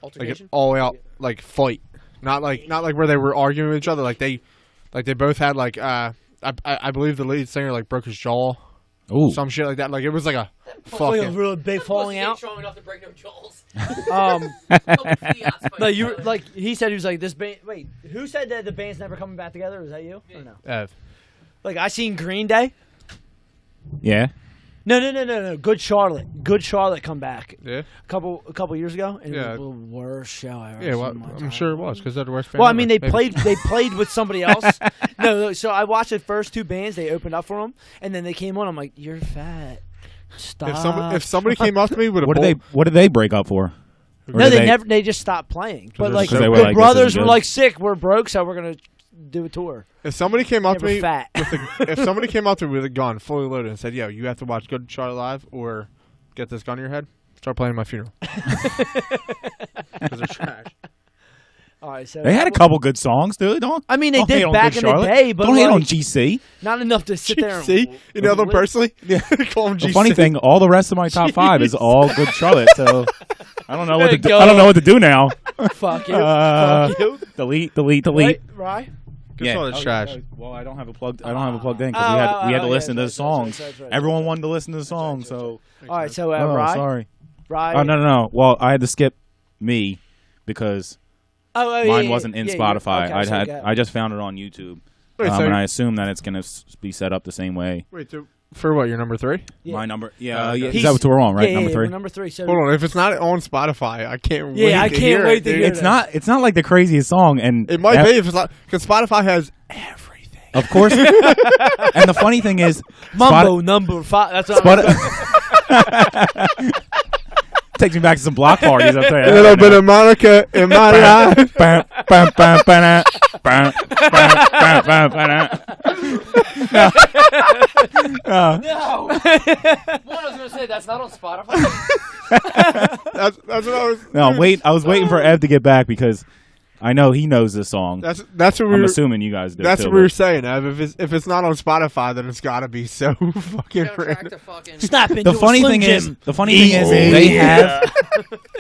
Altercation? all out like fight. Not like where they were arguing with each other. Like they both had like I believe the lead singer like broke his jaw. Ooh. Some shit like that. Like it was like a a fucking. really big falling out. Strong enough to break no jaws. No, you like he said he was like this band. Wait, who said that the band's never coming back together? Was that you or no? Like I seen Green Day. Yeah. No. Good Charlotte come back Yeah. a couple years ago, and Yeah. it was the worst show I ever Yeah, seen well, in my I'm entire sure it life. was because they're the worst band. Well, I ever. mean, they Maybe. played with somebody else. No, so I watched the first two bands. They opened up for them, and then they came on. I'm like, you're fat. Stop. If somebody came up to me with a What did they break up for? Or No, did they never. They just stopped playing. But they're like so the big. They were like, this brothers isn't were good. like sick. We're broke, so we're gonna do a tour. If somebody came up They to were me fat. if somebody came up to me with a gun fully loaded and said, "Yo, you have to watch Good Charlotte live or get this gun in your head," start playing my funeral. Because they're trash. All right, so They had a couple good songs, dude. Don't. I mean, they don't hate did on back Good in the Charlotte. day, but don't hate on like, GC. not enough to sit there. See, you know them personally. Yeah, call them The GC. funny thing, all the rest of my top five is all Good Charlotte. So I don't know what There to do. you go. I don't know what to do now. Fuck you. Uh, Fuck you. Delete. Right, right. Good Charlotte's trash. Well, I don't have a plugged. I don't have a plugged in because we had to listen to the songs. Right. Everyone wanted to listen to the songs. So All right, so oh, Rye. sorry. Rye. Oh no. Well, I had to skip me because Oh, mine yeah, wasn't in yeah, Spotify. okay, I just found it on YouTube, Wait, so and I assume that it's gonna be set up the same way. wait, for what? Your number 3? Yeah. My number, yeah. is that what we're on, right? Yeah, Number yeah, 3. we're number 3. So Hold on. If it's not on Spotify, I can't. Yeah, wait I to can't hear wait it, to dude. hear It's not. It's not like the craziest song, and It might be if it's not because Spotify has everything. Of course. And the funny thing is, Mambo number 5. That's what takes me back to some block parties. I'll tell you. A little bit of Monica in my life. No. One, I was going to say, that's not on Spotify. That's what I was. No, I was waiting for Ev to get back because I know he knows this song. That's what we I'm were. assuming you guys do. That's too, what we were but- saying, Ev. If it's not on Spotify, then it's got to be so fucking Soundtrack random. to fucking... Snap into The a funny Slim thing is, Jim.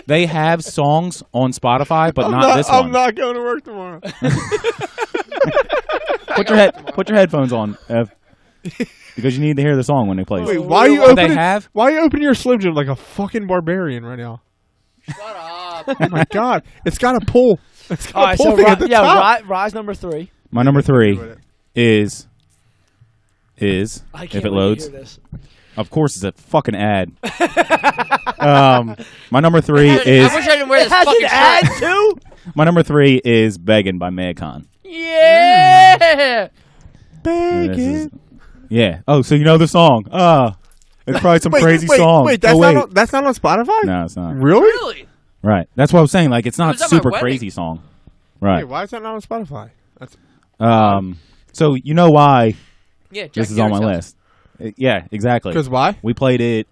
they have songs on Spotify, but not this I'm one. not going to work tomorrow. Put your headphones on, Ev, because you need to hear the song when they play. Wait, why are you What opening? they have? Why are you opening your Slim Jim like a fucking barbarian right now? Shut up. Oh my god, it's got to pull. It's All got right, to pull so thing at the top. Rye's number 3. My number 3 is I if can't it wait loads. to hear this. Of course, it's a fucking ad. My number 3 I is wish I didn't wear It this has fucking an ad shirt. too. my number 3 is "Begging" by Madcon. Yeah. This is- Yeah. Oh, so you know the song? It's probably some crazy wait, song. Wait, that's oh, wait. that's not on Spotify. No, it's not. Really? Really? Right. That's what I was saying. Like, it's not was at my super wedding. crazy song. Wait, Right. why is that not on Spotify? That's So you know why Yeah, Jack this is on my Garrett's house. list? Yeah, exactly. because why? We played it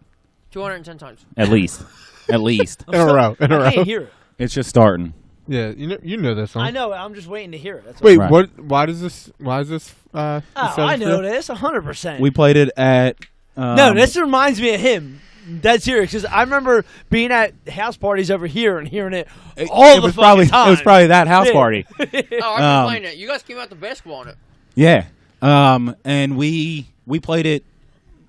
210 times. at least. At least. In a row. In a I row. can't hear it. It's just starting. Yeah, you know this song. I know. I'm just waiting to hear it. That's Wait, Right. what? Why is this? Oh, I know this 100%. We played it at. No, this reminds me of him. Dead serious, because I remember being at house parties over here and hearing it all the was fucking probably time. It was probably that house Yeah. party. Oh, I've been playing it. You guys came out the basketball on it. Yeah. And we played it,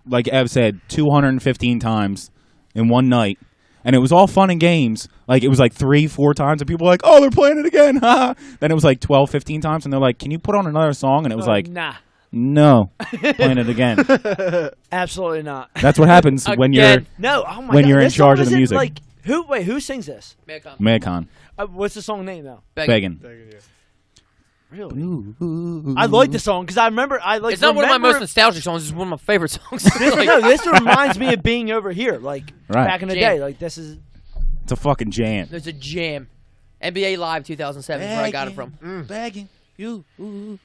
like Ev said, 215 times in one night. And it was all fun and games. Like, it was like 3-4 times, and people were like, oh, they're playing it again. Then it was like 12, 15 times, and they're like, can you put on another song? And it was like, nah. no, playing it again. Absolutely not. That's what happens when you're No, oh my when God. you're in This charge song of the isn't, music. Like, who sings this? Maycon. What's the song name though? Begging. Really? I like the song because I remember. It's not one of my most nostalgic songs. It's one of my favorite songs. This reminds me of being over here, like back in the Jam. day. Like this is. It's a fucking jam. There's a jam. NBA Live 2007 is where I got it from. Begging you.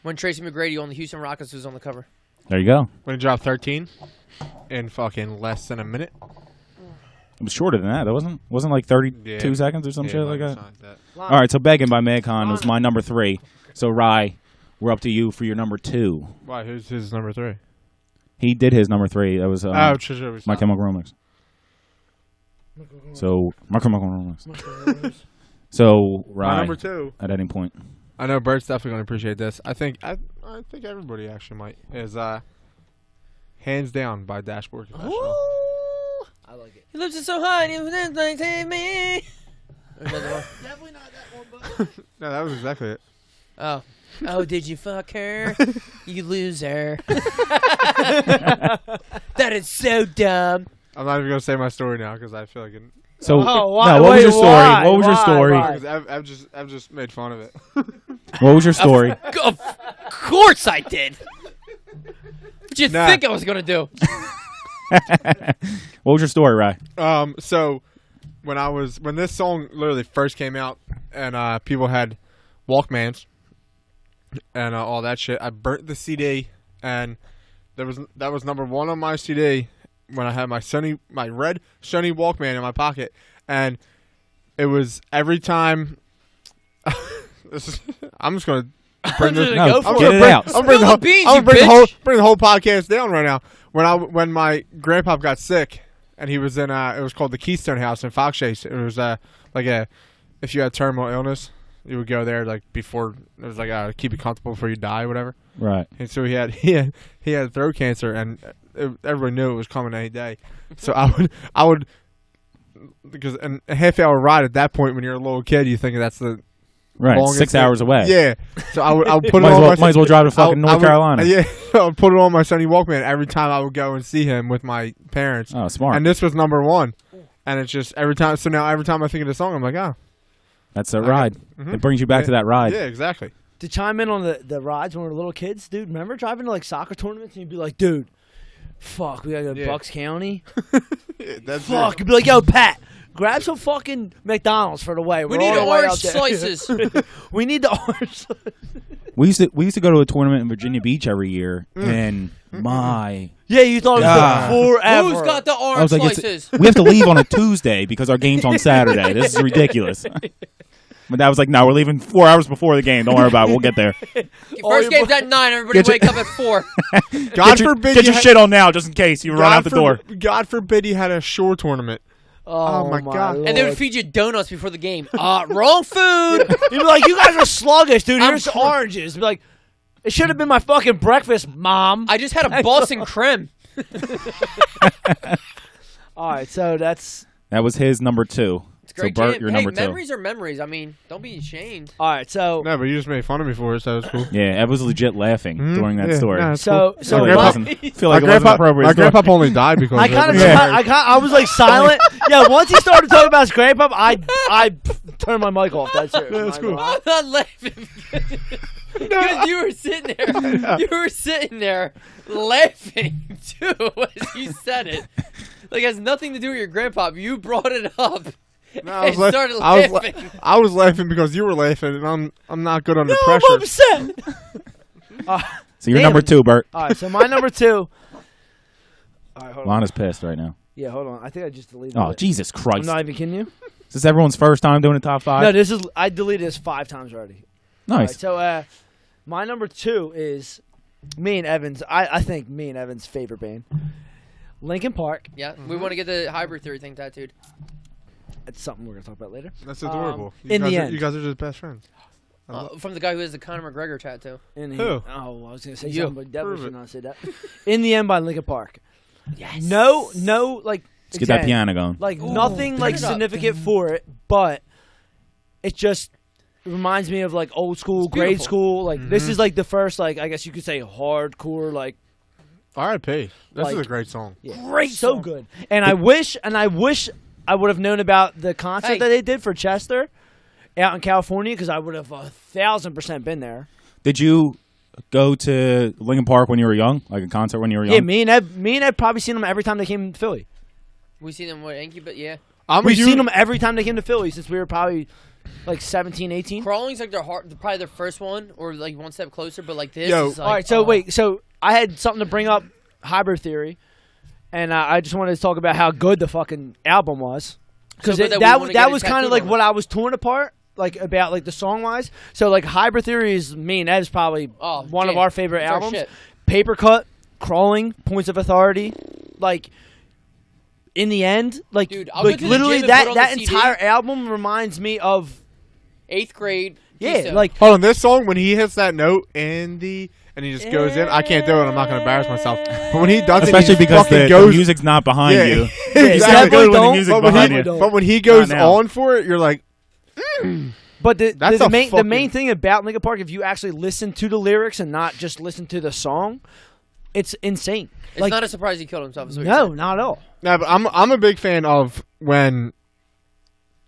When Tracy McGrady on the Houston Rockets was on the cover. There you go. When he dropped 13 in fucking less than a minute. It was shorter than that. It wasn't like 32 seconds or some shit like that. All right, so Begging by Maycon was my number 3. So, Ry, we're up to you for your number 2. Why? Who's his number 3? He did his number 3. That was My Chemical Romance. So, My Chemical Romance. So, Ry, my number 2. at any point. I know Bert's definitely going to appreciate this. I think everybody actually might. Is Hands Down by Dashboard Confessional. Ooh, I like it. He lives it so high, and he was like, take me. Definitely not that one, but. No, that was exactly it. Oh, did you fuck her? You loser. That is so dumb. I'm not even going to say my story now because I feel like it. So, why? no, what was Wait, your story? why? What was your story? Why? Because I've just made fun of it. What was your story? Of course I did. What you think I was going to do? What was your story, Ry? So when this song literally first came out and people had Walkmans and all that shit, I burnt the CD and that was number 1 on my CD when I had my red Sony Walkman in my pocket, and it was every time. I'm just gonna bring this. No, Go for get it. it out. I'm bring Spill the beans, I'm you bring bitch. bring the whole podcast down right now. When my grandpa got sick and he was in it was called the Keystone House in Fox Chase. It was if you had terminal illness, you would go there like before. It was like keep you comfortable before you die, whatever. Right. And so he had throat cancer, and everybody knew it was coming any day. So I would because a half-hour ride at that point when you're a little kid, you think that's the Right, longest 6 hours away. Yeah. So I would put it might, on might as well drive to fucking North Carolina. Yeah, I would put it on my Sony Walkman every time I would go and see him with my parents. Oh, smart. And this was number 1. And it's just every time. So now every time I think of the song, I'm like, oh. That's a ride. It brings you back to that ride. Yeah, exactly. To chime in on the rides when we were little kids, dude, remember driving to like soccer tournaments and you'd be like, dude, fuck, we gotta go to Bucks County. That's Fuck, you'd be like, yo, Pat, grab some fucking McDonald's for the way. We We're need on the way orange out there." slices. We need the orange slices. We used to go to a tournament in Virginia Beach every year, and my Yeah, you thought it was forever. Who's got the I orange was like, slices? we have to leave on a Tuesday because our game's on Saturday. This is ridiculous. My dad was like, "No, we're leaving 4 hours before the game. Don't worry about it. We'll get there. First game's at 9. Everybody wake up at 4. God forbid Get you your shit on now, just in case you run out the door." God forbid you had a shore tournament. Oh, my God. Lord. And they would feed you donuts before the game. Wrong food. You'd be like, you guys are sluggish, dude. Here's oranges. Be like, it should have been my fucking breakfast, Mom. I just had a Boston creme. All right, so that was his number 2. It's great. So Bert, jam. you're Hey, number 2. memories are memories. I mean, don't be ashamed. all right. So No, but you just made fun of me for it, so it was cool. Yeah, Ev was legit laughing during that story. Nah, it's so cool. so feel like it my- wasn't, feel like it wasn't appropriate. My story. grandpa only died because I of it. kind of, Yeah. I was like silent. Yeah, once he started talking about his grandpa, I turned my mic off. That's it. That's cool. I'm not laughing because you were sitting there. You were sitting there laughing too as you said it. Like it has nothing to do with your grandpa. You brought it up. No, I was, and started laughing. I was laughing because you were laughing, and I'm not good under No, pressure. I'm upset. So you're Damn number it. 2, Bert. All right, so my number 2. All right, hold on. Lana's pissed right now. Yeah, hold on. I think I just deleted Oh, it. Jesus I'm Christ. not even kidding you. Is this everyone's first time doing a top 5? No, this is. I deleted this 5 times already. All right, Nice. so my number 2 is me and Evans. I think me and Evans' favorite band, Linkin Park. Yeah, we want to get the hybrid theory thing tattooed. It's something we're gonna talk about later. That's adorable. in the end. You guys are just best friends. From the guy who has the Conor McGregor tattoo. In the Who? End, oh, I was gonna say You. something, but definitely Prove should it. not say that. In the End by Linkin Park. Yes. No, like Let's get that piano going. Like nothing like significant for it, but it just reminds me of like old school, grade school. Like this is like the first, like I guess you could say hardcore, like R.I.P. This is Like- a great song. great, so good. And I wish I would have known about the concert that they did for Chester out in California, because I would have 1,000% been there. Did you go to Lincoln Park when you were young, like a concert when you were young? Yeah, me and Ed probably seen them every time they came to Philly. We see them what Yankee, but yeah. We've seen them every time they came to Philly since we were probably like 17, 18. Crawling's like probably their first one, or like one step closer. But like this, Yo. is like, All right, so wait, so I had something to bring up, Hybrid Theory, and I just wanted to talk about how good the fucking album was, because So good that we wanna get that it was kind of tattooed like on what I was torn apart, like about like the song wise. So like Hybrid Theory is me and Ed's probably one of jam. our favorite It's our albums. shit. Paper Cut, Crawling, Points of Authority, like. In the end, like, Dude, I'll like go to the literally gym and put on that the CD. entire album reminds me of 8th grade. yeah, Keystone. like Hold on, this song when he hits that note and he just goes in, I can't do it. I'm not gonna embarrass myself. But when he does Especially it, he because fucking the goes. music's not behind Yeah. you. Yeah, You exactly. sound good when the Don't. music's but, when behind he, you. don't. but when he goes Not now. on for it, you're like, But That's the a main fucking- thing about Linkin Park, if you actually listen to the lyrics and not just listen to the song, it's insane. it's like, not a surprise he killed himself. Is what you're no, saying. not at all. no, but I'm a big fan of when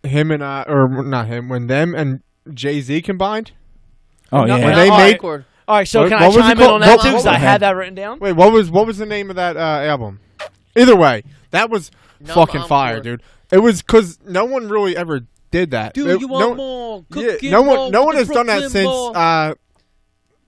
him and when them and Jay-Z combined. Oh, Not- yeah. When not they made- hardcore. All right, so What- can what I was it chime in called? on that What- too? Because what- I had that written down. Wait, what was the name of that album? Either way, that was No, fucking I'm fire, for it. dude. It was because no one really ever did that. Dude, It- you no, want more? Yeah, Cook it no more one with has the done that Brooklyn since ball.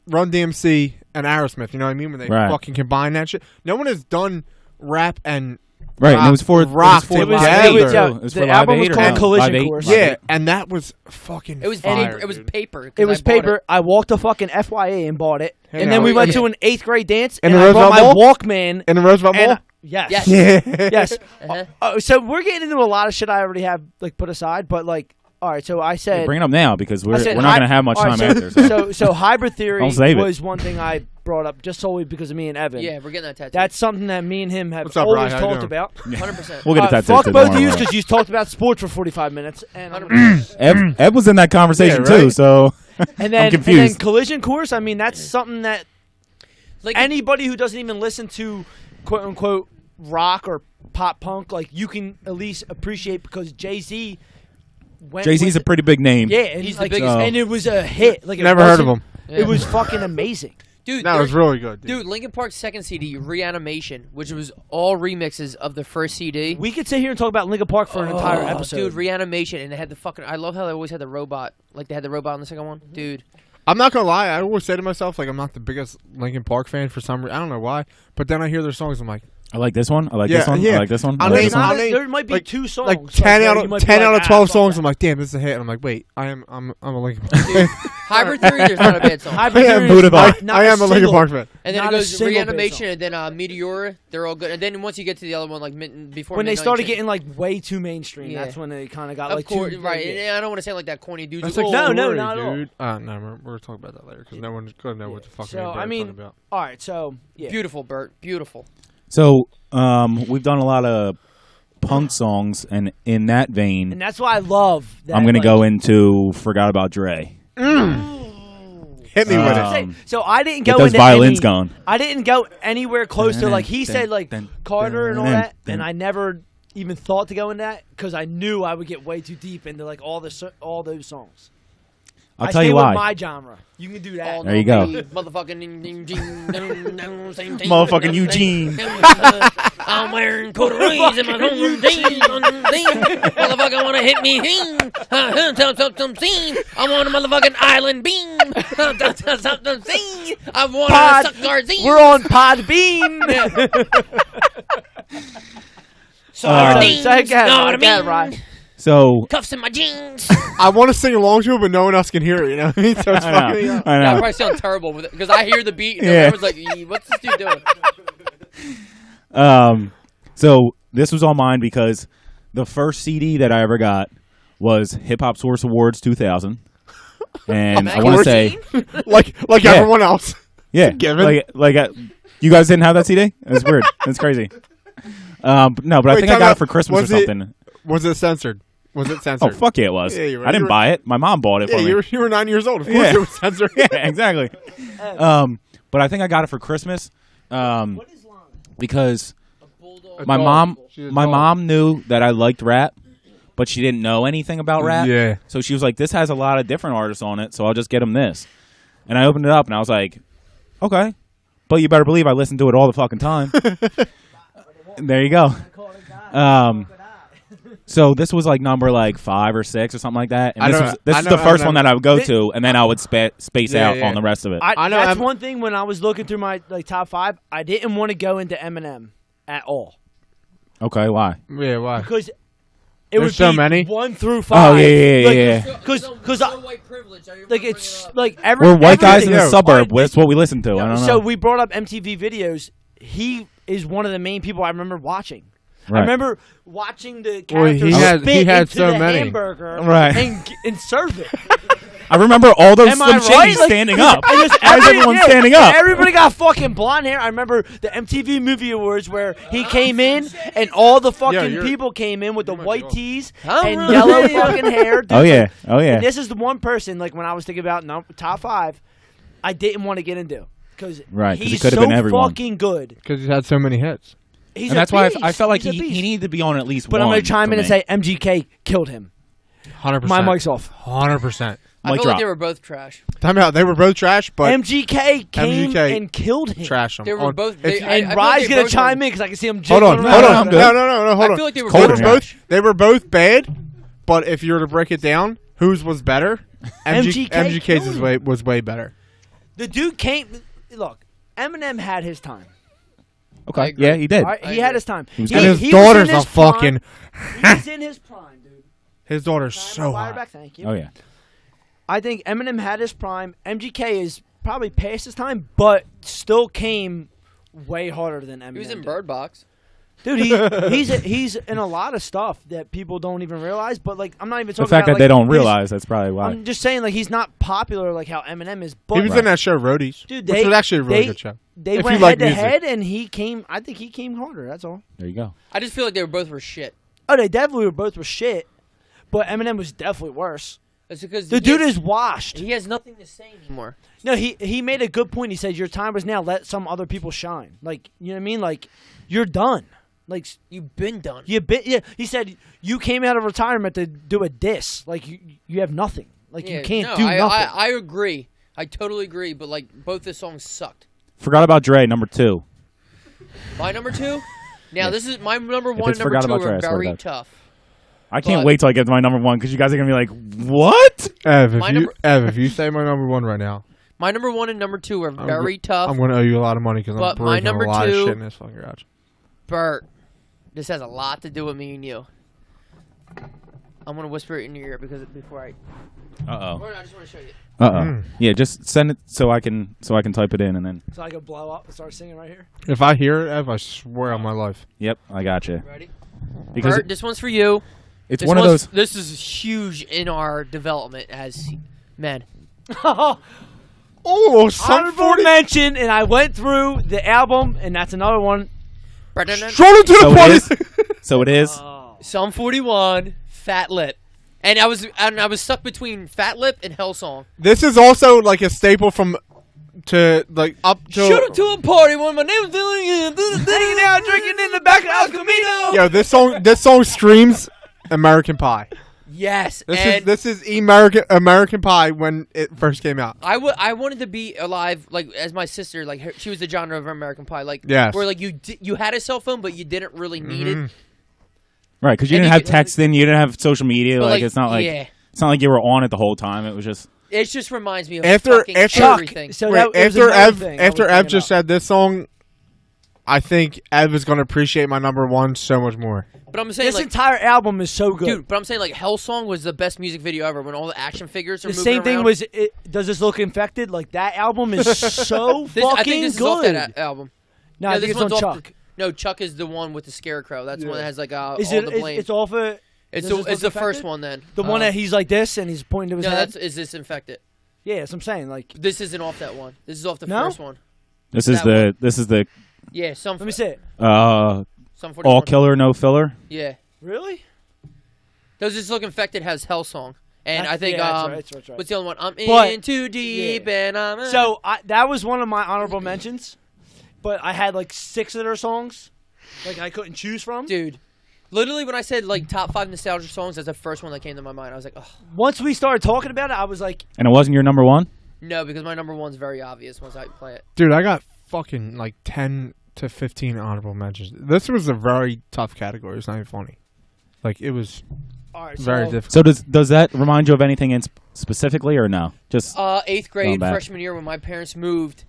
Run DMC and Aerosmith. You know what I mean? When they Right. fucking combine that shit. No one has done rap and Right, and it was for rock it was for together. Live It Aid, was- too. yeah, It was the for Live album was Aid or called no? Collision Live Aid? Course. Live Aid. yeah, and that was fucking. It was fire, paper. It was dude. paper. 'cause It was I bought paper. I walked to fucking FYA and bought it, Hey, and now, then we went yeah. to an 8th grade dance, In and the I brought my Roosevelt Walkman. in the Roosevelt and Mall. yes, Yes. Yeah. yes. Uh-huh. So we're getting into a lot of shit I already have like put aside, but like, all right. So I Yeah, said, bring it up now because we're I said not going to have much all right, time so, after. So Hybrid Theory I'll save it. was one thing I brought up just solely because of me and Evan. Yeah, we're getting that tattoo. That's something that me and him have What's up, Ry? always How you talked doing? about. 100%. We'll get to that. Fuck too, both don't of you worry. because you talked about sports for 45 minutes, and 100%. Ed was in that conversation Yeah, right. too, so and then confused. Collision Course. I mean, that's something that Like anybody who doesn't even listen to quote unquote rock or pop punk, like you can at least appreciate because Jay-Z went Jay-Z's with a pretty big name. yeah, and He's the like, biggest- and it was a hit. Like it Never heard of wasn't- him. It was fucking amazing. dude, That was really good, dude. dude. Linkin Park's second CD, Reanimation, which was all remixes of the first CD. We could sit here and talk about Linkin Park for an entire Oh, episode. dude. Reanimation, and they had the fucking. I love how they always had the robot. Like they had the robot on the second one, dude. I'm not gonna lie. I always say to myself, like, I'm not the biggest Linkin Park fan for some reason. I don't know why. But then I hear their songs, I'm like, I like this one. I like Yeah, this one. yeah. I like this one. I I like mean, this one. I mean, there might be like- two songs. like 10 where out you of might be 10 like, out of "Ah, 12 fuck songs. that." I'm like, damn, this is a hit. And I'm like, wait, I'm a Linkin Park fan. Hybrid Theory, there's not a bad song. Hybrid I am- Theory is Who'd have not I am a Linkin single- Park fan. And then not it a goes single bad Reanimation, song. and then Meteora. They're all good. And then once you get to the other one, like before When they Midnight started shit, getting like way too mainstream, Yeah. that's when they kind of got of like course, too right? big. And I don't want to sound like that corny dude. That's like, like No, the no, story, not at all. dude. No, we're talking about that later because no one's gonna know what the fuck So I'm I mean, talking about. all right. So yeah, beautiful, Bert, beautiful. So we've done a lot of punk songs, and in that vein, and that's why I love. That, I'm going to like, go into "Forgot About Dre." Hit me with it. Say, so I didn't Get go those into violins any, going. I didn't go anywhere close to like he said like Dun, Carter and all dun, that, dun. and I never even thought to go in that because I knew I would get way too deep into like all those songs. I'll I tell stay you with why. my genre. You can do that. All There you go. night, motherfucking Motherfucking Eugene. I'm wearing corduroys and my home team. Motherfucker wanna hit me? Some scene. I'm on a motherfucking island beam. Something scene. I wanna Pod- suck sardines. We're on Podbean. Sardines. So again, know what I again, mean? right? So Cuffs in my jeans. I want to sing along to it, but no one else can hear it. You know what I mean? So it's I fucking. know. Yeah, I I know. probably sound terrible with it because I hear the beat and Yeah. everyone's like, "What's this dude doing?" So this was all mine because the first CD that I ever got was Hip Hop Source Awards 2000, and I want to say, like Yeah. everyone else. yeah, given. you guys didn't have that CD? That's weird. That's crazy. No, but I Wait, think I time got out. it for Christmas or Was it- something. Was it censored? Was it Oh, censored? fuck yeah, it was. Yeah, you were- I didn't you were- buy it. My mom bought it Yeah, for me. you were 9 years old. Of course Yeah. it was censored. Yeah, exactly. But I think I got it for Christmas because my mom She's a my dog. mom knew that I liked rap, but she didn't know anything about rap. Yeah. So she was like, "This has a lot of different artists on it, so I'll just get him this." And I opened it up and I was like, "Okay." But you better believe I listened to it all the fucking time. There you go. So this was like number like 5 or 6 or something like that. And I this know- was this I is know the first Eminem. one that I would go to, and then I would space Yeah, out yeah. on the rest of it. I know that's Em- one thing when I was looking through my top 5. I didn't want to go into Eminem at all Okay, why? Yeah, why? because it There's would so be many. 1 through 5. Oh yeah. Because white privilege. like it's like every We're white guys in the everything- suburb. Alright, That's what we listen to. I don't know. So we brought up MTV videos. He is one of the main people I remember watching. Right. I remember watching the Well, character he had- spit he had into so the many. hamburger Right. and serve it. I remember all those Am Slim I right? Shadys Like, standing up. I just, Why is everyone standing up? Everybody got fucking blonde hair. I remember the MTV Movie Awards where he came in and all the fucking you're- people came in with the white tees I'm and really- yellow fucking hair. Dude, Oh yeah. like, Oh yeah. and this is the one person, like when I was thinking about top 5, I didn't want to get into. Because Right, 'cause it he's could've so been everyone. fucking good. Because he's had so many hits. He's And a that's why beast. I felt like He's a he beast. needed to be on at least But one. I'm going to chime for in and me. say MGK killed him. 100%. My mic's off. 100%. I Mic feel drop. like they were both trash. Time out. They were both trash, but MGK came MGK and killed him. trash them. They were both. They, I And feel like Rye's they going to both chime were- in because I can see him Hold on. jiggling Hold around. on. I'm No, good. no. Hold I on. feel like they were cold both in trash. here. They were both bad, but if you were to break it down, whose was better? MGK's was way better. The dude came. Look, Eminem had his time. I Okay. agree. Yeah, he did. All right? I He had agree. his time. was And good. his he was daughter's in a his prime. fucking. He was in his prime, dude. His daughter's Can I so buy her hot. back? Thank you. Oh yeah. I think Eminem had his prime. MGK is probably past his time, but still came way harder than Eminem. He was in did. Bird Box. Dude, he's in a lot of stuff that people don't even realize. But like, I'm not even The talking fact about that they like, don't he's- realize that's probably why. I'm just saying, like, he's not popular like how Eminem is. But He was in that show, Roadies, Dude, which they- was actually a really they- good show. they if went you like head to music. head, and he came. I think he came harder. That's all. There you go. I just feel like they were both were shit. Oh, they definitely were both were shit, but Eminem was definitely worse. That's because The dude is washed. He has nothing to say anymore. No, he made a good point. He said, "Your time was now. Let some other people shine." Like, you know what I mean? Like, you're done. Like, You've been done. you bit. Yeah, he said you came out of retirement to do a diss. Like, you have nothing. Like, Yeah, you can't no, do nothing. I agree. I totally agree. But like both the songs sucked. Forgot about Dre, number 2. My number 2. Now this is my number 1 it's and number forgot 2 about Dre, are I swear to very God. tough. I can't But- wait till I get to my number 1 because you guys are gonna be like, "What?" My number- If you say my number 1 right now, My number 1 and number 2 are I'm very tough. I'm going to owe you a lot of money because I'm But my breaking number a lot 2 of shit in this fucking garage. Bert. This has a lot to do with me and you. I'm gonna whisper it in your ear because before I. Uh Or I just want to show you. oh. Yeah, just send it so I can type it in and then. So I could blow up and start singing right here. If I hear it, Ev, I swear on my life. Yep, I got you. Ready? Because Bert, this one's for you. it's This one of one's- those. This is huge in our development as men. Oh, some Honorable 40. mention, and I went through the album, and that's another one. Straight into So the it is. party. So it is. Sum 41, Fat Lip. And I was stuck between Fat Lip and Hellsong. This is also like a staple from to like up to. Shoot up to a party when my name was Hanging out, drinking in the back of El Camino. Yo, this song streams American Pie. Yes, This and is American Pie when it first came out. I wanted to be alive like as my sister. Like she was the genre of American Pie. Like Yes. where like you had a cell phone but you didn't really need it. Right, because you And didn't you have could- texting, you didn't have social media. But, Like like, it's not like yeah. it's not like you were on it the whole time. It was just. It just reminds me of After- fucking after- everything. So Wait, that was after another Ev thing I was after Ev thinking just of. said this song, I think Ev is gonna appreciate my number 1 so much more. But I'm saying This like entire album is so good. dude, but I'm saying like Hellsong was the best music video ever when all the action figures are the moving same thing around. was, does this look infected? Like, that album is so This, fucking I think this is good. off that album. No, No, I think this it's on one's off Chuck. No, Chuck is the one with the scarecrow. That's the one that has like all Is the it? blame. It's off of. It's does this it's look the first infected? one then. The one that he's like this and he's pointing to his no, head. is this infected? Yeah, that's what I'm saying. Like, This isn't off that one. This is off the No? first one. This is That the Yeah, some. let me see it. Some 41. All killer, no filler. Yeah. Really? Does This Look Infected has Hell Song. And I think, that's right. what's the other one? I'm But- in too deep yeah. and I'm in. So that was one of my honorable mentions, but I had like 6 of their songs, like I couldn't choose from. Dude, literally when I said like top 5 nostalgia songs, that's the first one that came to my mind. I was like, oh. Once we started talking about it, I was like, And it wasn't your number one? No, because my number one's very obvious once I play it. Dude, I got fucking like 10 to 15 honorable mentions. This was a very tough category. It's not even funny. Like, it was all right, very so difficult. So does that remind you of anything specifically or no? Just 8th grade, back. freshman year, when my parents moved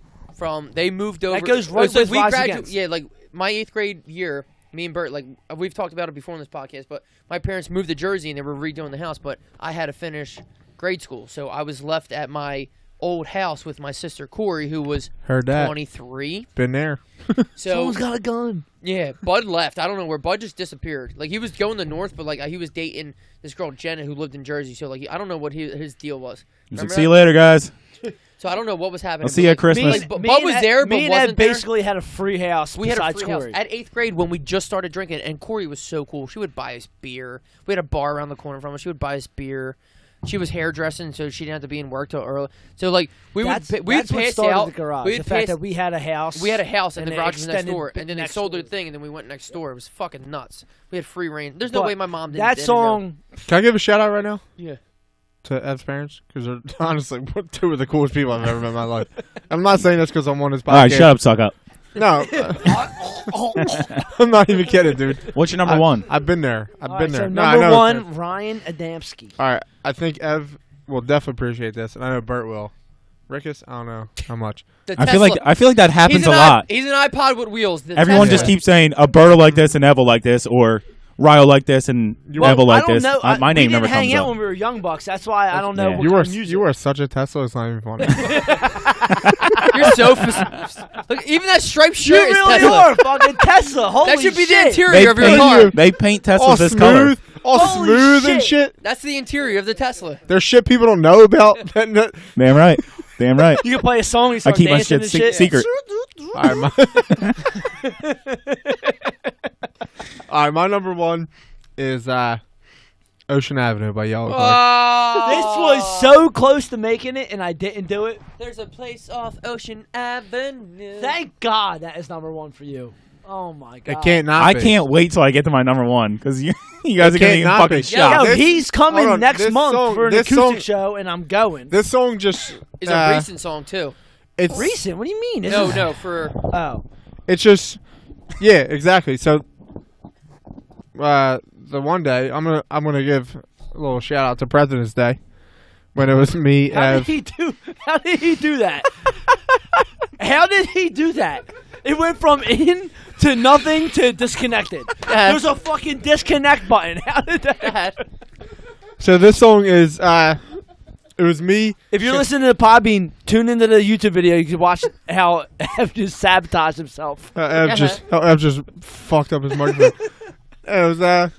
they moved over. That goes it right was like with we Rise gradu- Against. Yeah, like my 8th grade year, me and Bert, like we've talked about it before on this podcast, but my parents moved to Jersey and they were redoing the house, but I had to finish grade school, so I was left at my old house with my sister Corey, who was Heard that. 23. Been there. So someone's got a gun. yeah, Bud left. I don't know where. Bud just disappeared. Like he was going to north, but like he was dating this girl Jenna who lived in Jersey. So like I don't know what his deal was. he's like, Remember see you that? later, guys. So I don't know what was happening. I'll see but, you at like, Christmas. Like, Bud was there, but me and wasn't Ed there. basically had a free house. We had a besides free house Corey. at 8th grade when we just started drinking, and Corey was so cool. She would buy us beer. We had a bar around the corner from us. She would buy us beer. She was hairdressing, so she didn't have to be in work till early. So like we would That's what pass started out the garage. We The would fact pass, that we had a house. we had a house and the they garage was next extended door, and then they next sold door. their thing, and then we went next door. It was fucking nuts. We had free reign. There's no But way my mom didn't. that didn't song. Can I give a shout out right now Yeah. to Ev's parents? Because they're honestly 2 of the coolest people I've ever met in my life. I'm not saying this because I'm on this podcast. All right, shut up, suck up. No. I'm not even kidding, dude. What's your number one? I've been there. I've All been right, there. so No, I number know one, it's- Ryan Adamski. All right. I think Ev will definitely appreciate this, and I know Bert will. Rickus, I don't know how much. The I feel like that happens a lot. He's an iPod with wheels. The Everyone Tesla. just keeps saying a Bert will like this and Ev will like this, or Ryle like this and Ev will like I don't this. know. My name never we didn't comes hang out up. when we were young bucks. That's why I don't know. Yeah. What You kind are of music. you are such a Tesla. It's not even funny. You're so. Look, even that striped You shirt is really Tesla. are fucking Tesla. Holy That should be shit. the interior They of your paint, car. they paint Teslas all this smooth, color. all Holy smooth and shit. shit. That's the interior of the Tesla. There's shit people don't know about. Damn right. Damn right. You can play a song. You I start keep my dancing shit and shit. secret. All right, all right, my number one is Ocean Avenue by Yellow Card. This was so close to making it, and I didn't do it. There's a place off Ocean Avenue. Thank God that is number one for you. Oh my God. It can't not I be. can't wait till I get to my number one because you guys are It getting can't not fucking be. shot. Yo, This- he's coming hold on, next this month song- for an this acoustic song- show, and I'm going. This song just It's a recent song too. It's Recent? What do you mean? This No, is- no, for Oh. It's just, yeah, exactly. So, the one day I'm gonna give a little shout out to President's Day when it was me. How Ev. did he do? How did he do that? How did he do that? It went from in to nothing to disconnected. There's a fucking disconnect button. How did that? that. So this song is it was me. If you're listening to Podbean, tune into the YouTube video. You can watch how Ev just sabotaged himself. Ev just fucked up his microphone. It was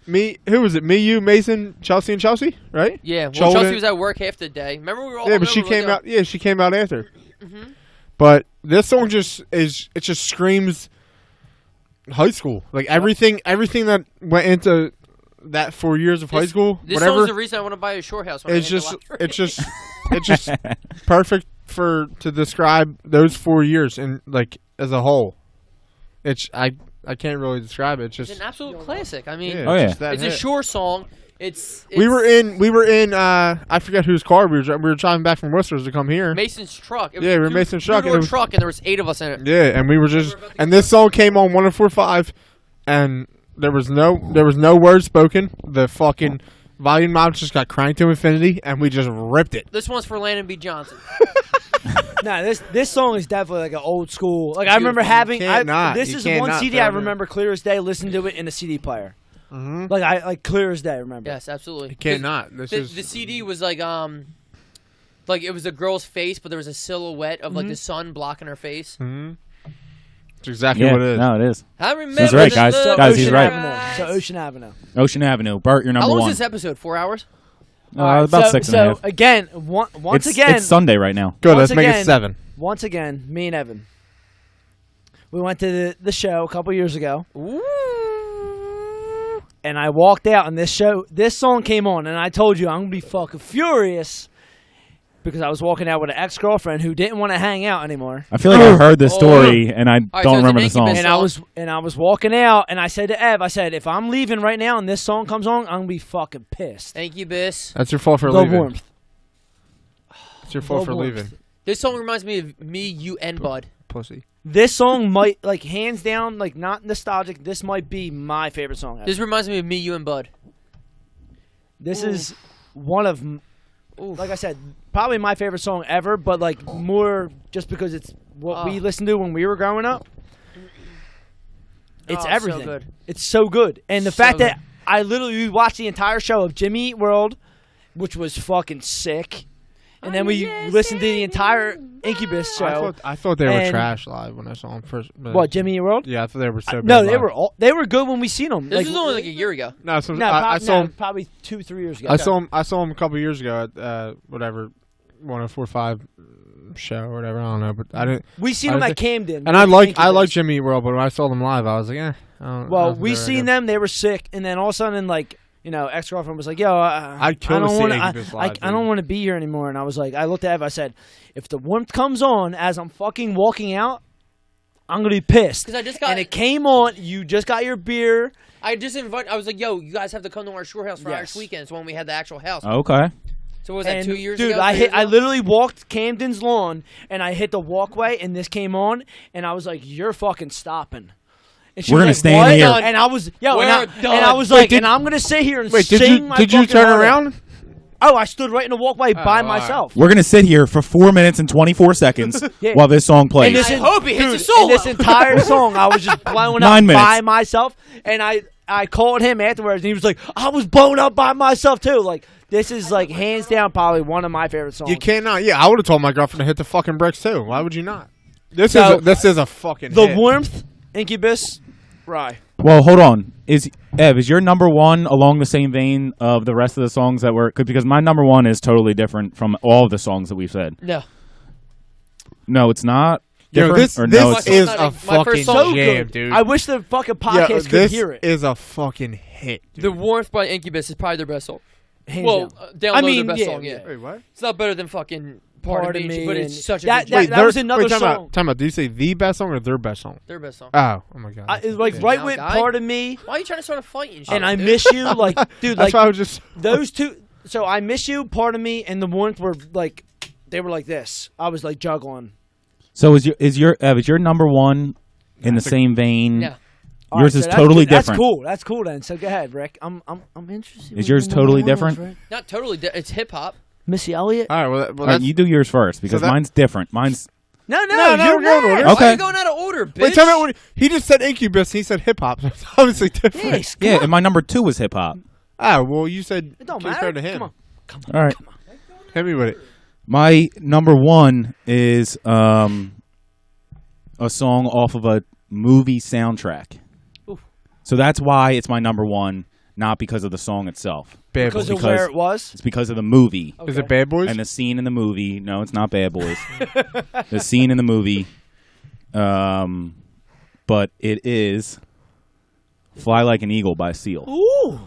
me. Who was it? Me, you, Mason, Chelsea, and Chelsea, right? Yeah, well, Children- Chelsea was at work half the day. Remember we were all Yeah, but she hungover, came like, out. Yeah, she came out after. Mm-hmm. But this song just screams high school. Like everything that went into that 4 years of high school, This whatever. song's the reason I want to buy a short house. When It's I hit the just, lottery. it's just perfect to describe those 4 years and like as a whole. I can't really describe it. It's It's just an absolute classic. I mean, yeah, Oh, it's yeah. just that it's a hit. short song. It's We were in I forget whose car we were driving back from Worcester to come here. Mason's truck. It was Yeah, we were two- Mason's truck, and two-door it was- truck, and there was 8 of us in it. Yeah, and we were just and this song came on 104.5 and there was no words spoken. The fucking volume knob just got cranked to infinity and we just ripped it. This one's for Landon B. Johnson. Nah, this song is definitely like an old school. Like I remember having. can't not. This You is can't one not CD throw I it in. remember clear as day. Listening to it in a CD player. Mm-hmm. Like clear as day. Remember. Yes, absolutely. Can't not. This The, is the CD was like it was a girl's face, but there was a silhouette of like the sun blocking her face. Mhm. It's exactly Yeah, what it is. no, it is. I remember. He's right, the guys. look Guys, in he's her right. eyes. So Ocean Avenue. Ocean Avenue. Bert, you're How number long one. is this episode? 4 hours? Alright, about so, 6 and a half. So again, once again, It's Sunday right now. Good, Once let's make again- it 7. once again, me and Evan. We went to the show a couple years ago, Ooh. and I walked out, and this song came on, and I told you I'm gonna be fucking furious because I was walking out with an ex-girlfriend who didn't want to hang out anymore. I feel like I've heard this story, and I right, don't so it's remember an the song. Incubus And I was walking out, and I said to Ev, I said, if I'm leaving right now and this song comes on, I'm gonna be fucking pissed. Thank you, Biss. That's your fault for The leaving. warmth. It's your fault The for warmth. leaving. This song reminds me of me, you, and Bud. Pussy. This song might, like, hands down, like, not nostalgic. This might be my favorite song ever. This reminds me of me, you, and Bud. This is one of, like I said, probably my favorite song ever, but, like, more just because it's what we listened to when we were growing up. It's Oh, everything. so good. It's so good. And the So fact that good. I literally watched the entire show of Jimmy Eat World, which was fucking sick. And then we listened to the entire Incubus show. I thought they were And- trash live when I saw them first. What, Jimmy Eat World? Yeah, I thought they were so. No, bad they live. they were good when we seen them. This was only like a year ago. No, so No, I saw them. probably 2-3 years ago. I saw them a couple years ago at whatever 104.5 show or whatever. I don't know, but I didn't. We seen I them didn't at Camden. And I like Jimmy Eat World, but when I saw them live, I was like, Well, we seen them. They were sick, and then all of a sudden, like, you know, ex-girlfriend was like, "Yo, I'd kill I to don't see want Incubus live, I don't dude. want to be here anymore." And I was like, I looked at Ev. I said, "If the warmth comes on as I'm fucking walking out, I'm gonna be pissed." 'Cause I just got- and it came on. You just got your beer. I was like, yo, you guys have to come to our shore house for Yes. Irish weekends when we had the actual house. Okay. So what was that, And 2 years dude, ago? I literally walked Camden's lawn, and I hit the walkway, and this came on, and I was like, "You're fucking stopping." And she We're was gonna like, stay in "What?" the air. And I was, yo, We're and I done. was Wait, like, did- and I'm gonna sit here and Wait, sing my did you fucking turn heart out. around? Oh, I stood right in the walkway by all right. myself. We're gonna sit here for 4 minutes and 24 seconds Yeah. while this song plays. And this I hope he hits dude, a solo. And this entire song, I was just blowing 9 up minutes. by myself, and I called him afterwards, and he was like, "I was blown up by myself too." Like, this is like hands down probably one of my favorite songs. You cannot. Yeah, I would have told my girlfriend to hit the fucking bricks too. Why would you not? This So, is a fucking The hit. warmth, Incubus, Ry. Well, hold on. Is your number one along the same vein of the rest of the songs that were? Because my number one is totally different from all of the songs that we've said. No. No, it's not. Yo, Different, this or this no, it's is not a my first fucking song. So jam, good. dude. I wish the fucking podcast could this hear it. is a fucking hit. Dude. The Warmth by Incubus is probably their best song. Hands Well, down. download I mean, their best yeah, song, yeah. yeah. Wait, what? It's not better than fucking Part of Me, but it's and such a that- good that- joint. that was another time song. Time out. Did you say the best song or their best song? Their best song. Oh my god. It's like Yeah. right Now, with guy. Part of Me, Why are you trying to start a fight and shit? and I dude? Miss You. Like, dude, That's like why I was just. those two. So I Miss You, Part of Me, and the warmth were like, they were like this. I was like juggling. So is your number one in the That's a- same vein? No. All Yours right, is so that's totally good. That's different. cool. That's cool then. So go ahead, Rick. I'm interested. Is yours totally different? Not totally. It's hip hop. Missy Elliott? All right. Well, All right, that's, you do yours first because that- mine's different. Mine's No, No, you're we're going right. order. Why Okay. are you going out of order, bitch? wait. Tell me what he just said. Incubus. He said hip hop. It's obviously different. Yes, yeah, and my number two was hip hop. Oh well, you said it don't compared matter. to him. Come on. All right, Hit me with it. my number one is a song off of a movie soundtrack. So that's why it's my number one, not because of the song itself. Bad Because Boys. of where it was? It's because of the movie. Is it Bad Boys? And the scene in the movie. No, it's not Bad Boys. The scene in the movie. But it is Fly Like an Eagle by Seal. Ooh.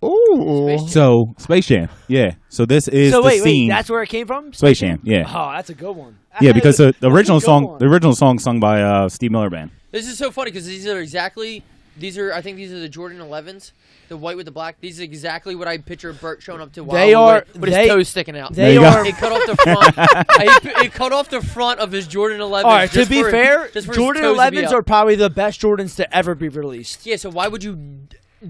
Ooh. So, Space Jam. Yeah. So this is So the wait, scene. that's where it came from? Space Jam. Yeah. Oh, that's a good one. Yeah, because the original That's a good song, one. the original song sung by Steve Miller Band. This is so funny because I think these are the Jordan 11s, the white with the black. These are exactly what I picture Bert showing up to. They are- with his they- toes sticking out. They you go. are. He cut off the front. he cut off the front of his Jordan 11s. All right, to just be for- fair, just for his Jordan toes to be 11s out. are probably the best Jordans to ever be released. Yeah, so why would you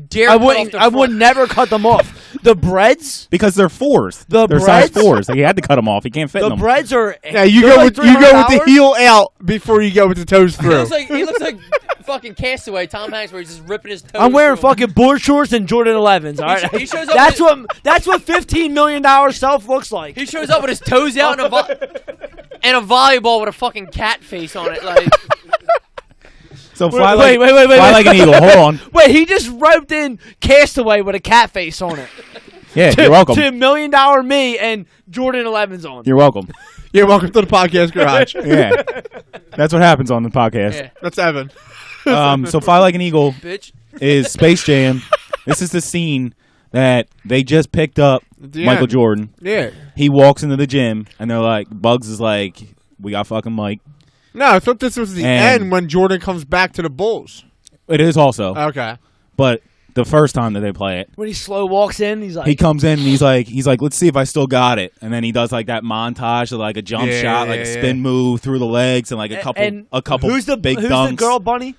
dare? I cut off wouldn't. the I would front? never cut them off. The breads. Because they're fours. The they're size breads? fours. Like, he had to cut them off. He can't fit The them. breads are. Yeah, you they're go like with the $300. heel out before you go with the toes He through. looks like fucking Castaway, Tom Hanks, where he's just ripping his toes. I'm wearing through 'em. fucking board shorts and Jordan 11s. All right, he shows up that's what $15 million self looks like. He shows up with his toes out and a volleyball with a fucking cat face on it. Like, So Wait, fly wait, like, wait, fly wait. like an eagle. Hold on. Wait, he just roped in Castaway with a cat face on it. Yeah, you're welcome. To $1 million me and Jordan 11's on. You're welcome. Yeah, welcome to the podcast garage. Yeah, that's what happens on the podcast. Yeah. That's Evan. So Fly Like an Eagle Bitch. is Space Jam. This is the scene that they just picked up The Michael end. Jordan. Yeah. He walks into the gym, and they're like, Bugs is like, we got fucking Mike. No, I thought this was the And- end when Jordan comes back to the Bulls. It is also, Okay. but the first time that they play it, When he slow walks in, he's like, he comes in and he's like, let's see if I still got it. And then he does like that montage of like a jump Yeah, shot, like a spin move through the legs, and like a couple who's the big who's dunks. the girl bunny?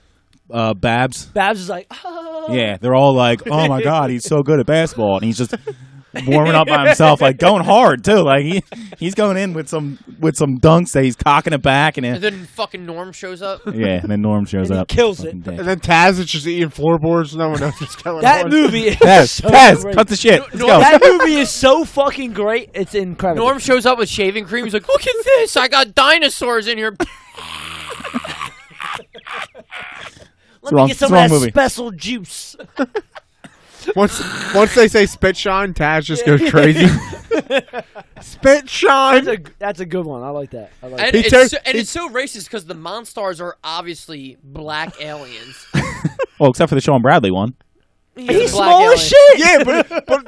Babs. Babs is like, oh. Yeah, they're all like, oh my god, he's so good at basketball, and he's just warming up by himself, like going hard too. Like he's going in with some dunks that he's cocking it back, and And then fucking Norm shows up. yeah, and then Norm shows And he up, kills it. Fucking dead. And then Taz is just eating floorboards. No one knows what's going That on. movie is so Taz, great. cut the shit. Let's No, go. That movie is so fucking great. It's incredible. Norm shows up with shaving cream. He's like, look at this. I got dinosaurs in here. Let wrong- me get some it's of wrong that movie. special juice. Once they say spit shine, Taz just goes crazy. Spit shine. That's a good one. I like that. I like And, that. it's so racist because the Monstars are obviously black aliens. Well, except for the Sean Bradley one. He's a black small alien. as shit. Yeah,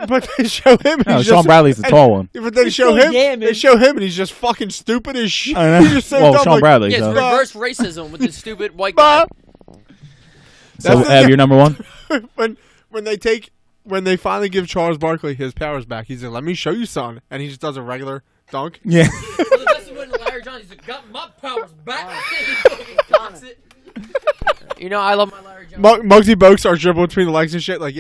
but they show him. And No, he's Sean just, Bradley's the tall one. But they He's show so him. yamming. They show him, and he's just fucking stupid as shit. I know. He's just so Well, dumb. Sean like, Bradley. Yeah, it's so reverse racism with the stupid white guy. so That's- Ev, you're number one. when they finally give Charles Barkley his powers back, he's like, "Let me show you, son," and he just does a regular dunk. Yeah. Well, the best is when Larry Johnson like, got my powers back. He fucking cocks it. You know, I love my Larry Johnson. Muggsy Bogues starts dribbling between the legs and shit. Like,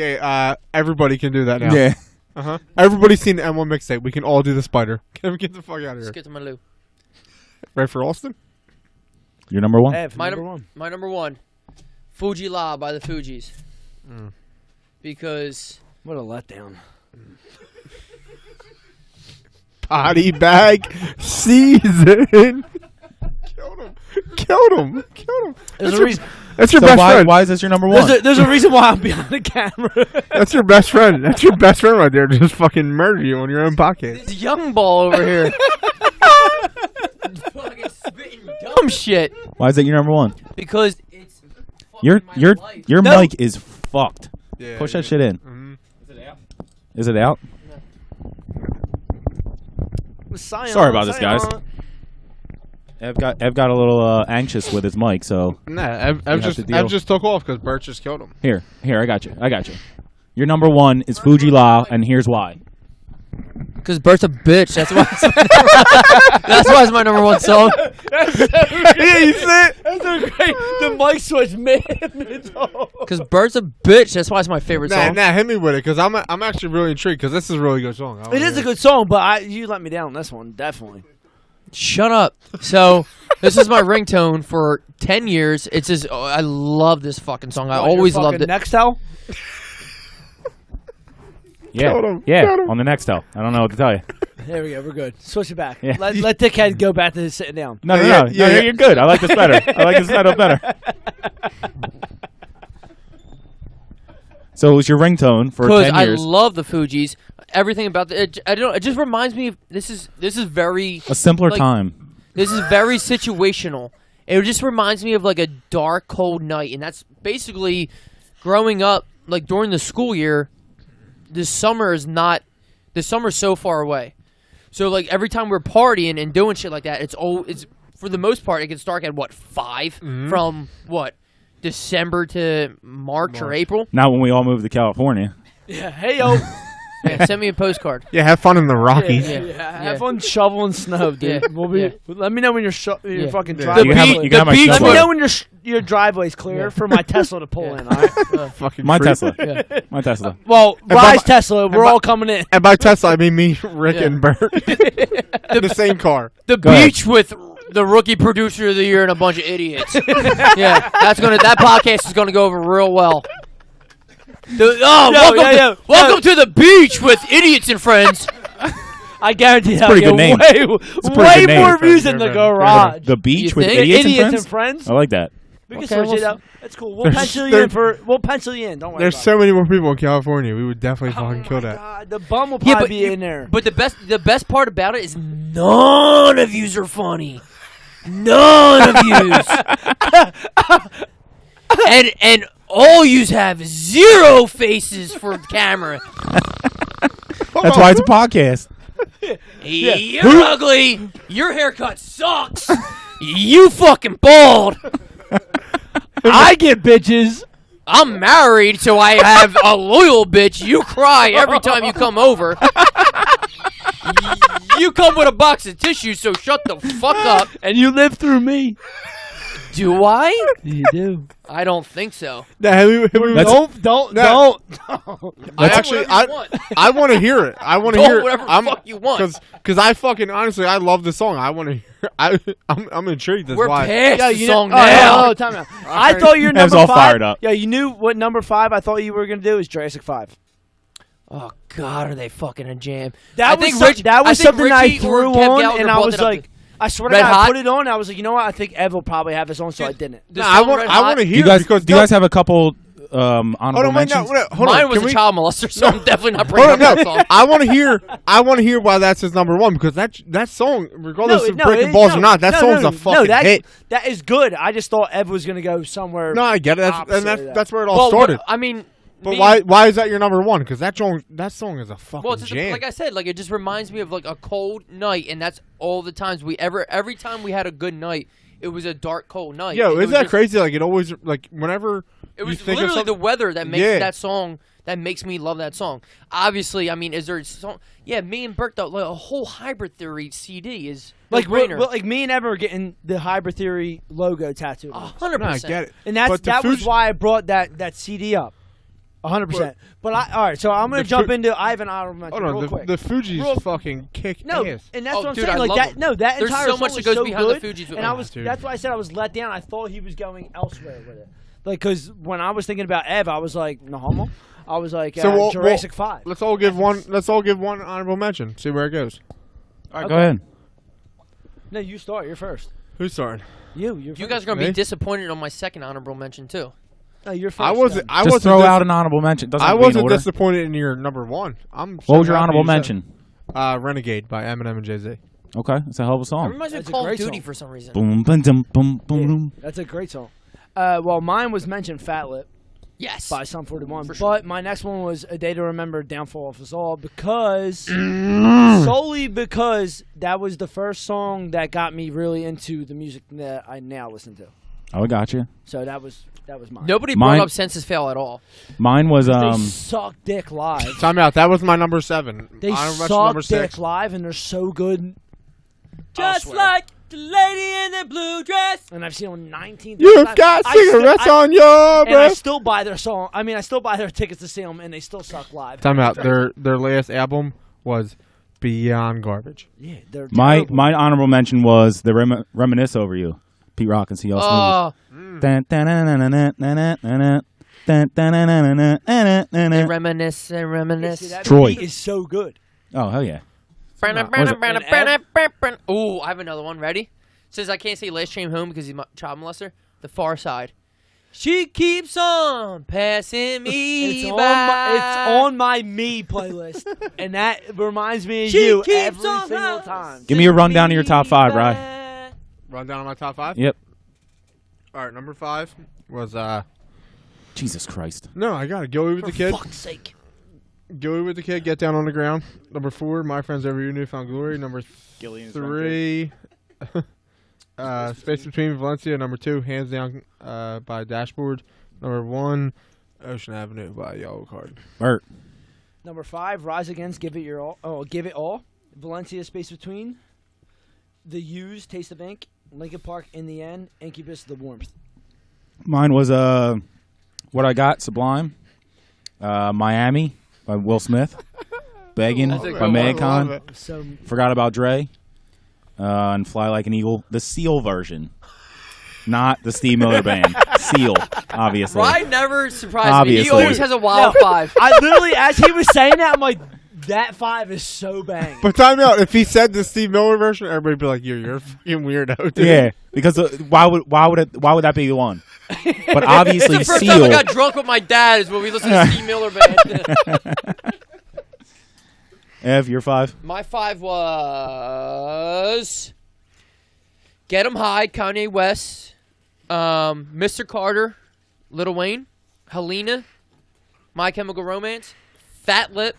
everybody can do that now. Yeah. Everybody's seen the M1 mixtape. We can all do the spider. Get the fuck out of Let's here. get to my Lou. Right for Austin? You're number one. Ev, My number one. My number one, Fuji La by the Fugees. Because What a letdown. Potty bag season. Killed him. There's a reason. That's your So best why, friend. why is this your number one? There's a reason why I'm behind the camera. That's your best friend. That's your best friend right there. Just fucking murder you on your own podcast. this young ball over here. Fucking spitting dumb shit. Why is it your number one? Because it's Your fucking my life. your No. mic is fucked. Yeah, Push that shit in. Mhm. Is it out? Sorry about this, guys. Ev got a little anxious with his mic, so Nah, have to deal. Ev just took off because Bert just killed him. here, I got you. Your number one is Fuji La, and here's why. Because Bert's a bitch. That's why. That's why it's my number one song. Yeah, you see it? That's so great. The mic switch mid talk. Because Bert's a bitch. That's why it's my favorite Nah, song. hit me with it because I'm actually really intrigued because this is a really good song. It is a good song, but you let me down on this one, definitely. Shut up. So this is my ringtone for 10 years. It's just I love this fucking song. I always loved it. Nextel? Yeah, Killed him. yeah. Killed him. On the next tell, I don't know what to tell you. There we go. We're good. Switch it back. Yeah. Let Dickhead go back to his sitting down. No, Yeah, you're good. I like this better. I like this setup better. So it was your ringtone for Because 10 I years. love the Fugees. Everything about it. I don't know. It just reminds me of this is very A simpler like- time. This is very situational. It just reminds me of like a dark, cold night, and that's basically growing up. Like during the school year, this summer is so far away. So like every time we're partying and doing shit like that, it's for the most part it gets dark at 5 from December to March or April. Not when we all moved to California. Yeah. Hey, yo. Yeah, send me a postcard. Yeah, have fun in the Rockies. Yeah. Have fun shoveling snow, dude. Yeah. We'll be. Yeah. Let me know when your Yeah. fucking Yeah. driveway. You can have my beach Let me snowboard. know when your driveway's clear for my Tesla to pull in. All right. Fucking My creep. Tesla. Yeah. My Tesla. Well, by Ry's my- Tesla. We're by- all coming in. And by Tesla, I mean me, Rick, Yeah. and Bert. In the same car. The Go ahead. beach with the rookie producer of the year and a bunch of idiots. Yeah, that podcast is gonna go over real well. Welcome to the beach with idiots and friends. I guarantee that pretty will good name. way, pretty way good name. more views in the garage. The beach You with think? idiots, Idiots and and friends. I like that. We can Okay, switch we'll it up. That's cool. We'll There's- pencil you there- in for. We'll pencil you in. Don't worry. There's about so many more people in California. We would definitely it. fucking kill that. God, the bum will Yeah, probably but be you- in there. But the best part about it is none of yous are funny. None of yous. and all yous have zero faces for the camera. That's why it's a podcast. You're ugly. Your haircut sucks. You fucking bald. I get bitches. I'm married, so I have a loyal bitch. You cry every time you come over. You come with a box of tissues, so shut the fuck up. And you live through me. Do I? You do. I don't think so. That's- Don't. I want to hear it. I want to Don't hear it. whatever the fuck you want. Because I fucking honestly I love the song. I want to hear. I'm intrigued. That's We're why. past the you song know, now. time out. I thought your Ev's number all 5. fired up. Yeah, you knew what number 5 I thought you were gonna do is Jurassic 5. Oh God, are they fucking a jam? That I think was something I Richie or threw Kev on, Gallagher and I brought was it up like, I swear to Red God, Hot? I put it on. I was like, you know what? I think Ev will probably have his own, so I didn't. The Nah, song Red I Hot- want to Do hear you guys, it because do you guys have a couple honorable hold on, wait, mentions? no, hold Mine on. was Can a we- child molester, so I'm definitely not bringing Hold up on, that no. song. I want to hear why that's his number one because that song, regardless of no, breaking it- balls no, or not, that no, song's no, a fucking no, that, hit. That is good. I just thought Ev was gonna go somewhere. No, I get it. opposite of that. That's where it all Well, started. I mean, But me- why is that your number one? Because that song is a fucking Well, it's just, jam. like I said, like it just reminds me of like a cold night, and that's all the times every time we had a good night, it was a dark, cold night. Yo, And it isn't was that just- crazy? Like it always, like whenever It you was think of literally the something, weather that makes Yeah. that song. That makes me love that song. Obviously, I mean, is there a song? Yeah, me and Bert, though, like, a whole Hybrid Theory CD is like no-brainer. like me and Ev are getting the Hybrid Theory logo tattooed. on us. 100%. no, I get it. And that's But the that was Fuji- why I brought that CD up. 100%. But all right, so I'm gonna The jump Fu- into I have an honorable mention Hold on, real quick. the Fuji's Real- fucking kick No, ass. and that's Oh, what I'm dude, saying. I Like love that. them. No, that There's entire so song much that was goes so behind the good, Fugees with and it. I Oh, was. dude. That's why I said I was let down. I thought he was going elsewhere with it. Like, because when I was thinking about Ev, I was like, no homo. I was like, Jurassic 5. Let's all give one. Let's all give one honorable mention. See where it goes. All right, go ahead. No, you start. You're first. Who's starting? You're You first. guys are gonna Me? be disappointed on my second honorable mention too. No, you're first. I wasn't. then. I Just wasn't. throw out an honorable mention. Doesn't I have to be in wasn't order. disappointed in your number one. What was your honorable mention? Renegade by Eminem and Jay-Z. Okay, it's a hell of a It song. reminds me of That's a Call of great Duty song. for some reason. Boom, boom, boom, boom, boom. That's a great song. Well, mine was mentioned Fat Lip Yes. by Sum 41. For sure. But my next one was A Day to Remember, Downfall of Us All, because solely because that was the first song that got me really into the music that I now listen to. Oh, I got you. So that was mine. Nobody Mine- brought up Census Fail at all. Mine was They suck dick live. Time out. That was my number 7. They Honorable mention suck number dick 6. live, and they're so good. Just swear. like the lady in the blue dress. And I've seen them 19 You've times. got I still- cigarettes I- on your And I breath. still buy their song. I mean, I still buy their tickets to see them, and they still suck live. Time out. Their last album was beyond garbage. Yeah, they're my terrible. my honorable mention was the Reminisce Over You, Pete Rock and CL Smooth. Oh, they reminisce and Yeah, reminisce. see, that Troy. beat is so good. Oh hell yeah! Ooh, I have another one. Ready? Says I can't say last train home because he's my child molester. The Far Side. She keeps on passing me It's by. on my me playlist, and that reminds me of She you keeps every on single passing time. Give me a rundown of your top 5, by. Ry. Run down on my top 5. Yep. All right, number 5 was Jesus Christ. No, I got it. Go with For the kid. fuck's sake. Go with the kid. Get down on the ground. Number 4, My Friends Every New Found Glory. Number 3, Space Between Valencia. Number 2, Hands Down by Dashboard. Number 1, Ocean Avenue by Yellow Card. Bert. Number 5, Rise Against, Give It Your All. Oh, Give It All. Valencia, Space Between. The Used, Taste of Ink. Linkin Park, In the End. Incubus, The Warmth. Mine was What I Got, Sublime. Miami by Will Smith. Begging That's a by good one. Magcon. So Forgot About Dre. And Fly Like an Eagle. The Seal version. Not the Steve Miller Band. Seal, obviously. Ry never surprised me. Obviously. He always has a wild No. 5. I literally, as he was saying that, I'm like, that 5 is so bang. But time out. If he said the Steve Miller version, everybody'd be like, "You're a fucking weirdo, dude." Yeah, because why would that be the one? But obviously, It's the first Seal. time I got drunk with my dad is when we listened to Steve Miller Band. Ev, your 5. My 5 was Get 'Em High, Kanye West, Mr. Carter, Lil Wayne, Helena, My Chemical Romance, Fat Lip,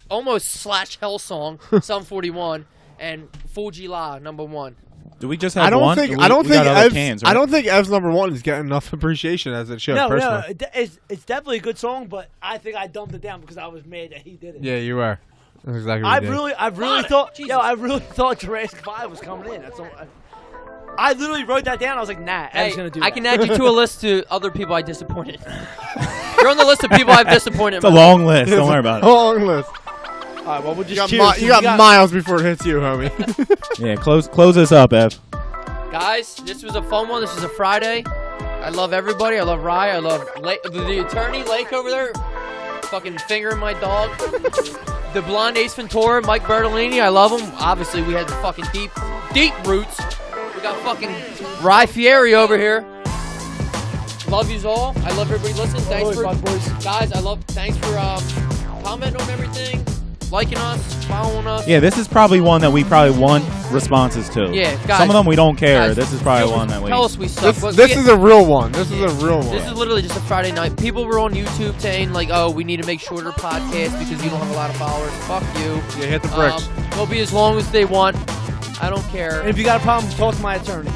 almost slash Hell Song, Sum 41, and Fuji La, number 1. Do we just have I don't one? think We I don't got think other Ev's, cans, I right? don't think Ev's number 1 is getting enough appreciation as it should. No, personally. it's definitely a good song, but I think I dumbed it down because I was mad that he did it. Yeah, you are. That's exactly what I you did. really thought, I really thought Jurassic 5 was coming in. That's all. I literally wrote that down. I was like, nah, I was gonna do that. I can add you to a list to other people I disappointed. You're on the list of people I've disappointed. It's a long list. Don't worry about it. Long list. All right, well, we'll just You got, cheers. you got miles before it hits you, homie. Yeah, close us up, Ev. Guys, this was a fun one. This is a Friday. I love everybody. I love Ry. I love the attorney, Lake, over there. Fucking fingering my dog. The blonde Ace Ventura, Mike Bertolini. I love him. Obviously, we had the fucking deep roots. We got fucking Ry Fieri over here. Love yous all. I love everybody listening. Thanks for guys. Thanks for commenting on everything, liking us, following us. Yeah, this is probably one that we probably want responses to. Yeah, guys. Some of them we don't care. Guys, this is probably one that we. Tell us we suck. This is a real one. This is a real one. This is literally just a Friday night. People were on YouTube saying, like, oh, we need to make shorter podcasts because you don't have a lot of followers. Fuck you. Yeah, hit the bricks. They'll be as long as they want. I don't care. And if you got a problem, talk to my attorney.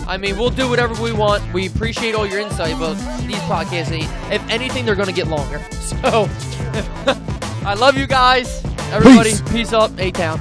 I mean, we'll do whatever we want. We appreciate all your insight, but these podcasts ain't. If anything, they're going to get longer. So, I love you guys. Everybody, peace up. A-Town.